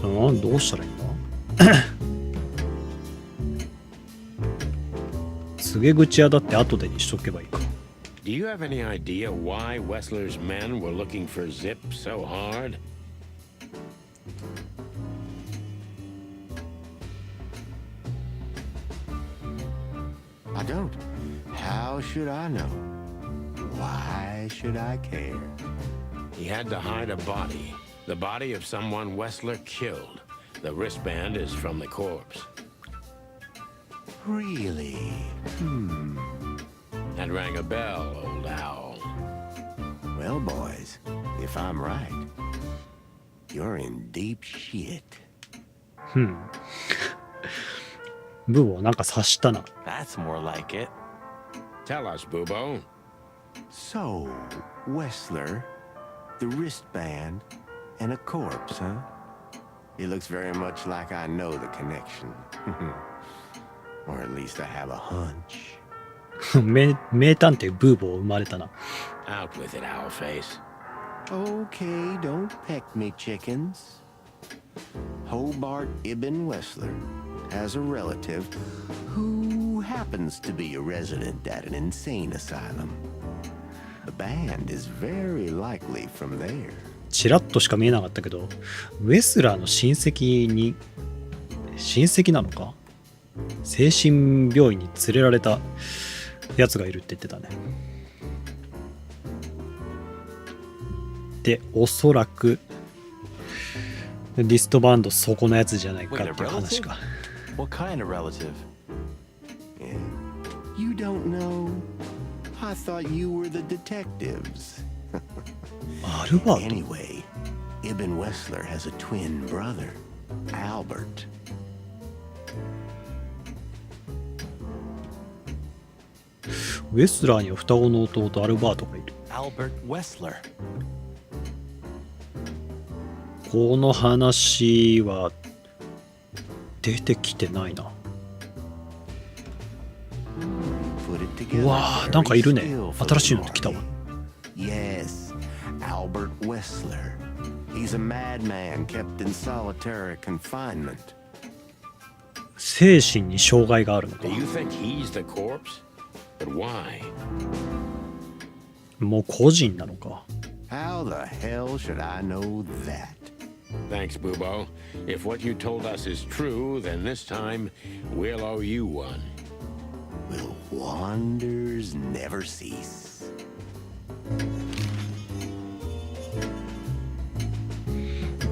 どうしたらいいんだ告げ口屋だって後でにしとけばいいか。 Do you have any idea why Wessler's men were looking for Zip so hard? I don't. How should I know? Why should I care? He had to hide a body. The body of someone Wessler killed. The wristband is from the corpse. Really? That rang a bell, old owl. Well, boys, if I'm right, you're in deep shit. ブーボーなんか察したな。 That's more like it. Tell us, Bubo. So, Wessler, the wristband, and a corpse, huh? It looks very much like I know the connection. Or at least I have a hunch. 名探偵ブーボー生まれたな。 Out with it, owlface. Okay, don't peck me, chickens. Hobart Ibn Wessler has a relative who happens to be a resident at an insane asylum. The band is very likely from there. チラッとしか見えなかったけど、ウェスラーの親戚なのか、精神病院に連れられたやつがいるって言ってたね。で、おそらくリストバンドそこのやつじゃないかっていう話か。 What kind of relative? Yeah. You don't know? I thought you were the detectives. アルバート。 Anyway, Ibn Wessler has a twin brother, Albert. ウェスラーには双子の弟アルバートがいる。 Albert Wessler. この話は出てきてないな。 Put it together うわー、なんかいるね。 very skillfully, 新しいの来たわ。 Yes, Albert Wessler. He's a madman kept in solitary confinement. 精神に障害があるのか Do。you think he's the corpse? But why? もう個人なのか。 How the hell should I know that? Thanks, Bubo. If what you told us is true, then this time we'll owe you one. Will wonders never cease?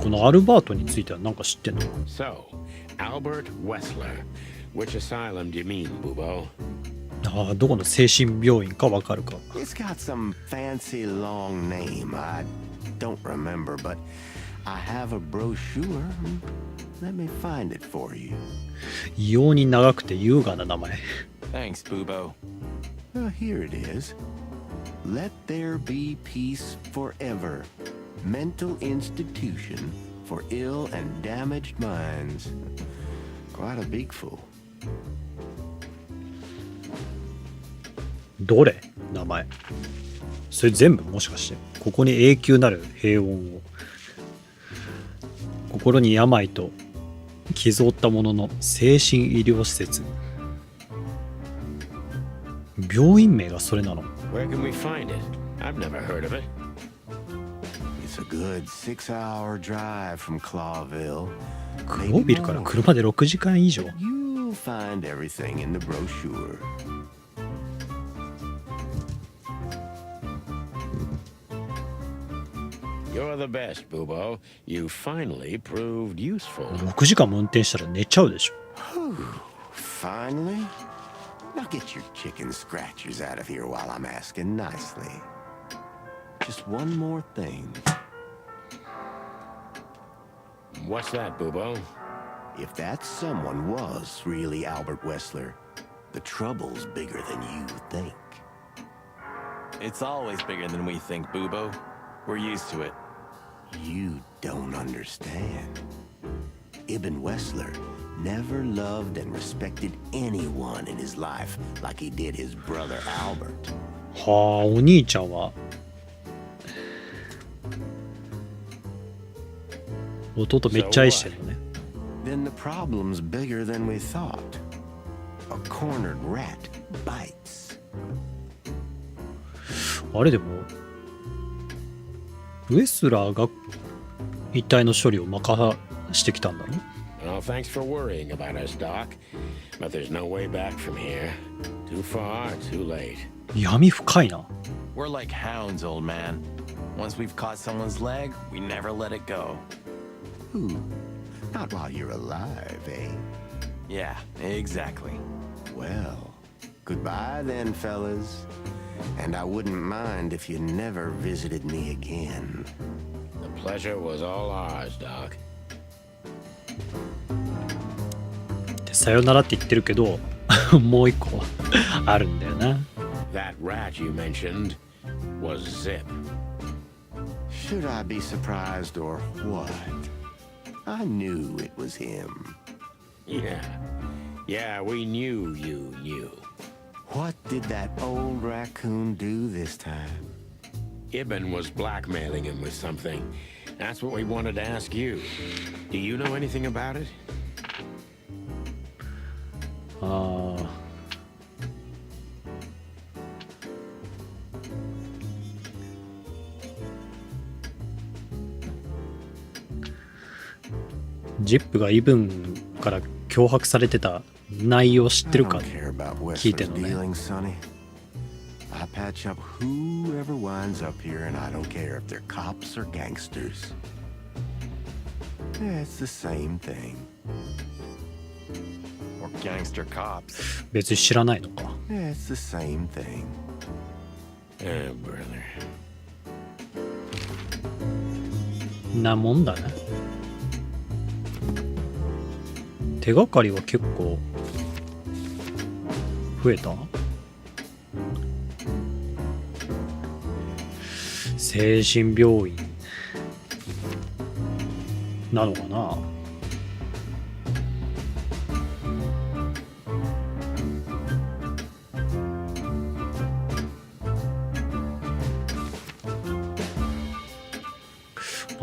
このアルバートについては何か知ってんの？ So, Albert Wessler. Which asylum do you mean, Bubo? ああ、どこの精神病院かわかるか。 It's got some fancy long name. I don't remember, but I have a brochure. Let me find it for you. 異様に長くて優雅な名前。Thanks, Boobo. Here it is. Let there be peace forever. Mental institution for ill and damaged minds. Quite a big fool. どれ名前。それ全部もしかして。ここに永久なる平穏を。心に病と傷を負った者の精神医療施設。病院名がそれなの。Where can we find it? I've never heard of it. It's a good 6-hour drive from Clawville. クロービルから車で6時間以上。You'll find everything in the brochure. You're the best, Boobo. You finally proved useful. 6時間も運転したら寝ちゃうでしょ。Finally? Now get your chicken scratchers out of here while I'm asking nicely. Just one more thing. What's that, Boobo? If that someone was really Albert Wessler, the trouble's bigger than you think. It's always bigger than we think, Boobo. We're used to it. You don't understand. Ibn Wessler never loved and respected anyone in his life like he did his brother Albert. はあ、お兄ちゃんは弟めっちゃ愛してるのね。Then the problem's bigger than we thought. A cornered rat bites. あれでもウェスラーが遺体の処理を任してきたんだろ。Well, thanks for worrying about us, Doc. But there's no way back from here. Too far, too late. 闇深いな。We're like hounds, old man. Once we've caught someone's leg, we never let it go. Ooh, not while you're alive, eh? Yeah, exactly. Well, goodbye then, fellas. And I wouldn't mind if you never visited me again. The pleasure was all ours, Doc. でさよならって言ってるけどもう一個あるんだよな。That rat you mentioned was Zip. Should I be surprised or what? I knew it was him. Yeah, we knew you knew. What did that old raccoon do this time? Ibn was blackmailing him with something. That's what we wanted to ask you. Do you know anything about it? ああ。ジップがイブンから脅迫されてた内容知ってるか聞いてんのね。I patch up whoever winds up here, and I don't care if they're cops or gangsters. Yeah, it's the same thing. Or gangster cops. 別に知らないのか。Yeah, it's the same thing. Oh, brother. なもんだね。手がかりは結構増えた。精神病院なのかな。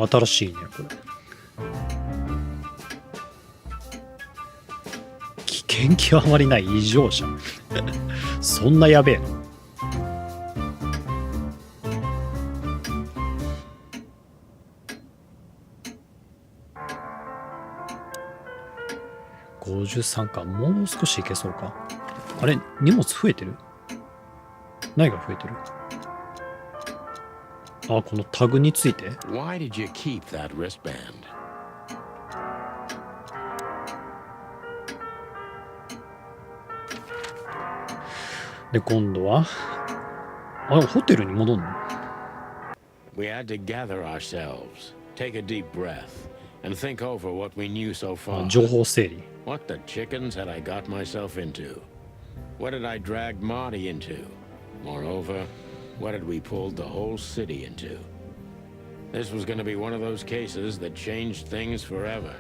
新しいねこれ。危険極まりない異常者そんなやべえの。53か。もう少しいけそうか。あれ荷物増えてる。何が増えてる。あ、このタグについて。 Why did you keep that wristband? で今度はあれホテルに戻るの。 We had to gather ourselves, take a deep breath, and think over what we knew so far. 情報整理。 What the chickens had I got myself into? What did I drag Marty into? Moreover, what had we pulled the whole city into? This was going to be one of those cases that changed things forever.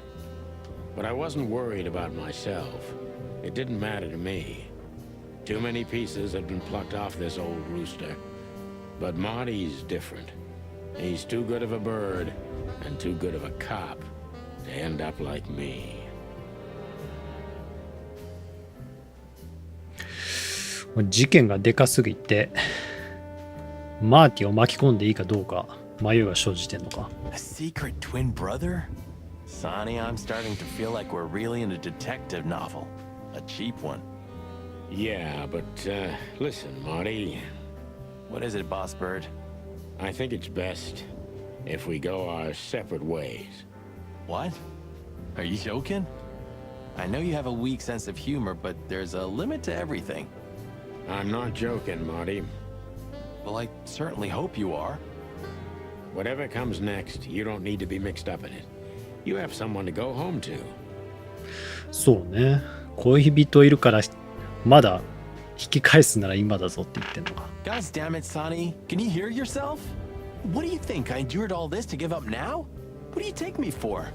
But I wasn't worried about myself. It didn't matter to me. Too many pieces had been plucked off this old rooster. But Marty's different. He's too good of a bird and too good of a cop to end up like me. 事件がでかすぎてマーティを巻き込んでいいかどうか迷いが生じてんのか。 A secret twin brother? Sonny, I'm starting to feel like we're really in a detective novel. A cheap one. Yeah, but listen, Marty. What is it, Boss Bird? I think it's best if we go our separate ways. What? Are you joking? I know you have a weak sense of humor, but there's a limit to everything. I'm not joking, Marty. Well, I certainly hope you are. Whatever comes next, you don't need to be mixed up in it. You have someone to go home to. そうね。恋人いるからまだ引き返すなら今だぞって言ってんのか。 God damn it, Sonny. Can you hear yourself? What do you think? I endured all this to give up now? What do you take me for?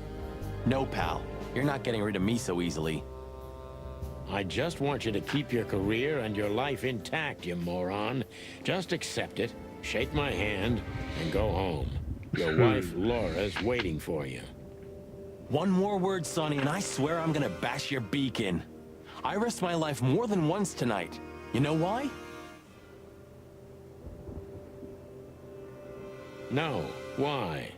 No, pal. You're not getting rid of me so easily. I just want you to keep your career and your life intact, you moron. Just accept it, shake my hand, and go home. Your wife, Laura's waiting for you. One more word, Sonny, and I swear I'm gonna bash your beak in. I risked my life more than once tonight. You know why? No, why?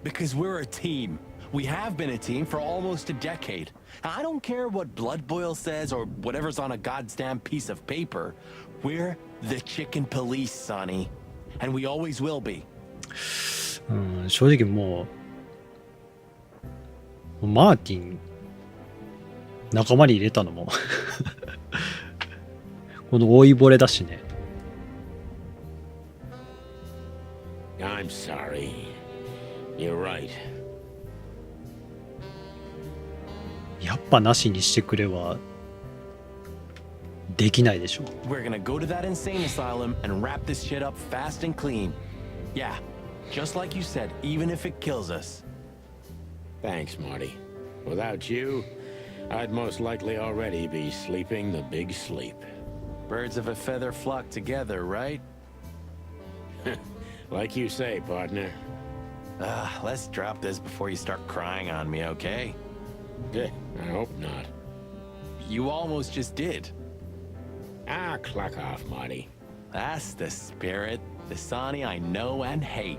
Because we're a team. We have been a team for almost a decade. I don't care what Blood Boil says or whatever's on a goddamn piece of paper. We're the chicken police, Sonny. And we always will be. 正直もうマーティン仲間に入れたのもこの老いぼれだしね。 I'm sorry. You're right. やっぱなしにしてくれはできないでしょ。 We're gonna go to that insane asylum and wrap this shit up fast and clean. Yeah, just like you said, even if it kills us. Thanks, Marty. Without you, I'd most likely already be sleeping the big sleep. Birds of a feather flock together, right? Like you say, partner. Let's drop this before you start crying on me, okay? I hope not. You almost just did. Ah, clock off, Marty. That's the spirit, the Sonny I know and hate.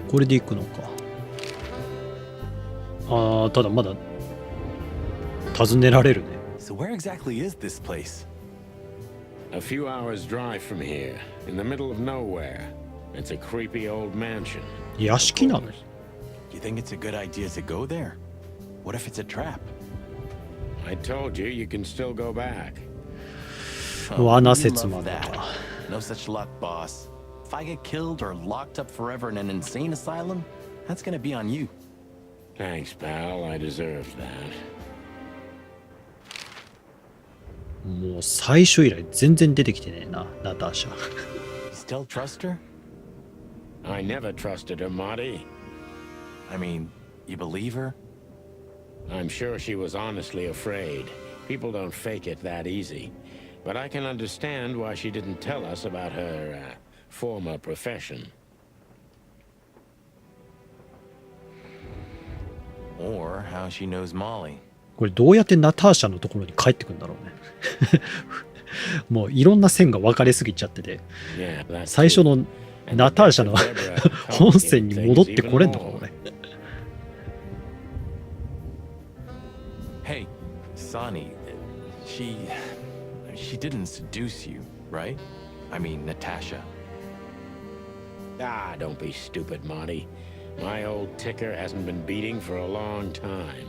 これで行くのか。ああ、ただまだ尋ねられるね。 So where exactly is this place? A few hours drive from here, in the middle of nowhere. It's a creepy old mansion. 屋敷なの？ You think it's a good idea to go there? What if it's a trap? I told you, you can still go back. 罠説まで that. か。 No such luck, boss. If I get killed or locked up forever in an insane asylum, that's gonna be on you. Thanks, pal. I deserved that. もう最初以来全然出てきてねえな、ナターシャ。 You still trust her? I never trusted her, Marty. I mean, you believe her? I'm sure she was honestly afraid. People don't fake it that easy. But I can understand why she didn't tell us about her former profession. Or how she knows Molly. これどうやってナターシャのところに帰ってくんだろうね。もういろんな線が分かれすぎちゃってて、最初のナターシャの本線に戻ってこれんのかもね。Hey, Sonny, she didn't seduce you, right? I mean, Natasha. Ah, don't be stupid, Marty. My old ticker hasn't been beating for a long time.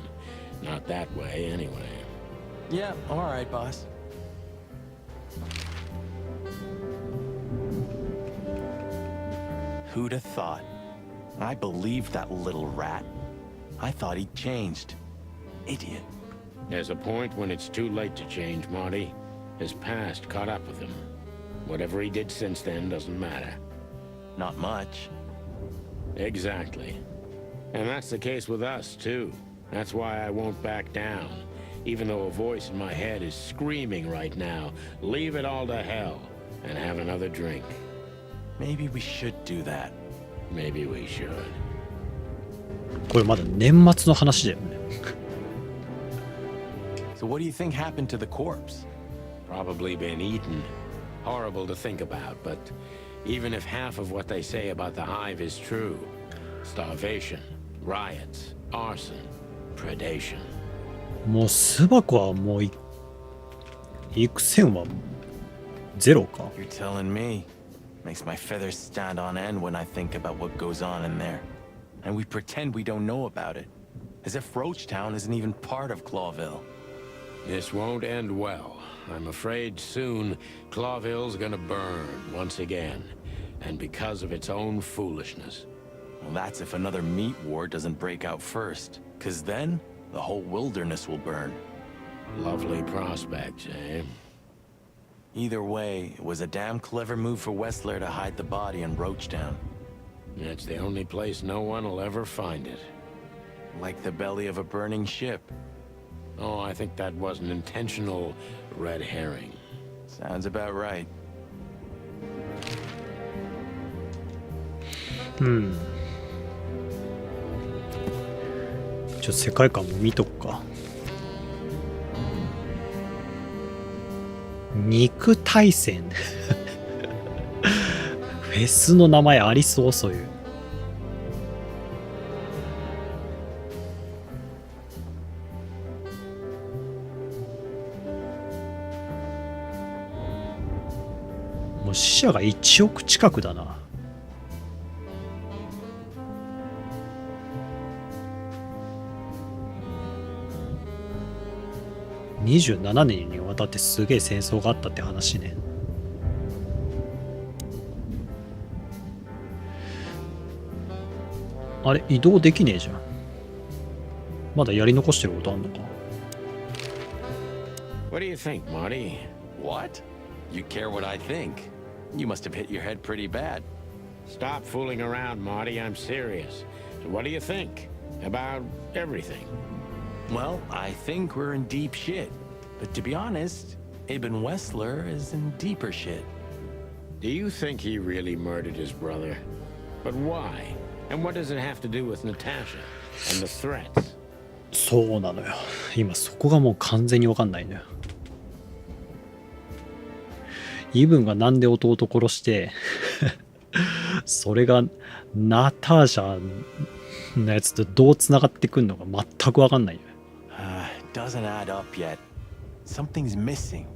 Not that way, anyway. Yeah, all right, boss. Who'd have thought? I believed that little rat. I thought he'd changed. Idiot. There's a point when it's too late to change, Marty. His past caught up with him. Whatever he did since then doesn't matter. Not much. Exactly. And that's the case with us, too. That's why I won't back down. Even though a voice in my head is screaming right now, leave it all to hell and have another drink. Maybe we should do that. Maybe we should. これまだ年末の話だよね。So what do you think happened to the corpse? Probably been eaten. Horrible to think about, but even if half of what they say about the hive is true, starvation, riots, arson, predation. もう巣箱はもう行く線はゼロか。You're telling me. Makes my feathers stand on end when I think about what goes on in there. And we pretend we don't know about it. As if Roachtown isn't even part of Clawville. This won't end well. I'm afraid soon Clawville's gonna burn once again. And because of its own foolishness. Well, that's if another meat war doesn't break out first. 'Cause then, the whole wilderness will burn. Lovely prospects, eh? Either way, it was a damn clever move for Wessler to hide the body in Roachtown. It's the only place no one will ever find it. Like the belly of a burning ship. Oh, I think that was an intentional red herring. Sounds about right. 世界観も見とくか。肉大戦フェスの名前ありそう、そういう。もう死者が1億近くだな。27年にわたってすげえ戦争があったって話ね。あれ移動できねえじゃん。まだやり残してることあんのか。 What do you think, Marty? What? You care what I think? You must have hit your head pretty bad. Stop fooling around, Marty. I'm serious. So what do you think about everything? Well, I think we're in deep shit. But to be honest, Ibn Wessler is in deeper shit. Do you think he really murdered his brother? But why? And what does it have to do with Natasha and the threats? そうなのよ。今そこがもう完全にわかんないのよ。イブンがなんで弟殺してそれがナターシャのやつとどうつながってくるのか全くわかんないよ。Doesn't add up yet. Something's missing.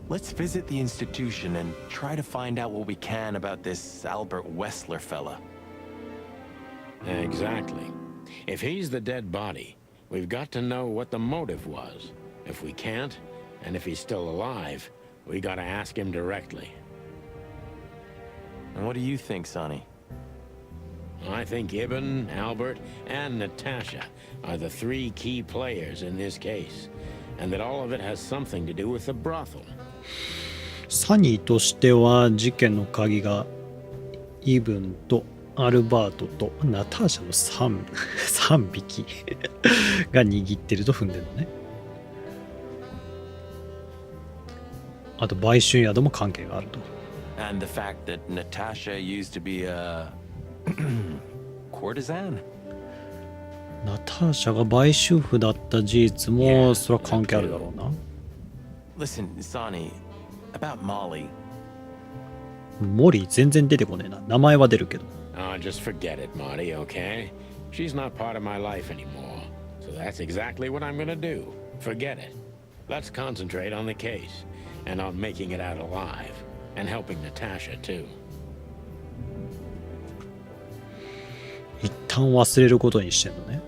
Let's visit the institution and try to find out what we can about this Albert Wessler fella. Exactly. If he's the dead body, we've got to know what the motive was. If we can't, and if he's still alive, we gotta ask him directly. And what do you think, Sonny? I think Ibn, Albert, and Natasha are the three key players in this case, and that all of it has something to do with the brothel. サニーとしては事件の鍵がイブンとアルバートとナターシャの 3匹が握ってると踏んでるのね。あと売春宿も関係があると。And the fact that Natasha used to be a courtesan? ナターシャが売春婦だった事実もそれは関係あるだろうな。Listen, Sonny, about Molly. モリー全然出てこねえな。名前は出るけど。Just forget it, Marty, okay? She's not part of my life anymore. So that's exactly what I'm gonna do. Forget it. Let's concentrate on the case, and on making it out alive, and helping Natasha, too. 一旦忘れることにしてんのね。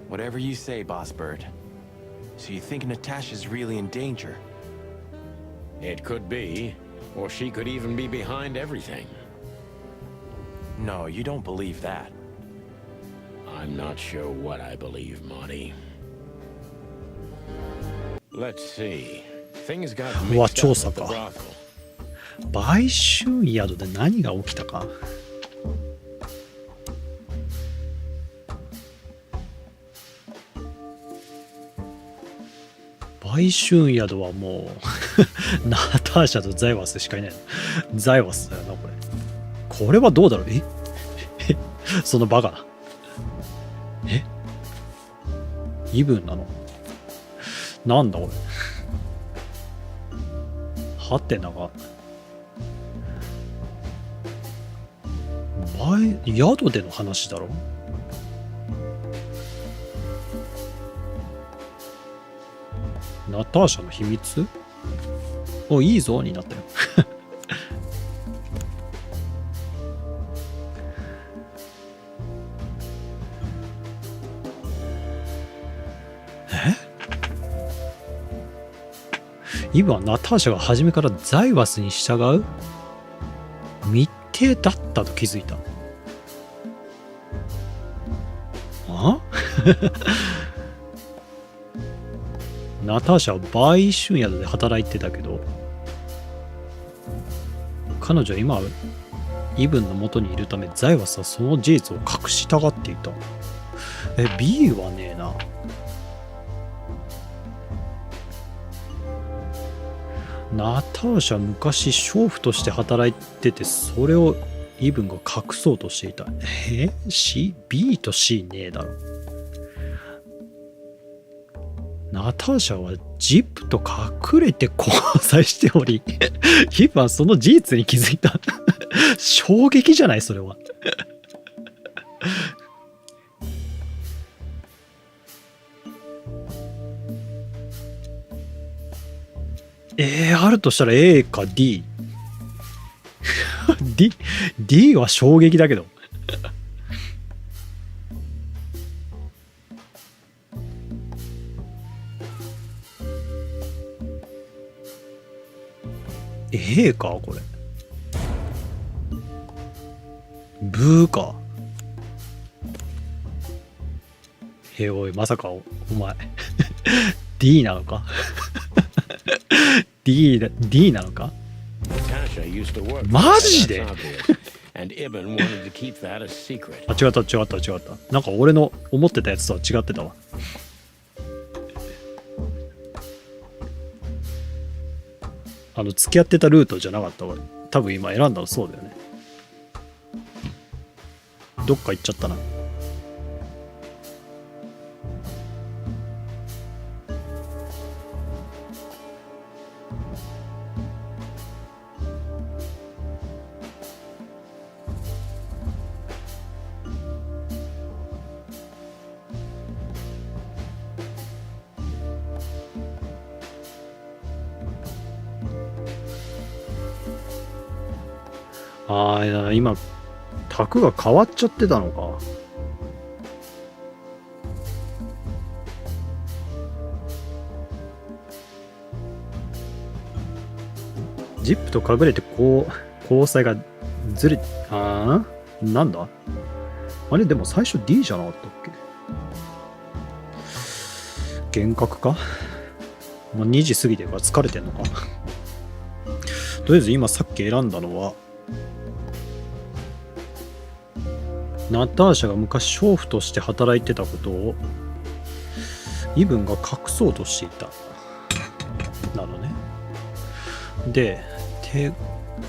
Whatever you say, Boss Bird. So you think Natasha's really in danger? It could be, or she could even be behind everything. No, you don't believe that. I I'm not sure what I believe, Marty. Let's see. Things got うわ、 mixed 調 up 査 at the か。 brothel. 売春宿で何が起きたか。売春宿はもうナターシャとザイワスしかいないの。ザイワスだよな、これ。これはどうだろう。そのバカな。イブンなの。なんだこれ。はてなが。宿での話だろ。ナターシャの秘密？お、いいぞになったよ。イブはナターシャが初めからザイワスに従う密偵だったと気づいた。あナターシャは売春宿で働いてたけど、彼女は今イブンの元にいるためザイワスはその事実を隠したがっていた。B はねえな。ナターシャは昔娼婦として働いてて、それをイブンが隠そうとしていた。B と C ねえだろ。ナターシャはジップと隠れて交際しており、イブはその事実に気づいた。衝撃じゃないそれは。あるとしたら A か D。D は衝撃だけど。A かこれ。ブーか。おい、まさかお前D なのか。D なのか。マジで。あ、違った。なんか俺の思ってたやつとは違ってたわ。付き合ってたルートじゃなかったわ。多分今選んだのそうだよね。どっか行っちゃったな。今卓が変わっちゃってたのか。ジップと隠れて交際がずれ、なんだあれ。でも最初 D じゃなかったっけ。幻覚か。2時過ぎてるから疲れてんのか。とりあえず今さっき選んだのは、ナターシャが昔娼婦として働いてたことをイブンが隠そうとしていた。なのね。で、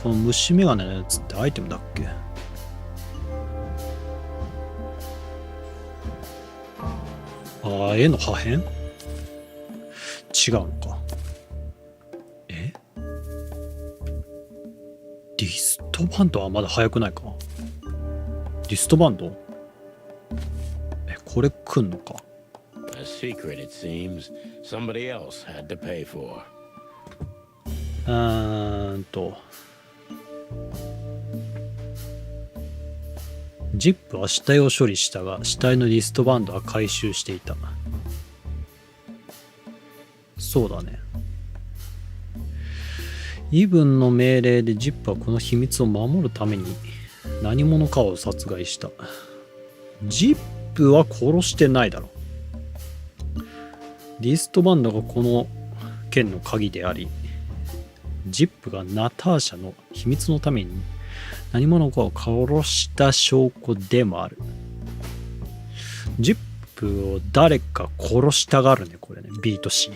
この虫眼鏡のやつってアイテムだっけ。絵の破片？違うのか。リストバンドはまだ早くないか。リストバンド？これ来んのか。A secret, it seems. Somebody else had to pay for. ジップは死体を処理したが、死体のリストバンドは回収していた。そうだね。イブンの命令でジップはこの秘密を守るために何者かを殺害した。ジップは殺してないだろ。リストバンドがこの件の鍵であり、ジップがナターシャの秘密のために何者かを殺した証拠でもある。ジップを誰か殺したがるね、これね、B と C。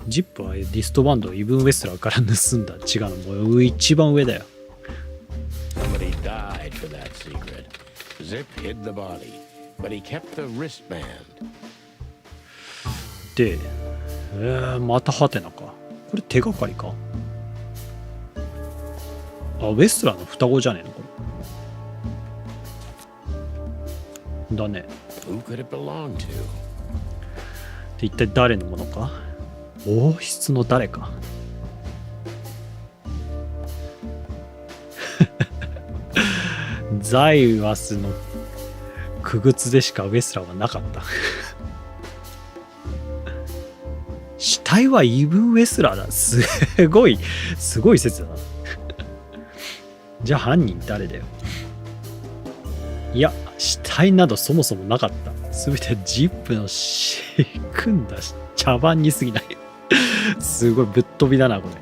ジップはリストバンドをイブン・ウェスラーから盗んだ。違うの、もう一番上だよ。Somebody died for that secret. Zip hid the body, but he kept the wristband. で、またハテナか。これ手がかりか。あ、ウェスラーの双子じゃねえのこれ。だね。Who could it belong to? で一体誰のものか。王室の誰か。ザイワスの傀儡でしかウェスラーはなかった。死体はイブン・ウェスラーだ。すごい説だな。じゃあ犯人誰だよ。いや、死体などそもそもなかった。すべてジップの仕組んだ茶番に過ぎない。すごいぶっ飛びだなこれ。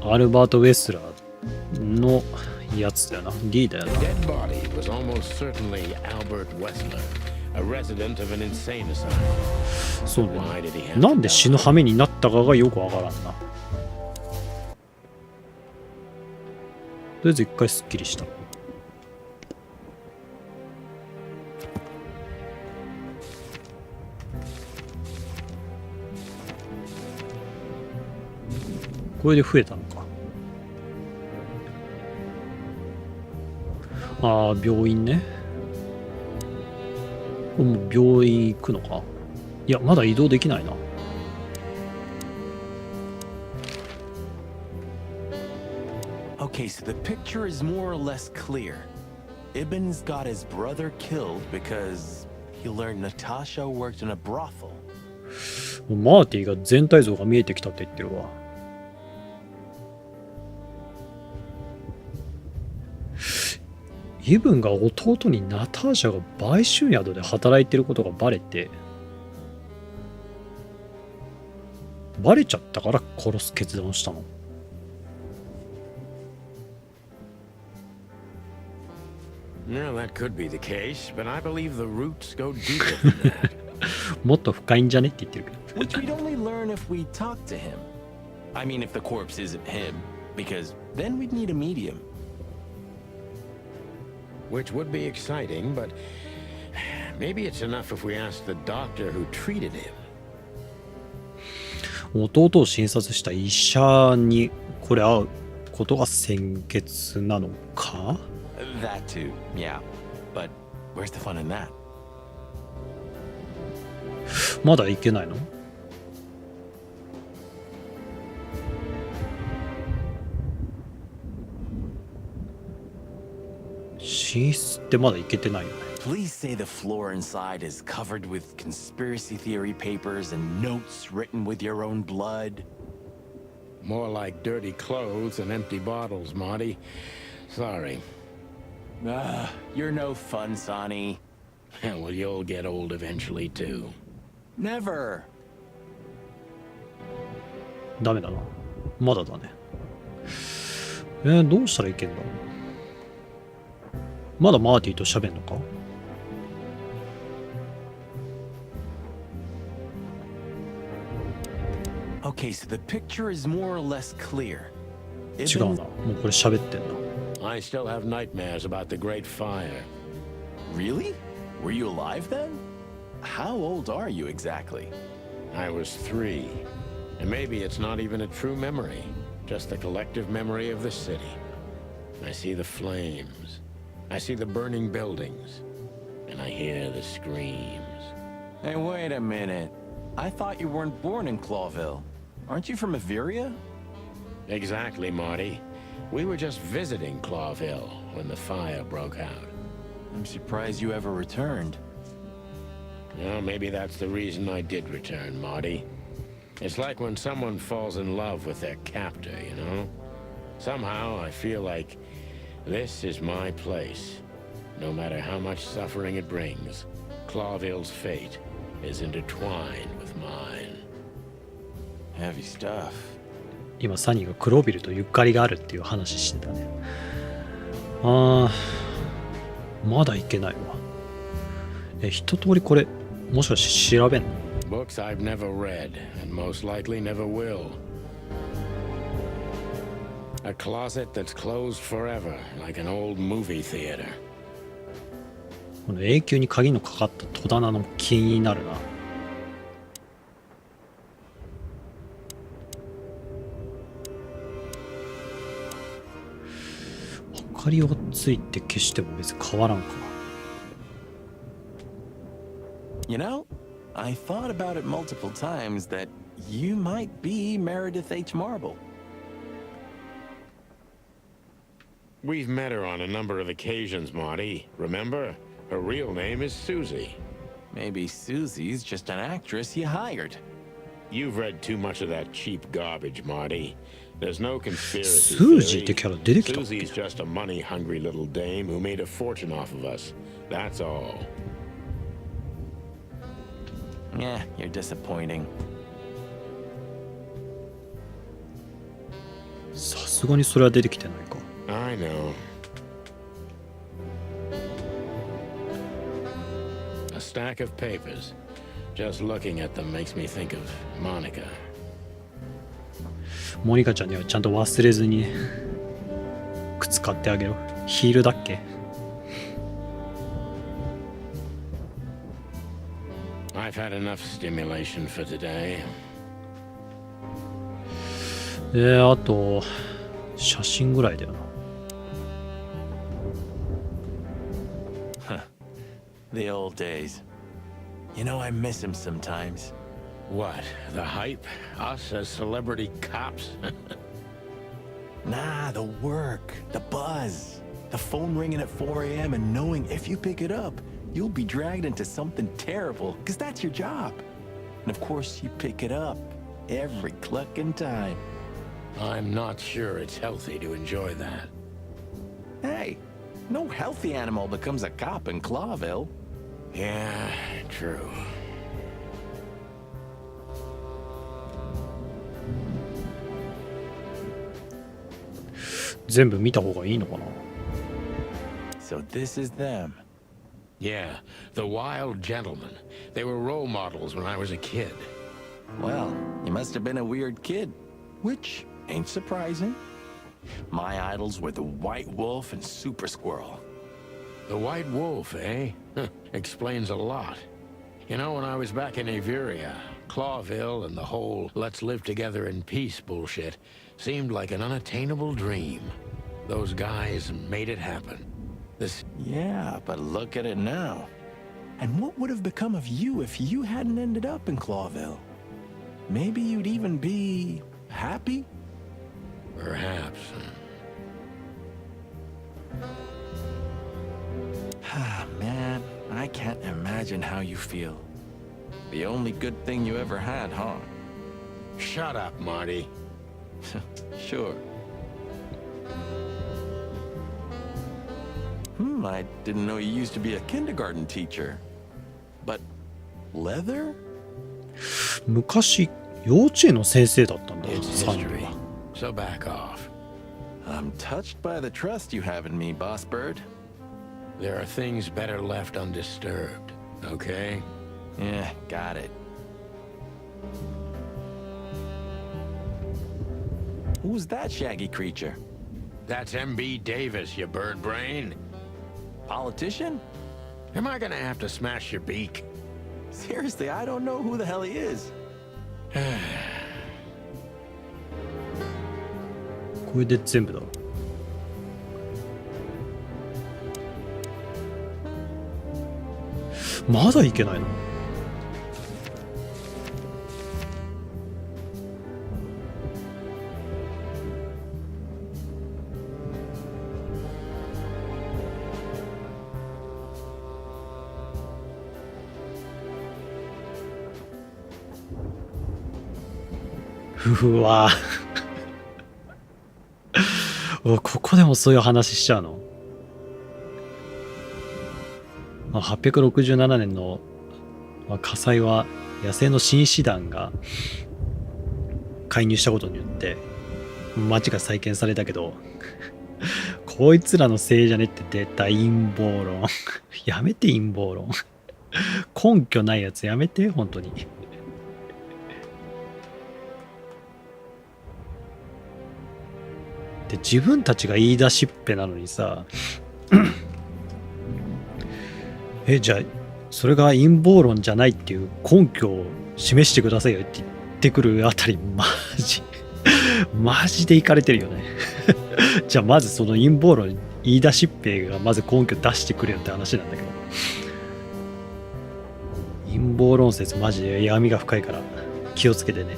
アルバート・ウェスラーのやつだよな。リーダーだな。 The dead body was almost certainly Albert Wessler, a resident of an insane asylum. そうね。 Why did he have なん to で死ぬ羽目になったかがよくわからんな。とりあえず一回スッキリした。これで増えたのか。ああ、病院ね。もう病院行くのか。いや、まだ移動できないな。Okay, so the picture is more or less clear. Ibn's got his brother killed because he learned Natasha worked in a brothel. マーティが全体像が見えてきたって言ってるわ。イブンが弟にナターシャが売春宿で働いてることがバレて、バレちゃったから殺す決断をしたの。No, that could be the case, but I believe the roots go deeper than that. もっと深いんじゃねって言ってるけど。 Which we'd only learn if we talked to him. I mean, if the corpse isn't him, because then we'd need a medium. Which would be exciting, but maybe it's enough if we ask the doctor who treated him. 弟を診察した医者にこれ会うことが先決なのか。 That too, yeah. But where's the fun in that? まだ行けないの？寝室ってまだ行けてないよね。 Please say the floor inside is covered with conspiracy theory papers and notes written with your own blood. More like dirty clothes and empty bottles, Marty. Sorry. You're no fun, Sonny. Well, you'll get old eventually, too. Never. ダメだな。まだだね。どうしたらいけんだろう。まだマーティと喋んのか。 Okay, so the picture is more or less clear. 違うな。もうこれ喋ってんな。 I still have nightmares about the Great Fire. Really? Were you alive then? How old are you exactly? I was 3. And maybe it's not even a true memory, just the collective memory of the city. I see the flames. I see the burning buildings. And I hear the screams. Hey, wait a minute. I thought you weren't born in Clawville. Aren't you from Averia? Exactly, Marty. We were just visiting Clawville when the fire broke out. I'm surprised you ever returned. Well, maybe that's the reason I did return, Marty. It's like when someone falls in love with their captor, you know? Somehow I feel like this is my place. No matter how much suffering it brings, Clawville's fate is intertwined with mine. Heavy stuff. 今サニーがクロービルとゆかりがあるっていう話してたね。あー、まだいけないわ。一通りこれもしかして調べんの？ Books I've never read, and most likely never will. A closet that's closed forever, like an old movie theater. この永久に鍵のかかった戸棚の気になるな。明かりをついて消しても別に変わらんかな。You know, I thought about it multiple times that you might be Meredith H. Marble. We've met her on a number of occasions, Marty. Remember? Her real name is Susie. Maybe Susie's just an actress you hired. You've read too much of that cheap garbage, Marty. There's no conspiracy Susie theory. ってキャラ出てきたっけ？ Susie's just a money-hungry little dame who made a fortune off of us. That's all. Yeah, you're disappointing. さすがにそれは出てきてないか。I know. A stack of papers. Just looking at them makes me think of Monica. モニカちゃんにはちゃんと忘れずにね、靴買ってあげろ。ヒールだっけ？ I've had enough stimulation for today. あと写真ぐらいだよな。The old days. You know, I miss him sometimes. What? The hype? Us as celebrity cops? Nah, the work, the buzz, the phone ringing at 4 a.m. and knowing if you pick it up, you'll be dragged into something terrible, because that's your job. And of course, you pick it up every clucking time. I'm not sure it's healthy to enjoy that. Hey, no healthy animal becomes a cop in Clawville. Yeah, true. 全部見た方がいいのかな。 So this is them. Yeah, the wild gentlemen. They were role models when I was a kid. Well, you must have been a weird kid, which ain't surprising. My idols were the White Wolf and Super Squirrel. The White Wolf, eh? Explains a lot. You know, when I was back in Averia, Clawville and the whole let's live together in peace bullshit seemed like an unattainable dream. Those guys made it happen. This... Yeah, but look at it now. And what would have become of you if you hadn't ended up in Clawville? Maybe you'd even be happy? Perhaps. Ah, man, I can't imagine how you feel. The only good thing you ever had, huh? Shut up, Marty. Sure. I didn't know you used to be a kindergarten teacher. But leather? 昔幼稚園の先生だったんだ。 It's サンド history. は。 So back off. I'm touched by the trust you have in me, Boss Bird. There are things better left undisturbed, okay? Yeah, got it. Who's that shaggy creature? That's M.B. Davis, you bird brain. Politician? Am I gonna have to smash your beak? Seriously, I don't know who the hell he is. これで全部だろ。まだいけないの？うわここでもそういう話しちゃうの。867年の火災は野生の紳士団が介入したことによって町が再建されたけどこいつらのせいじゃねって出た陰謀論やめて陰謀論根拠ないやつやめて本当に。で自分たちが言い出しっぺなのにさじゃあそれが陰謀論じゃないっていう根拠を示してくださいよって言ってくるあたりマジでイカれてるよねじゃあまずその陰謀論言い出しっぺがまず根拠出してくれよって話なんだけど、陰謀論説マジで闇が深いから気をつけてね。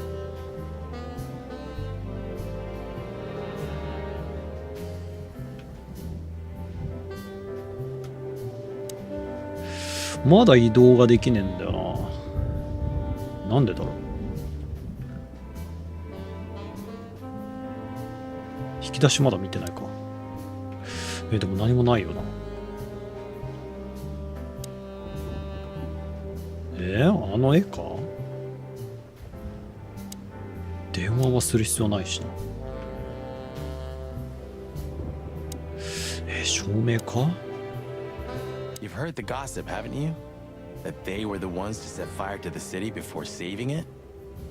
まだ移動ができねえんだよな。なんでだろう。引き出しまだ見てないか。でも何もないよな。あの絵か。電話はする必要ないしな。照明か。You've heard the gossip, haven't you? That they were the ones to set fire to the city before saving it?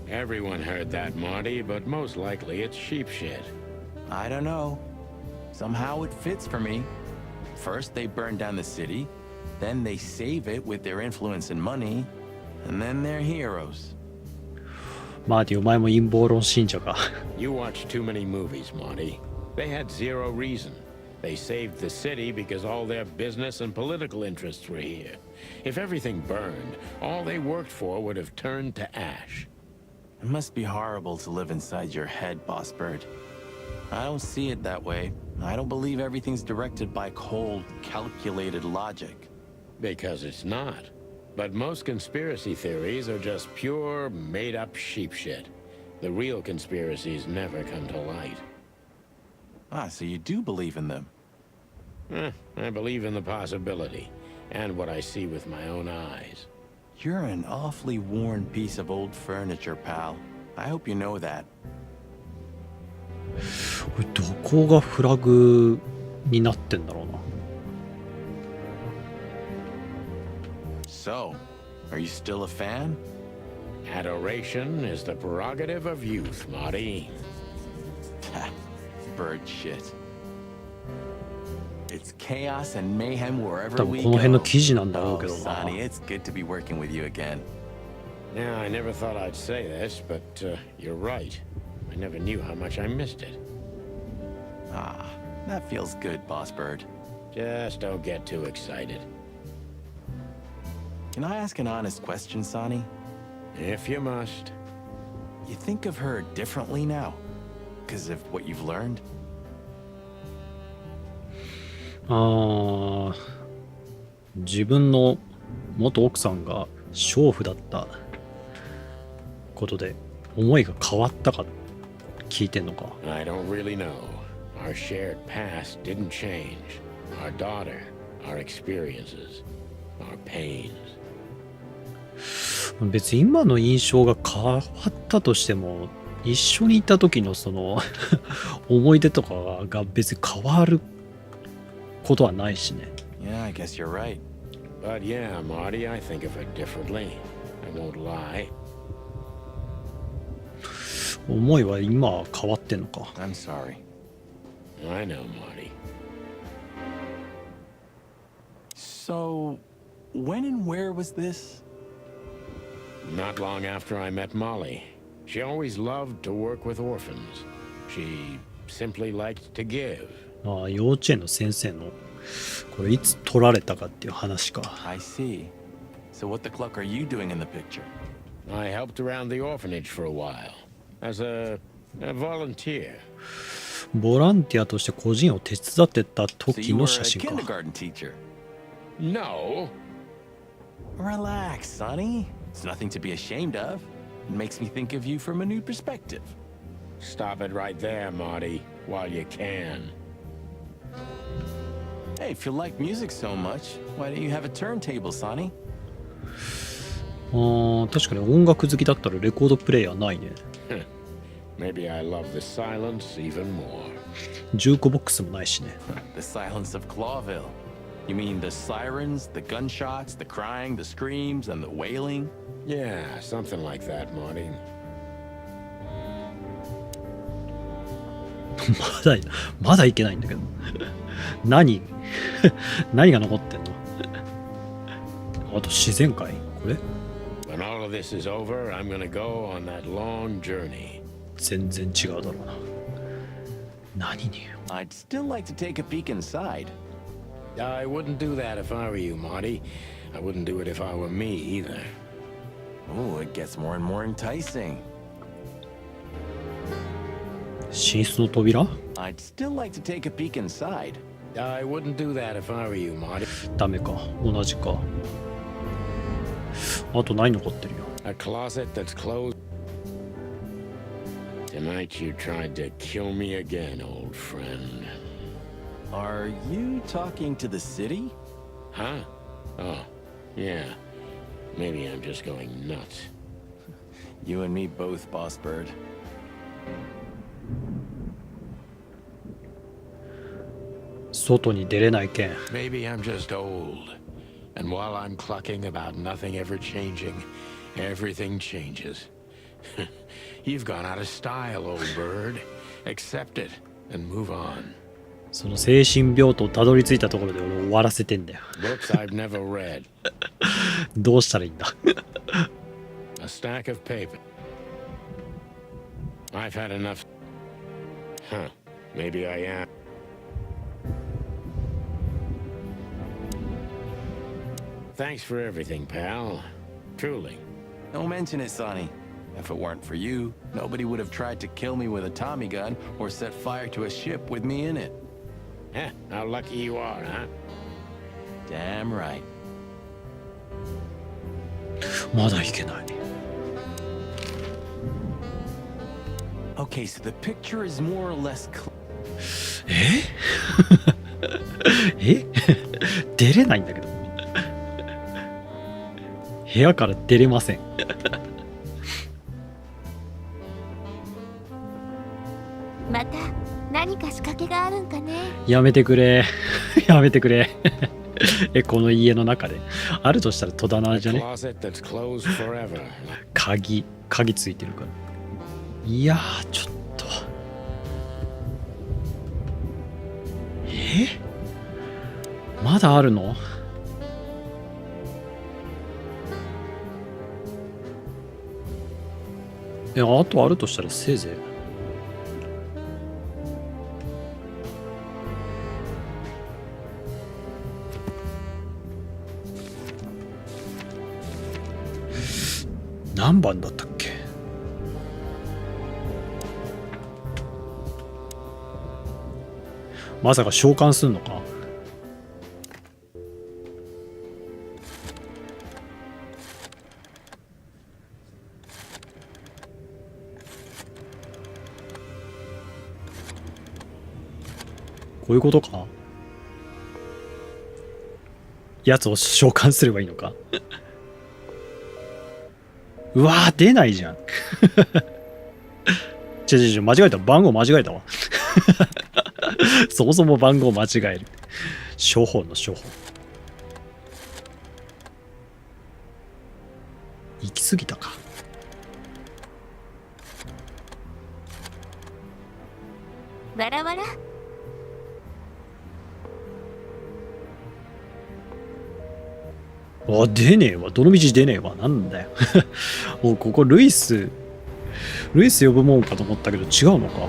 Everyone heard that, Marty, but most likely it's sheep shit. I don't know. Somehow it fits for me. First they burn down the city, then they save it with their influence and money, and then they're heroes. マーティ、お前も陰謀論信者か。You watch too many movies, Marty. They had zero reason. They saved the city because all their business and political interests were here. If everything burned, all they worked for would have turned to ash. It must be horrible to live inside your head, Boss Bird. I don't see it that way. I don't believe everything's directed by cold, calculated logic. Because it's not. But most conspiracy theories are just pure, made-up sheep shit. The real conspiracies never come to light. Ah, so you do believe in them? I believe in the possibility, and what I see with my own eyes. You're an awfully worn piece of old furniture, pal. I hope you know that. これどこがフラグになってんだろうな。So, are you still a fan? Adoration is the prerogative of youth, Marty. Bird shit. It's chaos and mayhem 多 wherever 分 we この辺の go. 記事なんだろうけ Oh, どな。 Sonny, it's good to be working with you again. Now, I never thought I'd say this, but you're right. I never knew how much I missed it. Ah, that feels good, Boss Bird. Just don't get too excited. Can I ask an honest question, Sonny? If you must. You think of her differently now? Because of what you've learned? 自分の元奥さんが娼婦だったことで思いが変わったか聞いてんのか。 I don't really know. Our shared past didn't change. Our daughter, our experiences, our pains. 別に今の印象が変わったとしても一緒にいた時のその思い出とかが別に変わることはないしね。 Yeah, I guess you're right. But yeah, Marty, I think of it differently. I won't lie. 思いは今は変わってんのか。 I'm sorry. I know, Marty. So, when and where was this? Not long after I met Molly. She always loved to work with orphans. She simply liked to give. 幼稚園の先生のこれいつ撮られたかっていう話か。 I see. So what the cluck are you doing in the picture? I helped around the orphanage for a while. As a volunteer. ボランティアとして個人を手伝ってた So 時 you の were 写 a 真か。 kindergarten teacher. No. Relax, Sonny. It's nothing to be ashamed of. It makes me think of you from a new perspective. Stop it right there, Marty, while you can. Hey, if you like music so much, why don't you have a turntable, Sonny? 確かに音楽好きだったらレコードプレイヤーないね。Maybe I love the silence even more. ジュークボックスもないしね。The silence of Clawville. You mean the sirens, the gunshots, the crying, the screams, and the wailing? Yeah, something like that, Marty. まだいけないんだけど。何が残ってんの？あと自然界？これ？ When all of this is over, I'm gonna go on that long journey. 全然違うだろうな。何に？ I'd still like to take a peek inside. I wouldn't do that if I were you, Marty. I wouldn't do it if I were me either. Oh, it gets more and more enticing. 寝室の扉？ I'd still like to take a peek inside. I wouldn't do that if I were you, Marty. ダメか。同じか。あと何残ってるよ。 A closet that's closed. Tonight you tried to kill me again, old friend. Are you talking to the city? Huh? Oh, yeah. Maybe I'm just going nuts. You and me both, Boss Bird. 外に出れない件。 Maybe I'm just old. And while I'm clucking about nothing ever changing, everything changes. You've gone out of style, old bird. Accept it and move on. その精神病棟たどり着いたところで俺終わらせてんだよ。Books I've never read. どうしたらいいんだ。A stack of paper. I've had enough. Huh. Maybe I am. Thanks for everything, pal. Truly. Don't mention it, Sonny. If it weren't for you, nobody would have tried to kill me with a Tommy gun or set fire to a ship with me in it. Heh, how lucky you are, huh? Damn right. まだいけない。Okay, so the picture is more or less clear. え出れないんだけど。部屋から出れません。また何か仕掛けがあるんかね。やめてくれ。やめてくれ。この家の中で。あるとしたら戸棚じゃね。 Closet that's closed forever. 鍵ついてるから。いやー、ちょっと。まだあるの？あとあるとしたらせいぜい。何番だったっけ？まさか召喚すんのか？こういうことか？やつを召喚すればいいのか？うわー、出ないじゃん。間違えた。番号間違えたわ。そもそも番号間違える。処方の処方。行き過ぎたか。わらわら。出ねえわ。どの道出ねえわ。なんだよ。もうここルイス呼ぶもんかと思ったけど違うのか。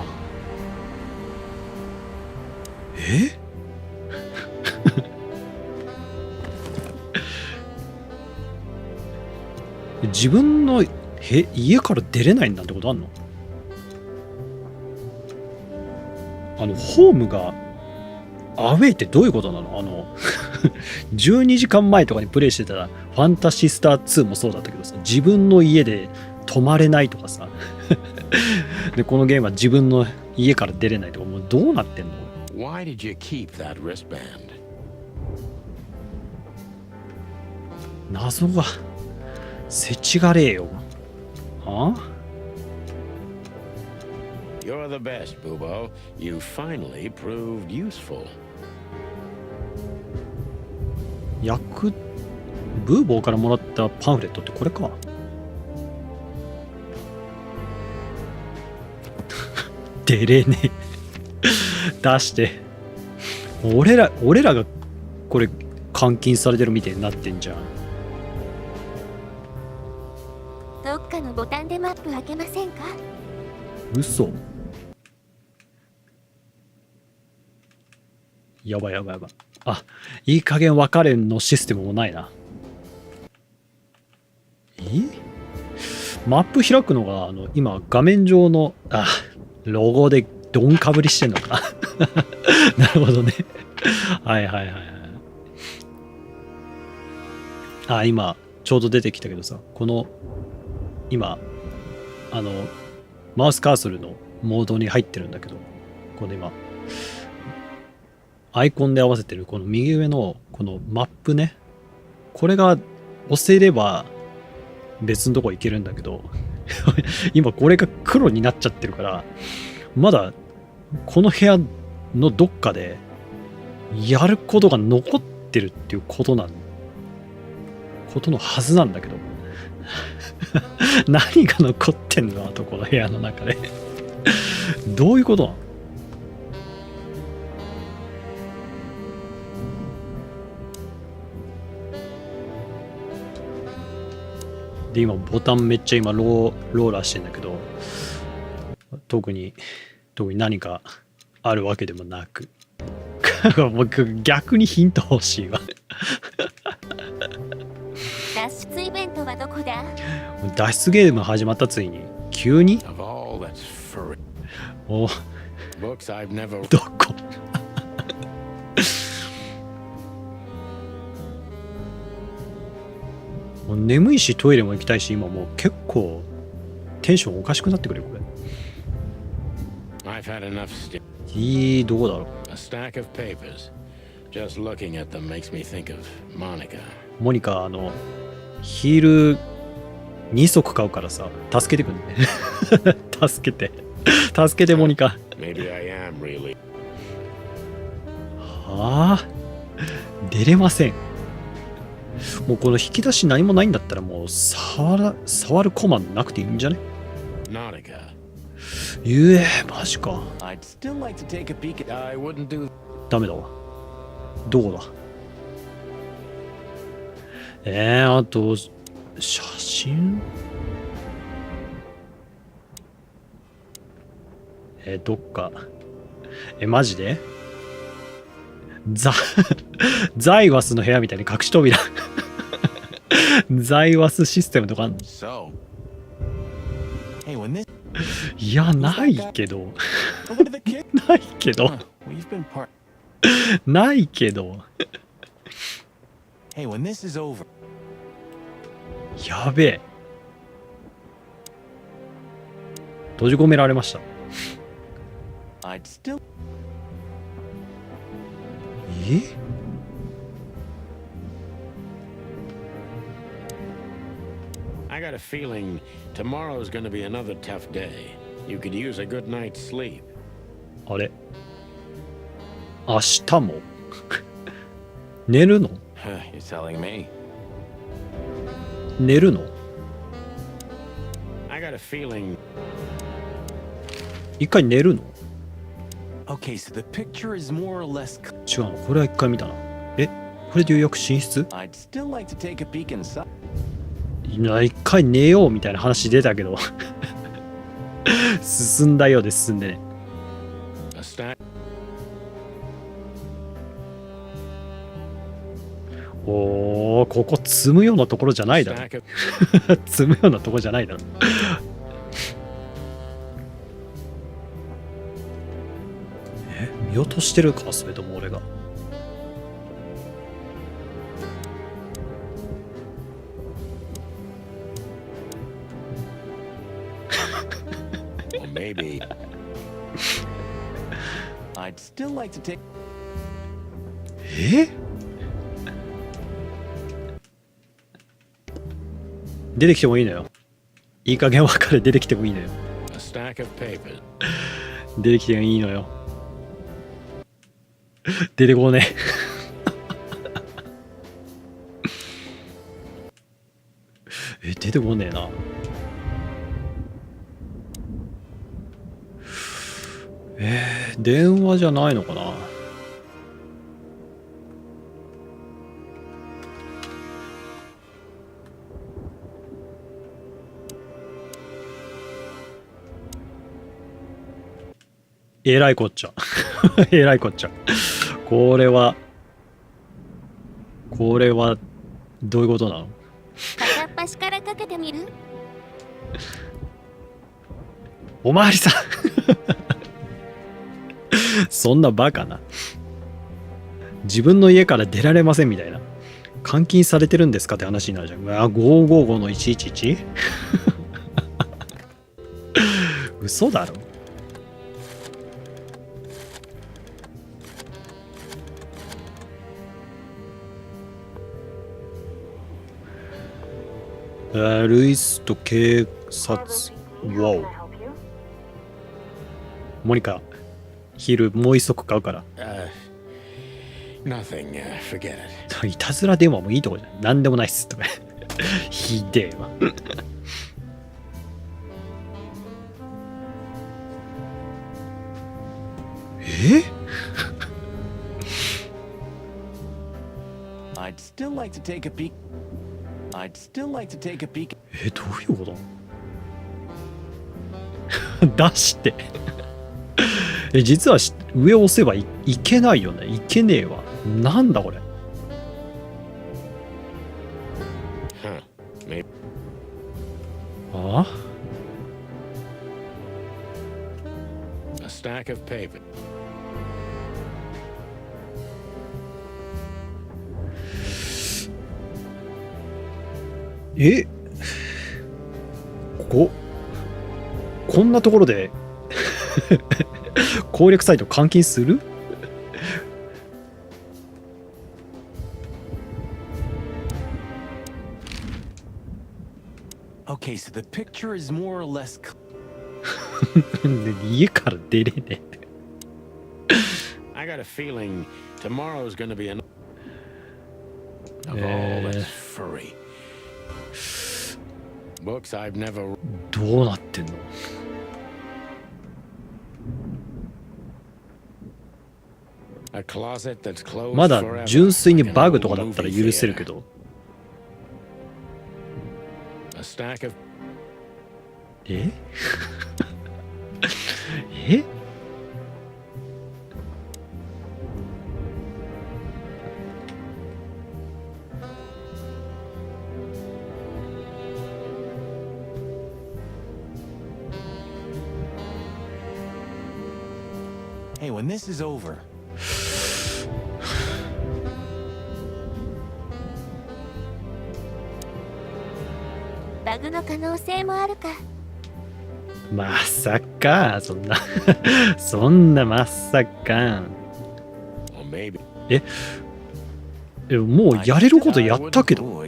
自分の家から出れないんだってことあんの？ホームがアウェイってどういうことなの12時間前とかにプレイしてたらファンタシスター2もそうだったけどさ、自分の家で泊まれないとかさでこのゲームは自分の家から出れないとか、もうどうなってんの？ Why did you keep that wristband? 謎がせちがれえよ。あ？ You're the best, Bubo. You finally proved useful. ブーボーからもらったパンフレットってこれか。出れねえ出して。俺らがこれ監禁されてるみたいになってんじゃん。どっかのボタンでマップ開けませんか？嘘。やばいやばいやばい。あ、いい加減分かれのシステムもないな。マップ開くのが今画面上のロゴでドンかぶりしてんのかなるほどねはいはいはいはい。今ちょうど出てきたけどさ、この今マウスカーソルのモードに入ってるんだけど、この今アイコンで合わせてるこの右上のこのマップね、これが押せれば別のとこ行けるんだけど今これが黒になっちゃってるから、まだこの部屋のどっかでやることが残ってるっていうことのはずなんだけど何が残ってんの、あとこの部屋の中でどういうことなの？で今ボタンめっちゃ今ローラーしてんだけど、特に何かあるわけでもなく僕逆にヒント欲しいわ脱出イベントはどこだ？脱出ゲーム始まった、ついに急に。 Of all that's free お books I've never どこもう眠いしトイレも行きたいし、今もう結構テンションおかしくなってくるよこれ。 I've had enoughどこだろう。 A stack of papers. Just looking at them makes me think of Monica. モニカヒール2足買うからさ、助けてくんね助けてモニカ。 Maybe I am really. はあ、出れません。もうこの引き出し何もないんだったらもう触るコマなくていいんじゃね？ Nautica. マジか。 I'd still like to take a peek at. I wouldn't do. ダメだわ。どこだ？あと写真？どっか。マジで？ザイワスの部屋みたいに隠し扉ザイワスシステムとかあんの？ So, hey, when this いや、ないけど over to the kid. ないけど Huh, we've been part. ないけど Hey, when this is over. やべえ、閉じ込められました。 I'd still. I got a feeling tomorrow's going to be another tough day. You could use a good night's sleep. あれ、明日も寝るの？ You're telling me. 寝るの？ I got a feeling. 一回寝るの？ Okay, so the picture is more or less. 違うの、これは一回見たな。これでようやく寝室？ I'd still like to take a peek inside. 一回寝ようみたいな話出たけど進んだようで進んでね。 A stack. おー、ここ積むようなところじゃないだろ Stack of. 積むようなところじゃないだろ見落としてるか、それとも俺が。Maybe. I'd still like to take. 出てきてもいいのよ。いい加減別れ出てきてもいいのよ。A stack of papers. 出てきてもいいのよ。出てこうね。出てこねえな。電話じゃないのかな。えらいこっちゃ。えらいこっちゃ。これはどういうことなの？片っ端からかけてみる？おまわりさん。そんなバカな。自分の家から出られませんみたいな。監禁されてるんですかって話になるじゃん。555の111？ 嘘だろ。ルイスと警察。わお。モニカ、昼もう一足買うから。Nothing. Forget it. いたずら電話もいいとこじゃん。なんでもないっすとか。ひでえわ。I'd still like to take a peek. I'd still like to take a peek. どういうこと出して実は上を押せば いけないよね。いけねえわ。なんだこれ。ああ A stack of paper. こんなところで攻略サイト監禁するOkay, so the picture is more or less. 家から出れねえ。I got a feeling tomorrow's gonna be an. Of all this furry books I've never. どうなってんの？まだ純粋にバグとかだったら許せるけど。ええHey, when this is over. バグの可能性もあるか。まさか、そんなまさか。もうやれることやったけど。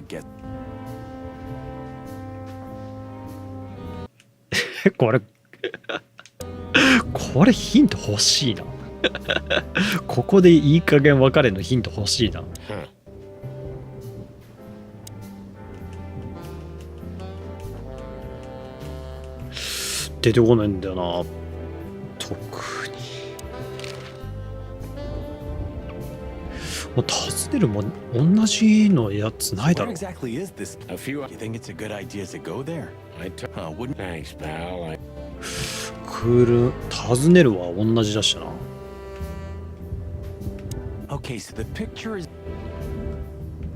これヒント欲しいな。ここでいい加減別れのヒント欲しいな。出てこないんだよな。特に。もう尋ねるも同じのやつないだろ。Exactly is this? A few. You think it's a good idea to go there? Wouldn't. Thanks, pal. 尋ねるは同じだしな。Okay, so the picture is.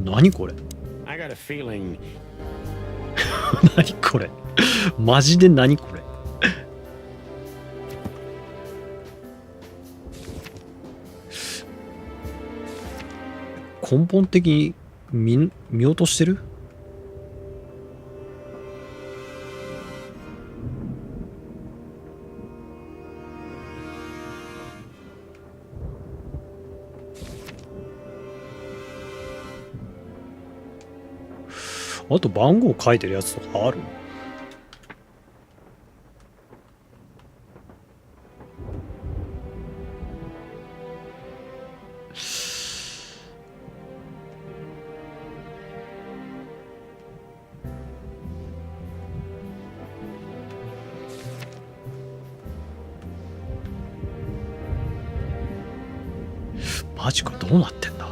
何これ？ I got a feeling. 何これ？マジで何これ？根本的に見落としてる？あと番号書いてるやつとかある？マジか、どうなってんだ。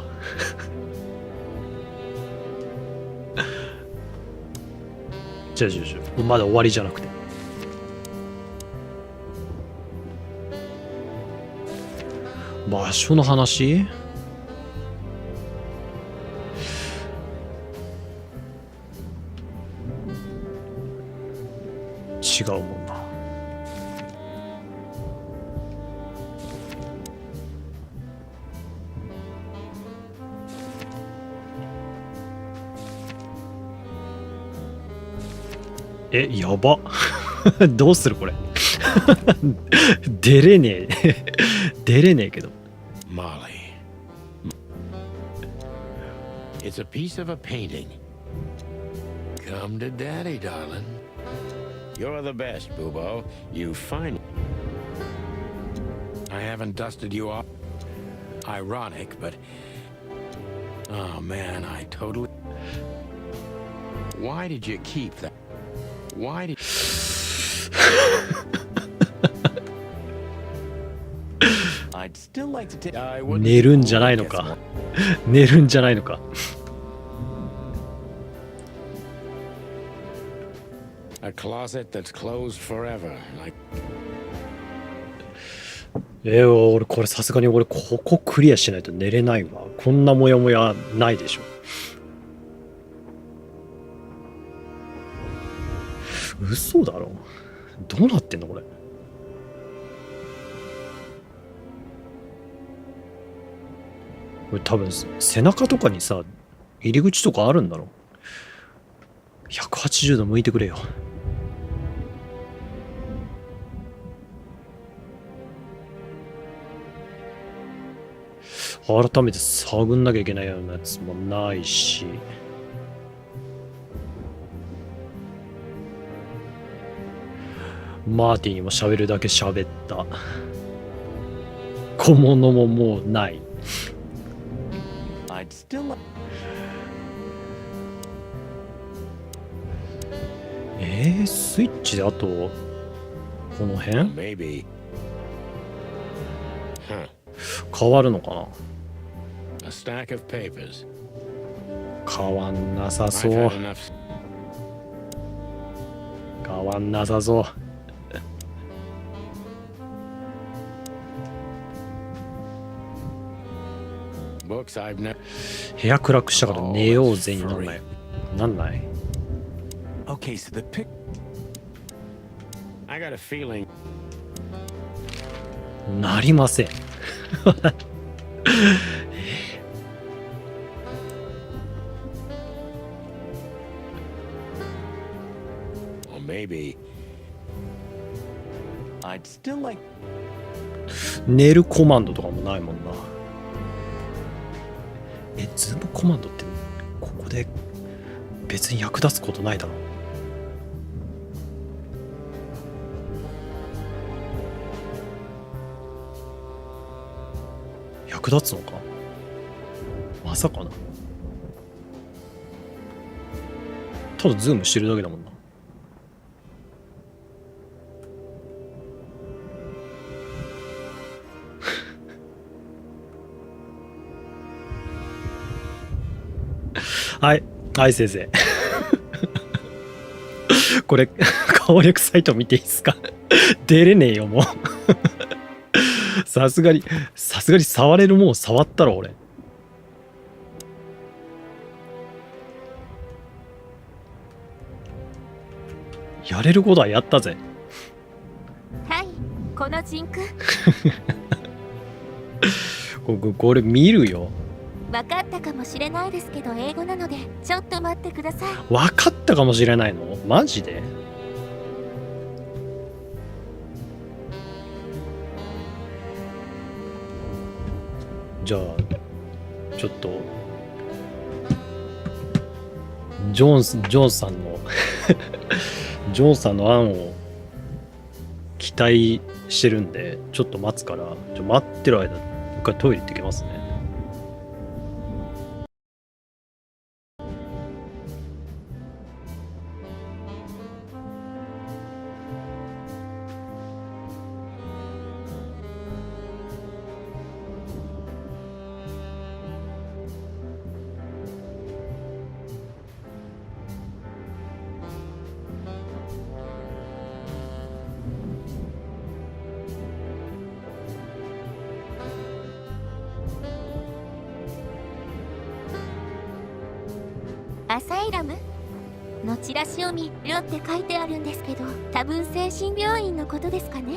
じゃあまだ終わりじゃなくて、場所の話？違うもんな。やば。どうするこれ。出れねえ。出れねえけど。Molly. It's a piece of a painting. Come to daddy, darling. You're the best, Boobo. You finally... I haven't dusted you off. Ironic, but... Oh, man, I totally... Why did you keep that? Why did... 寝るんじゃないのか。寝るんじゃないのか。A closet that's closed forever. Like... 俺これさすがにここクリアしないと寝れないわ。こんなモヤモヤないでしょ。嘘だろ。どうなってんのこれ。これ多分背中とかにさ、入り口とかあるんだろ。180度向いてくれよ。改めて探んなきゃいけないようなやつもないし。マーティンにも喋るだけ喋った。小物ももうない。スイッチであとこの辺 Maybe. Huh. 変わるのかな。 A stack of papers. 変わんなさ I've そう。 had enough. 変わんなさそう。Books I've never. 部屋暗くしたから寝ようぜになんない。なんない。 Okay, so the pic. I got a feeling. なりません。 Or maybe. I'd still like. 寝るコマンドとかもないもんな。ズームコマンドってここで別に役立つことないだろ。役立つのか。まさかな。ただズームしてるだけだもんな。はい、はい先生。これ攻略サイト見ていいですか。出れねえよもう。さすがに触れるもん触ったろ俺。やれることはやったぜ。はい、この真空。これ見るよ。分かったかもしれないですけど英語なのでちょっと待ってください。分かったかもしれないの？マジで？じゃあちょっとジョンさんのジョンさんの案を期待してるんで、ちょっと待つから、待ってる間、一回トイレ行ってきますね。アサイラムのチラシを見ろって書いてあるんですけど、多分精神病院のことですかね。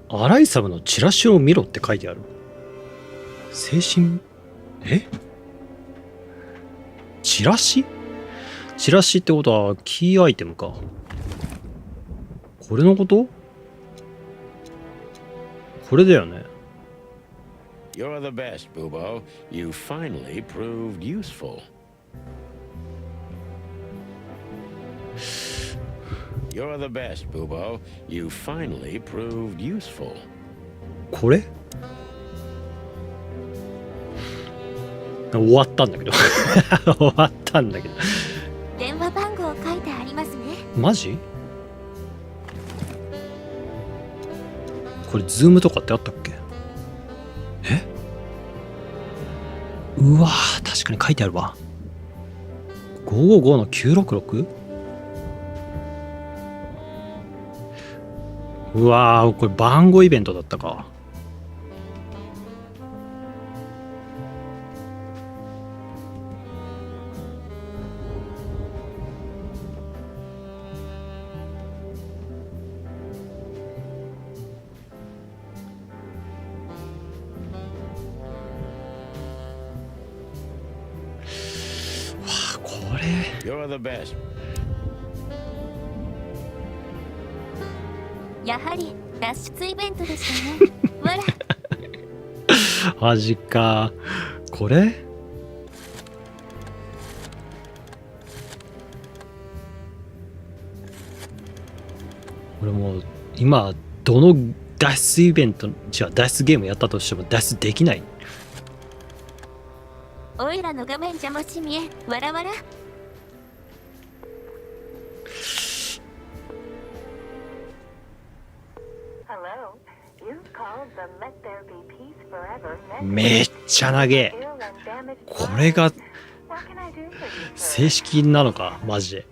アライサムのチラシを見ろって書いてある。精神、チラシってことはキーアイテムか。これのこと？これだよね。You're the best, Bubo. You finally proved useful. You're the best, Bubo. You finally proved useful. これ？終わったんだけど終わったんだけど。電話番号書いてありますね。マジ？これズームとかってあったっけ？うわー、確かに書いてあるわ。555の966？うわー、これ番号イベントだったか。You're the best. やはり脱出イベントでしたね。わら。マジか。これ俺もう今どの脱出イベントじゃあ脱出ゲームやったとしても脱出できない。おいらの画面邪魔しみえ、わらわら。めっちゃ長え。これが正式なのかマジで。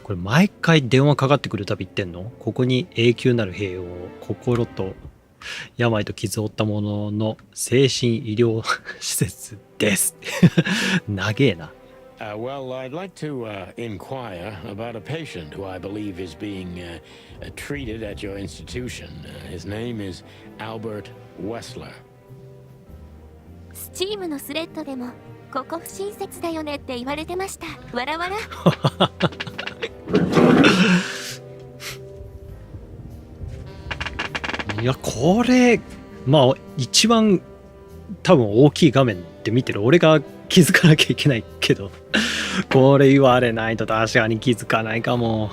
これ毎回電話かかってくるたび言ってんの？ここに永久なる平穏を、心と病と傷を負った者の精神医療施設です。長えな。Well, I'd like to inquire about a patient who I believe is being treated at your institution. His name is Albert Wessler. スチームのスレッドでもここ不親切だよねって言われてました。わらわら。いやこれまあ一番多分大きい画面で見てる俺が気づかなきゃいけないけど、これ言われないと確かに気づかないかも。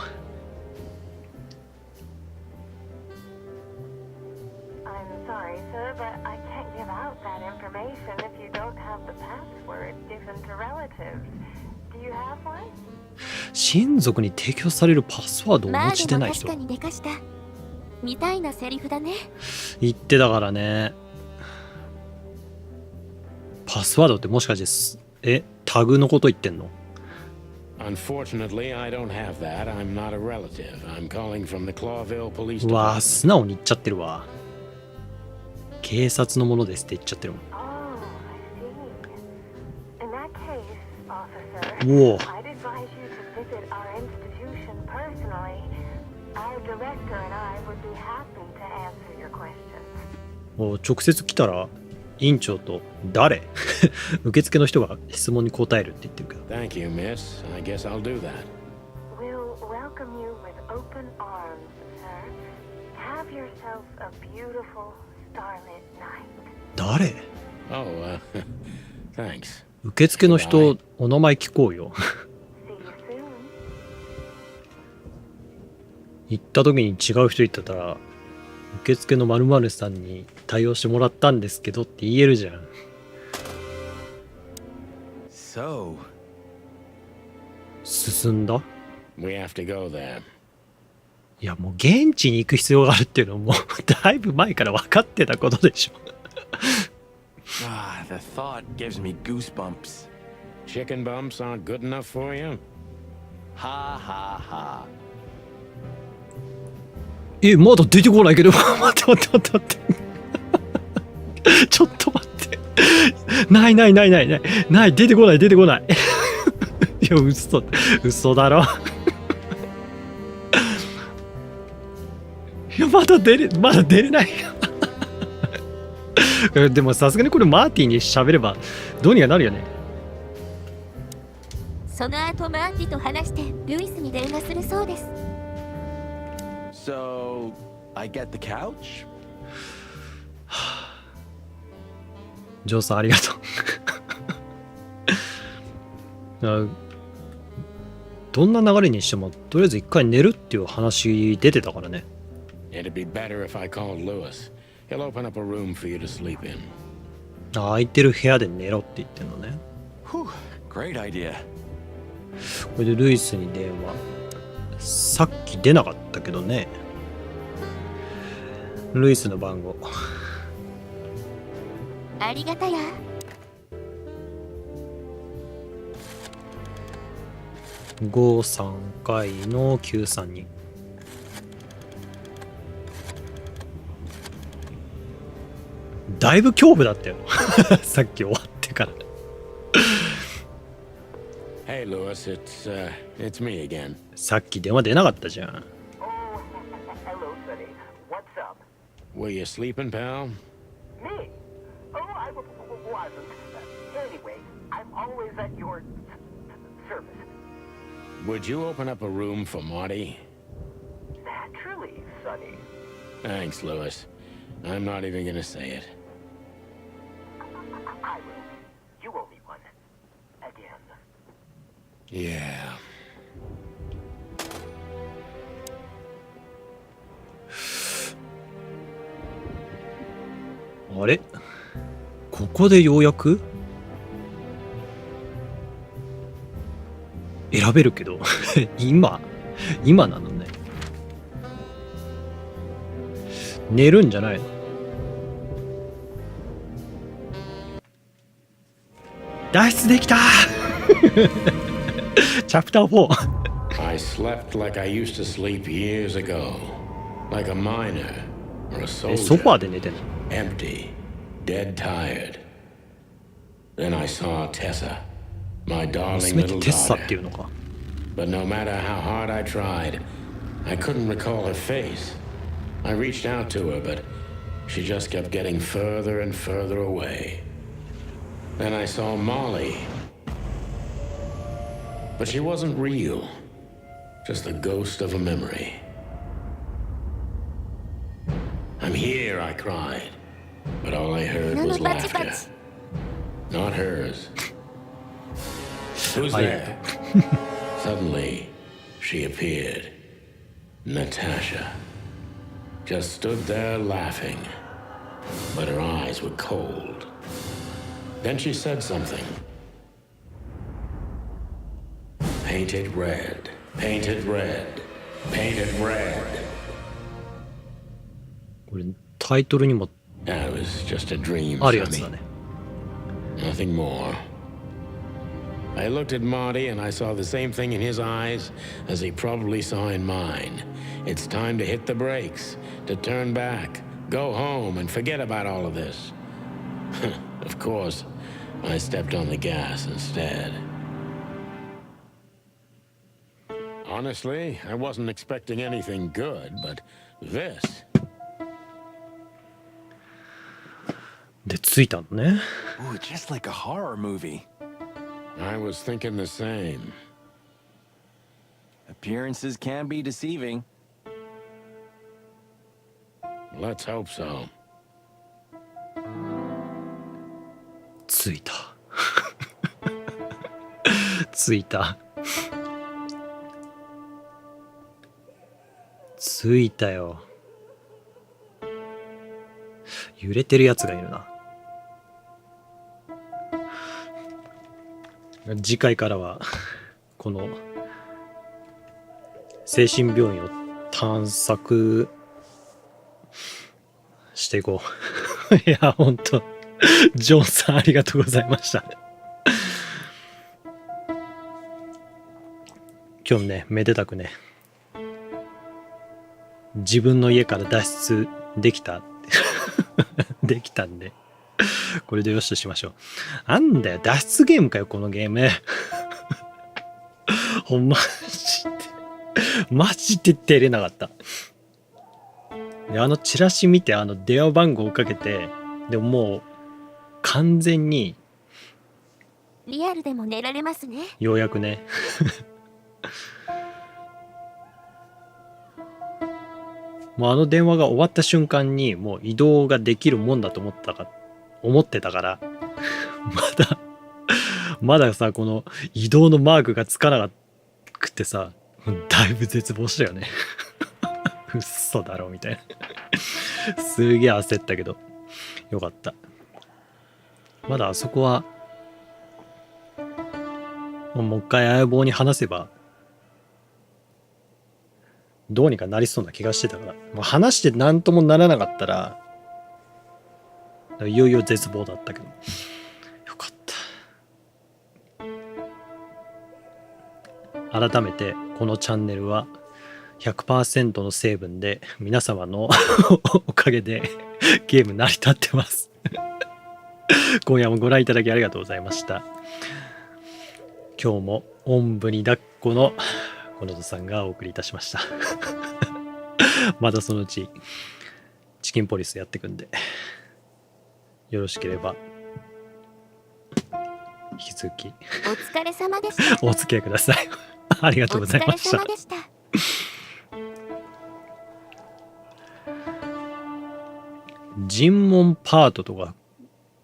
親族に提供されるパスワードをお持ちでない人。まあでも確かにでかしたみたいなセリフだね。言ってたからね。パスワードってもしかしてタグのこと言ってんの？ Unfortunately, I don't have that. I'm not a relative. I'm calling from the Clawville Police Department. うわぁ、素直に言っちゃってるわ。警察のものですって言っちゃってるもん。おお。直接来たら院長と誰受付の人が質問に答えるって言ってるけど。 Thank you, miss. I guess I'll do that. We'll welcome you with open arms, sir. Have yourself a beautiful starlit night. 誰？ Oh, thanks. 受付の人お名前聞こうよ。行った時に違う人言ってたら受付の〇〇さんに対応してもらったんですけどって言えるじゃん。So. 進んだ？ We have to go there. いやもう現地に行く必要があるっていうのはもうだいぶ前から分かってたことでしょ。Ah, the thought gives me goosebumps. Chicken bumps aren't good enough for you? Ha ha ha. まだ出てこないけど待って待って待って待ってちょっと待ってないないないないないない出てこない出てこないいや嘘だろいやまだ出れないでもさすがにこれマーティンに喋ればどうにかなるよね。その後マーティと話してルイスに電話するそうです。So, I get the couch? ジョーさんありがとうどんな流れにしてもとりあえず一回寝るっていう話出てたからね。 It'd be better if I called Lewis. He'll open up a room for you to sleep in. 空いてる部屋で寝ろって言ってんのね。 Whew, great idea. これでルイスに電話。さっき出なかったけどね。ルイスの番号。ありがたや。53回の932。だいぶ恐怖だったよ。さっき終わってから。Hey, Lewis, it's me again. さっき電話出なかったじゃん。Oh, hello, Sonny. What's up? Were you sleeping, pal? Me? Oh, I wasn't. Anyway, I'm always at your service. would you open up a room for Marty? Naturally, Sonny. Thanks, Lewis. I'm not even gonna say it. I will. You owe me one. Again. Yeah. あれここでようやく選べるけど今なのね。寝るんじゃないの？脱出できたチャプター4 I slept like I used to sleep years ago, like a miner or a ソファー soldier, で寝てんの？ empty, dead tired. Then I saw Tessa, my darling 娘って little テッサってい daughter. うのか。 But no matter how hard I tried, I couldn't recall her face. I reached out to her, but she just kept getting further and further away. Then I saw Molly. But she wasn't real, just the ghost of a memory. I'm here, I cried. But all I heard was laughter. Not hers. Who's there? Suddenly, she appeared. Natasha. Just stood there laughing. But her eyes were cold. Then she said something. Painted red. Painted red. Painted red. これタイトルにも That was just a dream, あるやつだ Sonny. ね。 Nothing more. I looked at Marty and I saw the same thing in his eyes as he probably saw in mine. It's time to hit the brakes, to turn back, go home and forget about all of this. Of course, I stepped on the gas instead. Honestly, I wasn't expecting anything good, but this... で着いたのね。 Ooh, just like a horror movie. I was thinking the same. Appearances can be deceiving. Let's hope so. 着いた着いた着いたよ。揺れてるやつがいるな。次回からはこの精神病院を探索していこういやほんとジョンさんありがとうございました今日ねめでたくね自分の家から脱出できたできたんでこれでよしとしましょう。なんだよ脱出ゲームかよこのゲームほんまマジで出れなかった。でチラシ見て電話番号をかけてでももう完全にリアルでも寝られますね。ようやくねもう電話が終わった瞬間にもう移動ができるもんだと思ってたからまださこの移動のマークがつかなくてさだいぶ絶望したよね嘘だろみたいなすげえ焦ったけどよかった。まだあそこはもう一回相棒に話せばどうにかなりそうな気がしてたから、もう話して何ともならなかったらいよいよ絶望だったけどよかった。改めてこのチャンネルは 100% の成分で皆様のおかげでゲーム成り立ってます今夜もご覧いただきありがとうございました。今日もおんぶに抱っこの小野戸さんがお送りいたしましたまたそのうちチキンポリスやっていくんでよろしければ引き続きお疲れ様でした。お付き合いくださいありがとうございました。お疲れ様でした。尋問パートとか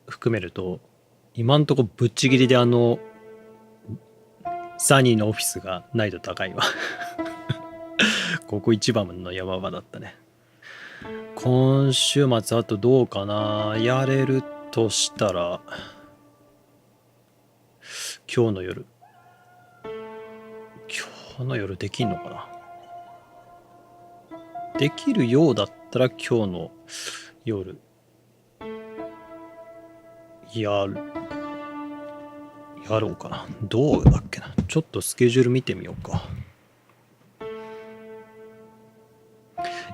含めると、今んとこぶっちぎりでサニーのオフィスが難易度高いわ。ここ一番の山場だったね。今週末あとどうかな。やれるとしたら、今日の夜できんのかな。できるようだったら今日の夜やろうかな。どうだっけな。ちょっとスケジュール見てみようか。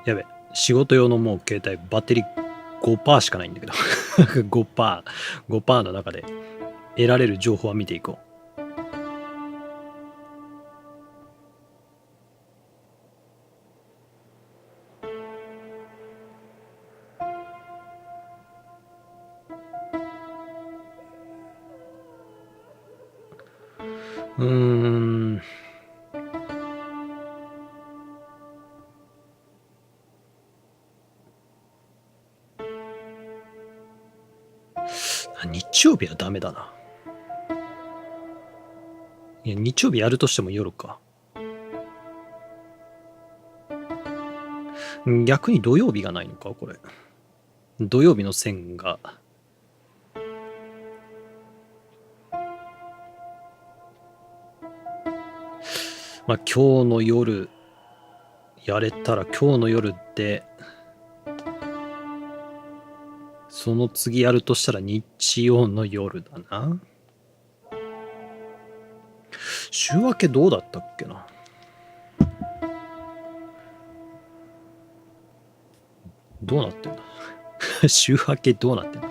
やべ、仕事用のもう携帯バッテリー 5% しかないんだけど5% の中で得られる情報は見ていこう。日曜日はダメだな。いや、日曜日やるとしても夜か。逆に土曜日がないのか、これ。土曜日の線が。まあ今日の夜やれたら今日の夜で、その次やるとしたら日曜の夜だな。週明けどうだったっけな。どうなってんだ週明けどうなってんだ。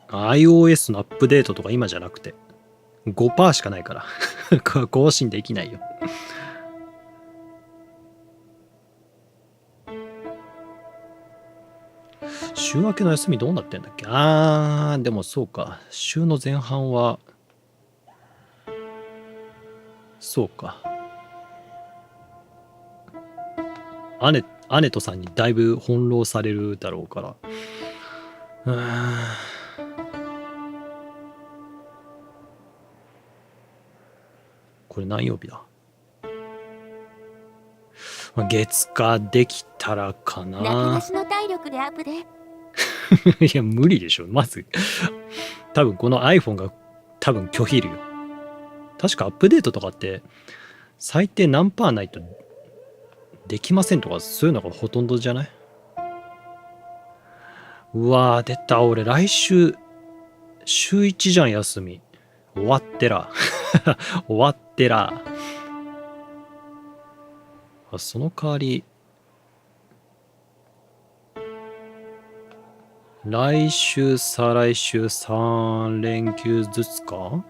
iOS のアップデートとか今じゃなくて 5% しかないから更新できないよ。週明けの休みどうなってんだっけ。でもそうか、週の前半はそうか、姉とさんにだいぶ翻弄されるだろうから、これ何曜日だ。月火できたらかな。中出しの体力でアップで。いや無理でしょ。まず多分この iPhone が多分拒否るよ。確かアップデートとかって最低何パーないとできませんとか、そういうのがほとんどじゃない。うわー出た。俺来週週1じゃん休み。終わってら終わってら。その代わり来週再来週3連休ずつか。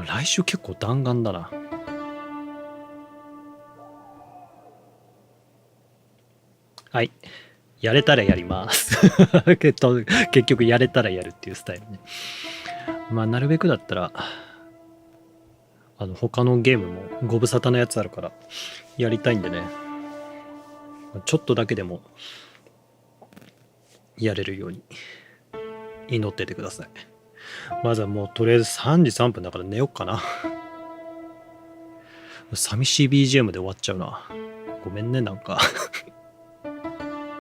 来週結構弾丸だな。はい、やれたらやります結局やれたらやるっていうスタイルね。まあなるべくだったら他のゲームもご無沙汰なやつあるからやりたいんでね、ちょっとだけでもやれるように祈っててください。まずはもうとりあえず3時3分だから寝よっかな。寂しい BGM で終わっちゃうな。ごめんねなんか